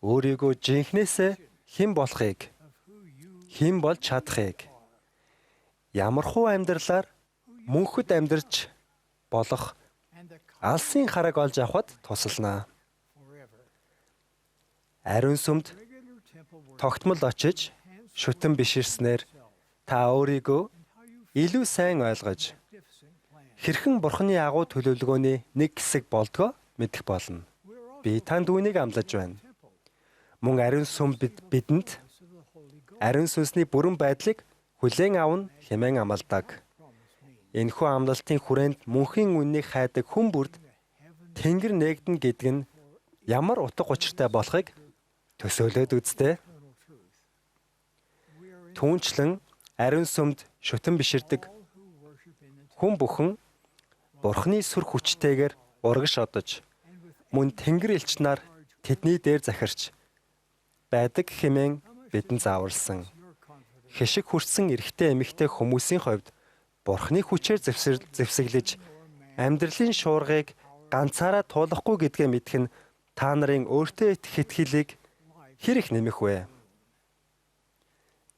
өөрийгөө жинхнээсээ хэн болохыг, хэн болж чадахыг, ямархуу амьдралаар мөнхөд амьдарч болох алсын хараг олж авахд тусална. Ариун сүмд тогтмол очиж шүтэн биширснээр та өөрийгөө илүү сайн ойлгож хэрхэн Бурхны агуу төлөвлөгөөний нэг хэсэг болдгоо мэдэх болно. Би танд үүнийг амлаж байна. Мөн ариун сүм бидэнд ариун сүнсний бүрэн байдлыг хүлээн авна хэмээн амладаг. Энэхүү амлалтын хүрээнд мөнхийн үннийг хайдаг хүн бүрд Тэнгэр нээгдэн гэдэг нь ямар утга учиртай болохыг төсөөлөд үзтээ. Түүнчлэн ариун сүмд шүтэн биширдэг хүн бүхэн Бурхны сүр хүчтэйгээр урагш одож мөн Тэнгэр элч нар тэдний дээр захирч байдаг хэмээн бидэнд зааварсан. Хишиг хүрсэн эрэгтэй эмэгтэй хүмүүсийн хувьд Бурхны хүчээр зэвсэглэж амьдралын шуургыг ганцаараа туулахгүй гэдгээ мэдэх нь та нарын өөртөө итгэх итгэлийг хэр их нэмэх вэ?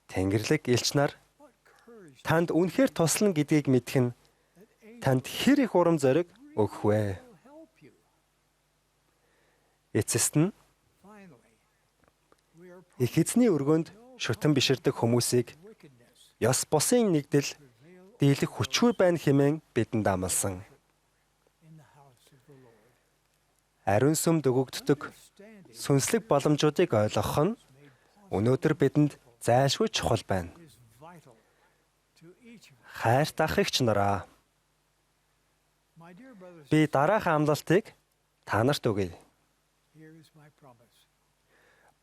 Тэнгэрлэг элч нар танд үнэхээр туслана гэдгийг мэдэх нь танд хэр их урам зориг өгөх вэ? Эцэст нь их эзний өргөнд шүтэн биширдэг хүмүүсийг ёс бусын нэгдэл дийлэх хүчгүй байна хэмээн бидэнд амласан. Ариун сүмд өгөгддөг сүнслэг боломжуудыг ойлгох нь өнөөдөр бидэнд зайлшгүй чухал байна. хайрт ах эгч нараа. My dear brothers, Би дараах амлалтыг та нарт өгье. here is my promise.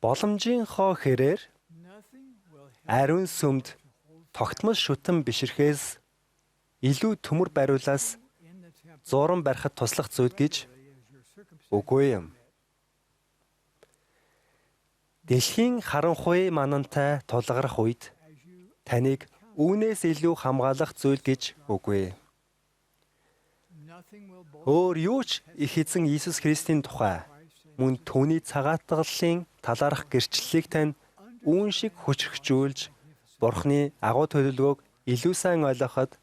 Боломжийнхоо хэрээр Nothing will help ариун сүмд тогтмол шүтэн бишрэхээс илүү төмөр бариулаас in the temple зуран барихад туслах зүйл гэж as your circumstance. үгүй юм. Дэлхийн харанхуй манантай тулгарх үед таныг үүнээс илүү хамгаалах зүйл гэж үгүй. Nothing will both Өөр юу ч их эзэн Иесус Христийн тухай мөн түүний цагаатгалын талаарх гэрчлэлийг тань үүн шиг хүчрхжүүлж Бурхны агуу төлөвлөгөөг илүү сайн ойлгоход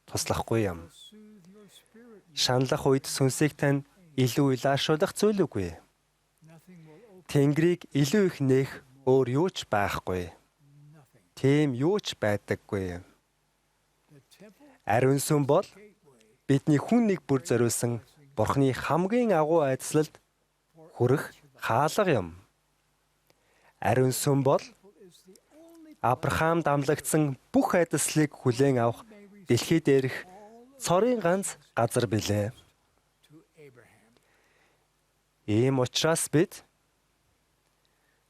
туслахгүй юм. soothe your spirit. Шаналх үед сүнсийг тань илүү илаашуулах зүйл үгүй. Nothing will open Тэнгэрийг илүү их нээх өөр юу ч байхгүй. nothing. Тийм юу ч байдаггүй. The temple Ариун сүм бол gateway бидний хүн нэг бүр зориулсан Бурхны хамгийн агуу айдслалд хүрэх хаалга юм. Ариун сүм бол is the only Авраам дамлагдсан бүх айдслыг хүлээн авах дэлхий дээрх цорын ганц газар билээ. to Abraham. Ийм учраас бид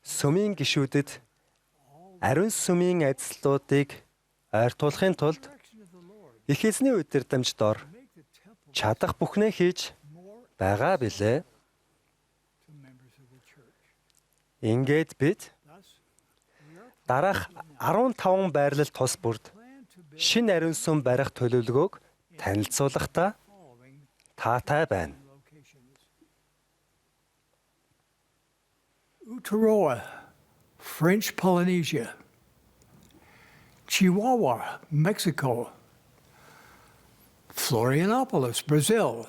сүмийн гишүүдэд ариун сүмийн айдслуудыг ойртуулахын тулд Direction of the Lord. их эзний удирдамж дор Make the temple чадах бүхнээ хийж more байгаа билээ. to members of the church. Ингээд бид Thus, we are дараах 15 байрлал тус бүрд planned to build шинэ ариун сүм барих төлөвлөгөөг танилцуулахдаа following таатай байна. locations. Uturoa, French Polynesia. Chihuahua, Mexico. Florianopolis, Brazil.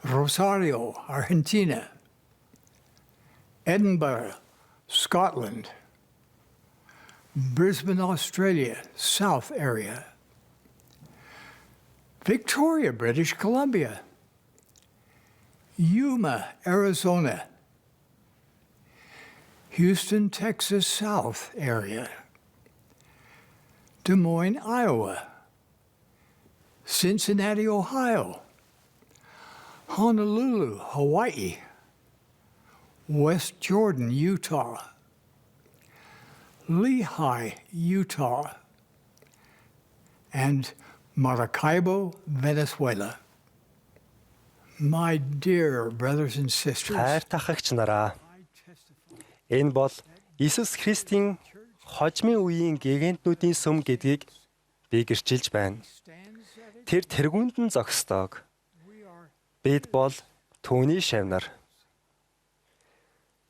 Rosario, Argentina. Edinburgh, Scotland. Brisbane, Australia, South area. Victoria, British Columbia. Yuma, Arizona. Houston, Texas, South area. Des Moines, Iowa. Cincinnati, Ohio. Honolulu, Hawaii. West Jordan, Utah. Lehi, Utah. And Maracaibo, Venezuela. My dear brothers and sisters, Хайр тахагч нараа, I testify энэ бол Иесус Христийн хожмын үеийн гигантнүүдийн сүм гэдгийг би гэрчилж байна. stands at it. Тэр тэргүүнд нь зогсдог. We are Бид бол түүний шавнар.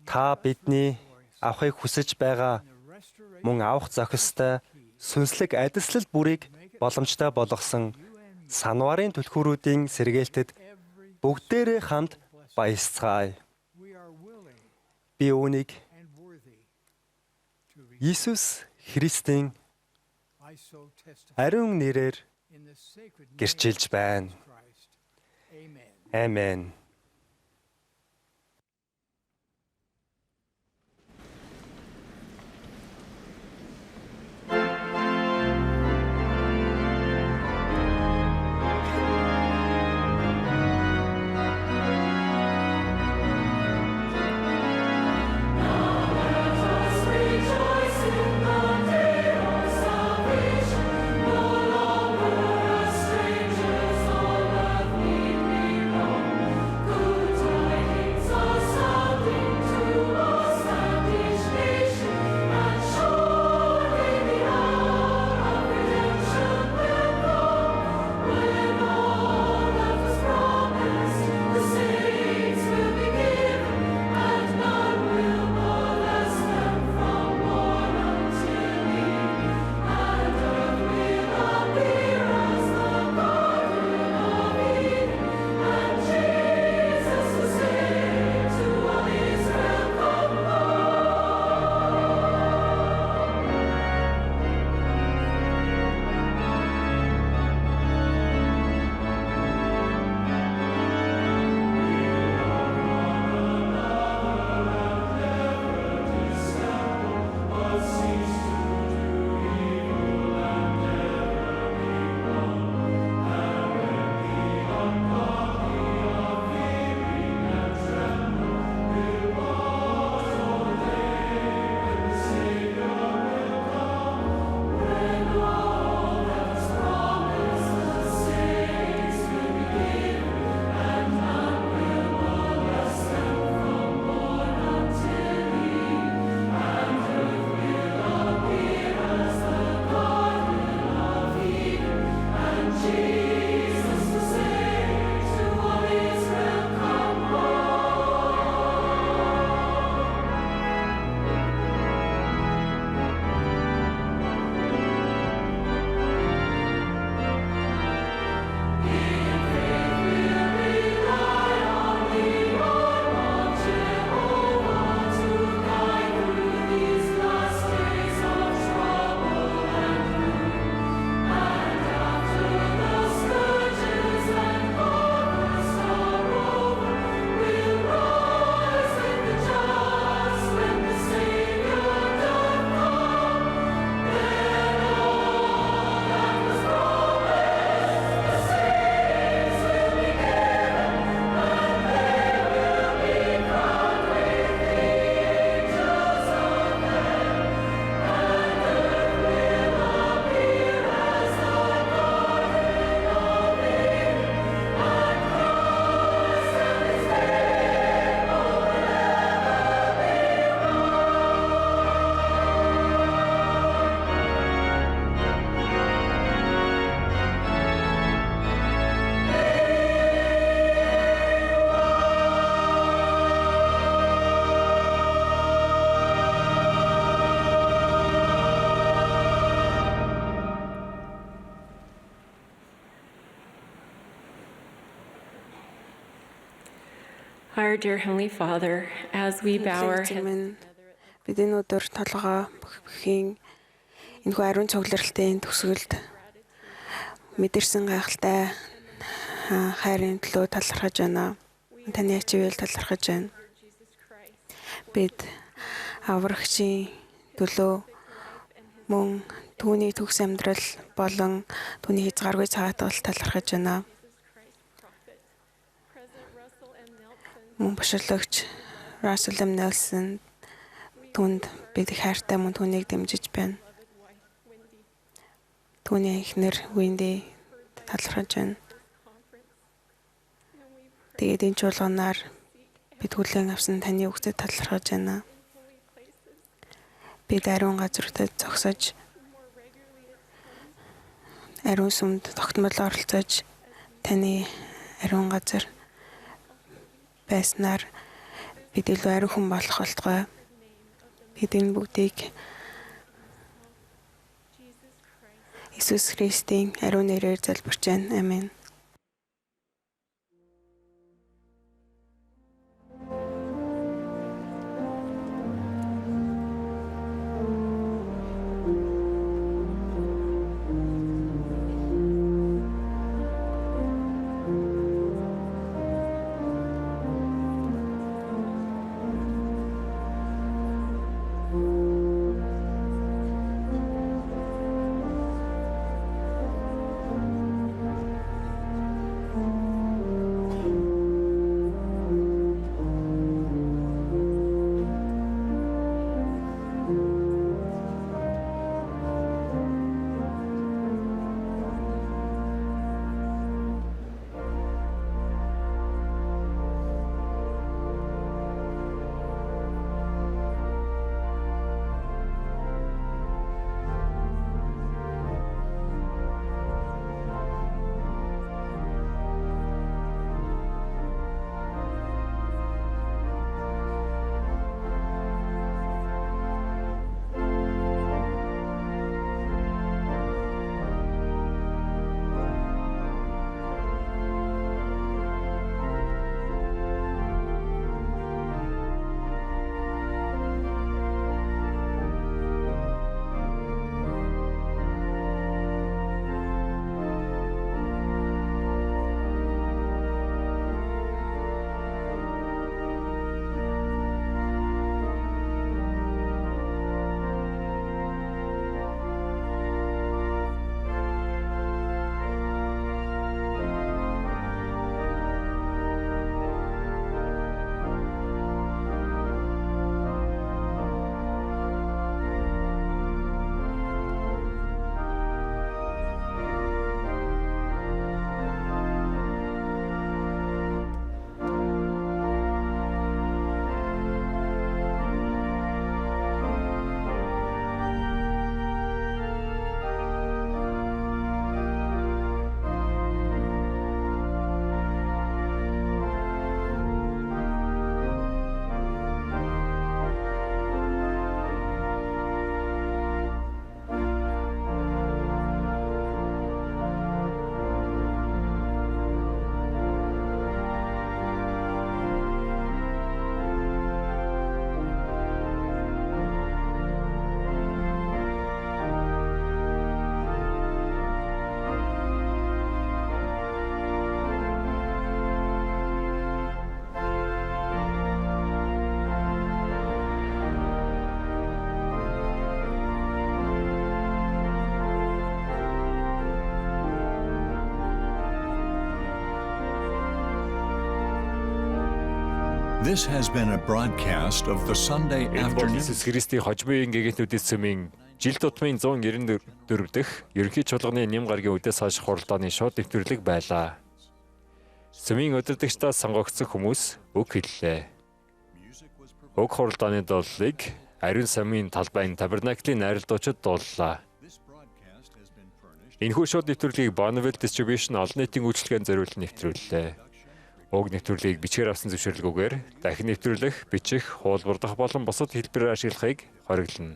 Та бидний авахыг хүсэж байгаа the restoration мөн авах зохистой сүнслэг адислал бүрийг боломжтой болгосон санварын түлхүүрүүдийн сэргээлтэд every бүгдээрээ хамт баясцгаая. we are willing Би үүнийг and worthy to receive. Иесус Христийн I so testify ариун нэрээр in the sacred name гэрчилж байна. of Christ. Amen. Амен. Rejoice in the day of salvation. No longer as strangers on earth need we roam. Our dear Heavenly Father, as we bow our Эзэн heads, минь бид энэ өдөр толгоо бүхийн энэхүү ариун цугларалтын төгсгөлд мэдэрсэн гайхалтай хайрын төлөө талархаж байна. Таны ачивэл талархаж байна. Бид аврагчийн төлөө мөн түүний төгс амьдрал болон түүний хязгааргүй цагаатгал талархаж байна. Мөн бушлагч Russell M. Nelson түнд бид хайртай мөн түүнийг дэмжиж байна. Түүний эхнэр Wendy талархаж байна. Тэгээд энэ чуулганаар бид хүлээн авсан таны үгтэд талархаж байна. Бид ариун газруудад зогсож ариун сүмд тогтмол оролцож таны ариун газар байснаар бид илүү ариун хүн болох болтугай. Бид энэ бүгдийг Иесус Христийн ариун нэрээр залбирч байна. Амен. This has been a broadcast of the Sunday Энэ бол afternoon. Иесус Христийн хожмын гэгэнтүүдийн цөмийн жил тутмын 194 дэх ерөнхий чуулганы нэм гарагийн үдээс хойш хуралдааны шууд нэвтрүүлэг байлаа. Цөмийн удирдагчдаас сонгогдсон хүмүүс үг хэллээ. Уг хуралдааны дуулыг ариун самын талбайн Табернаклийн найралдуучид дууллаа. Энэхүү шууд нэвтрүүлгийг Bonneville Distribution олон нийтийн үйлчлэгээн зориулан нэвтрүүллээ. Уг нэвтрүүлгийг бичгээр авсан зөвшөөрлгүйгээр дахин нэвтрүүлэх, бичих, хуулбардах болон бусад хэлбэрээр ашиглахыг хориглоно.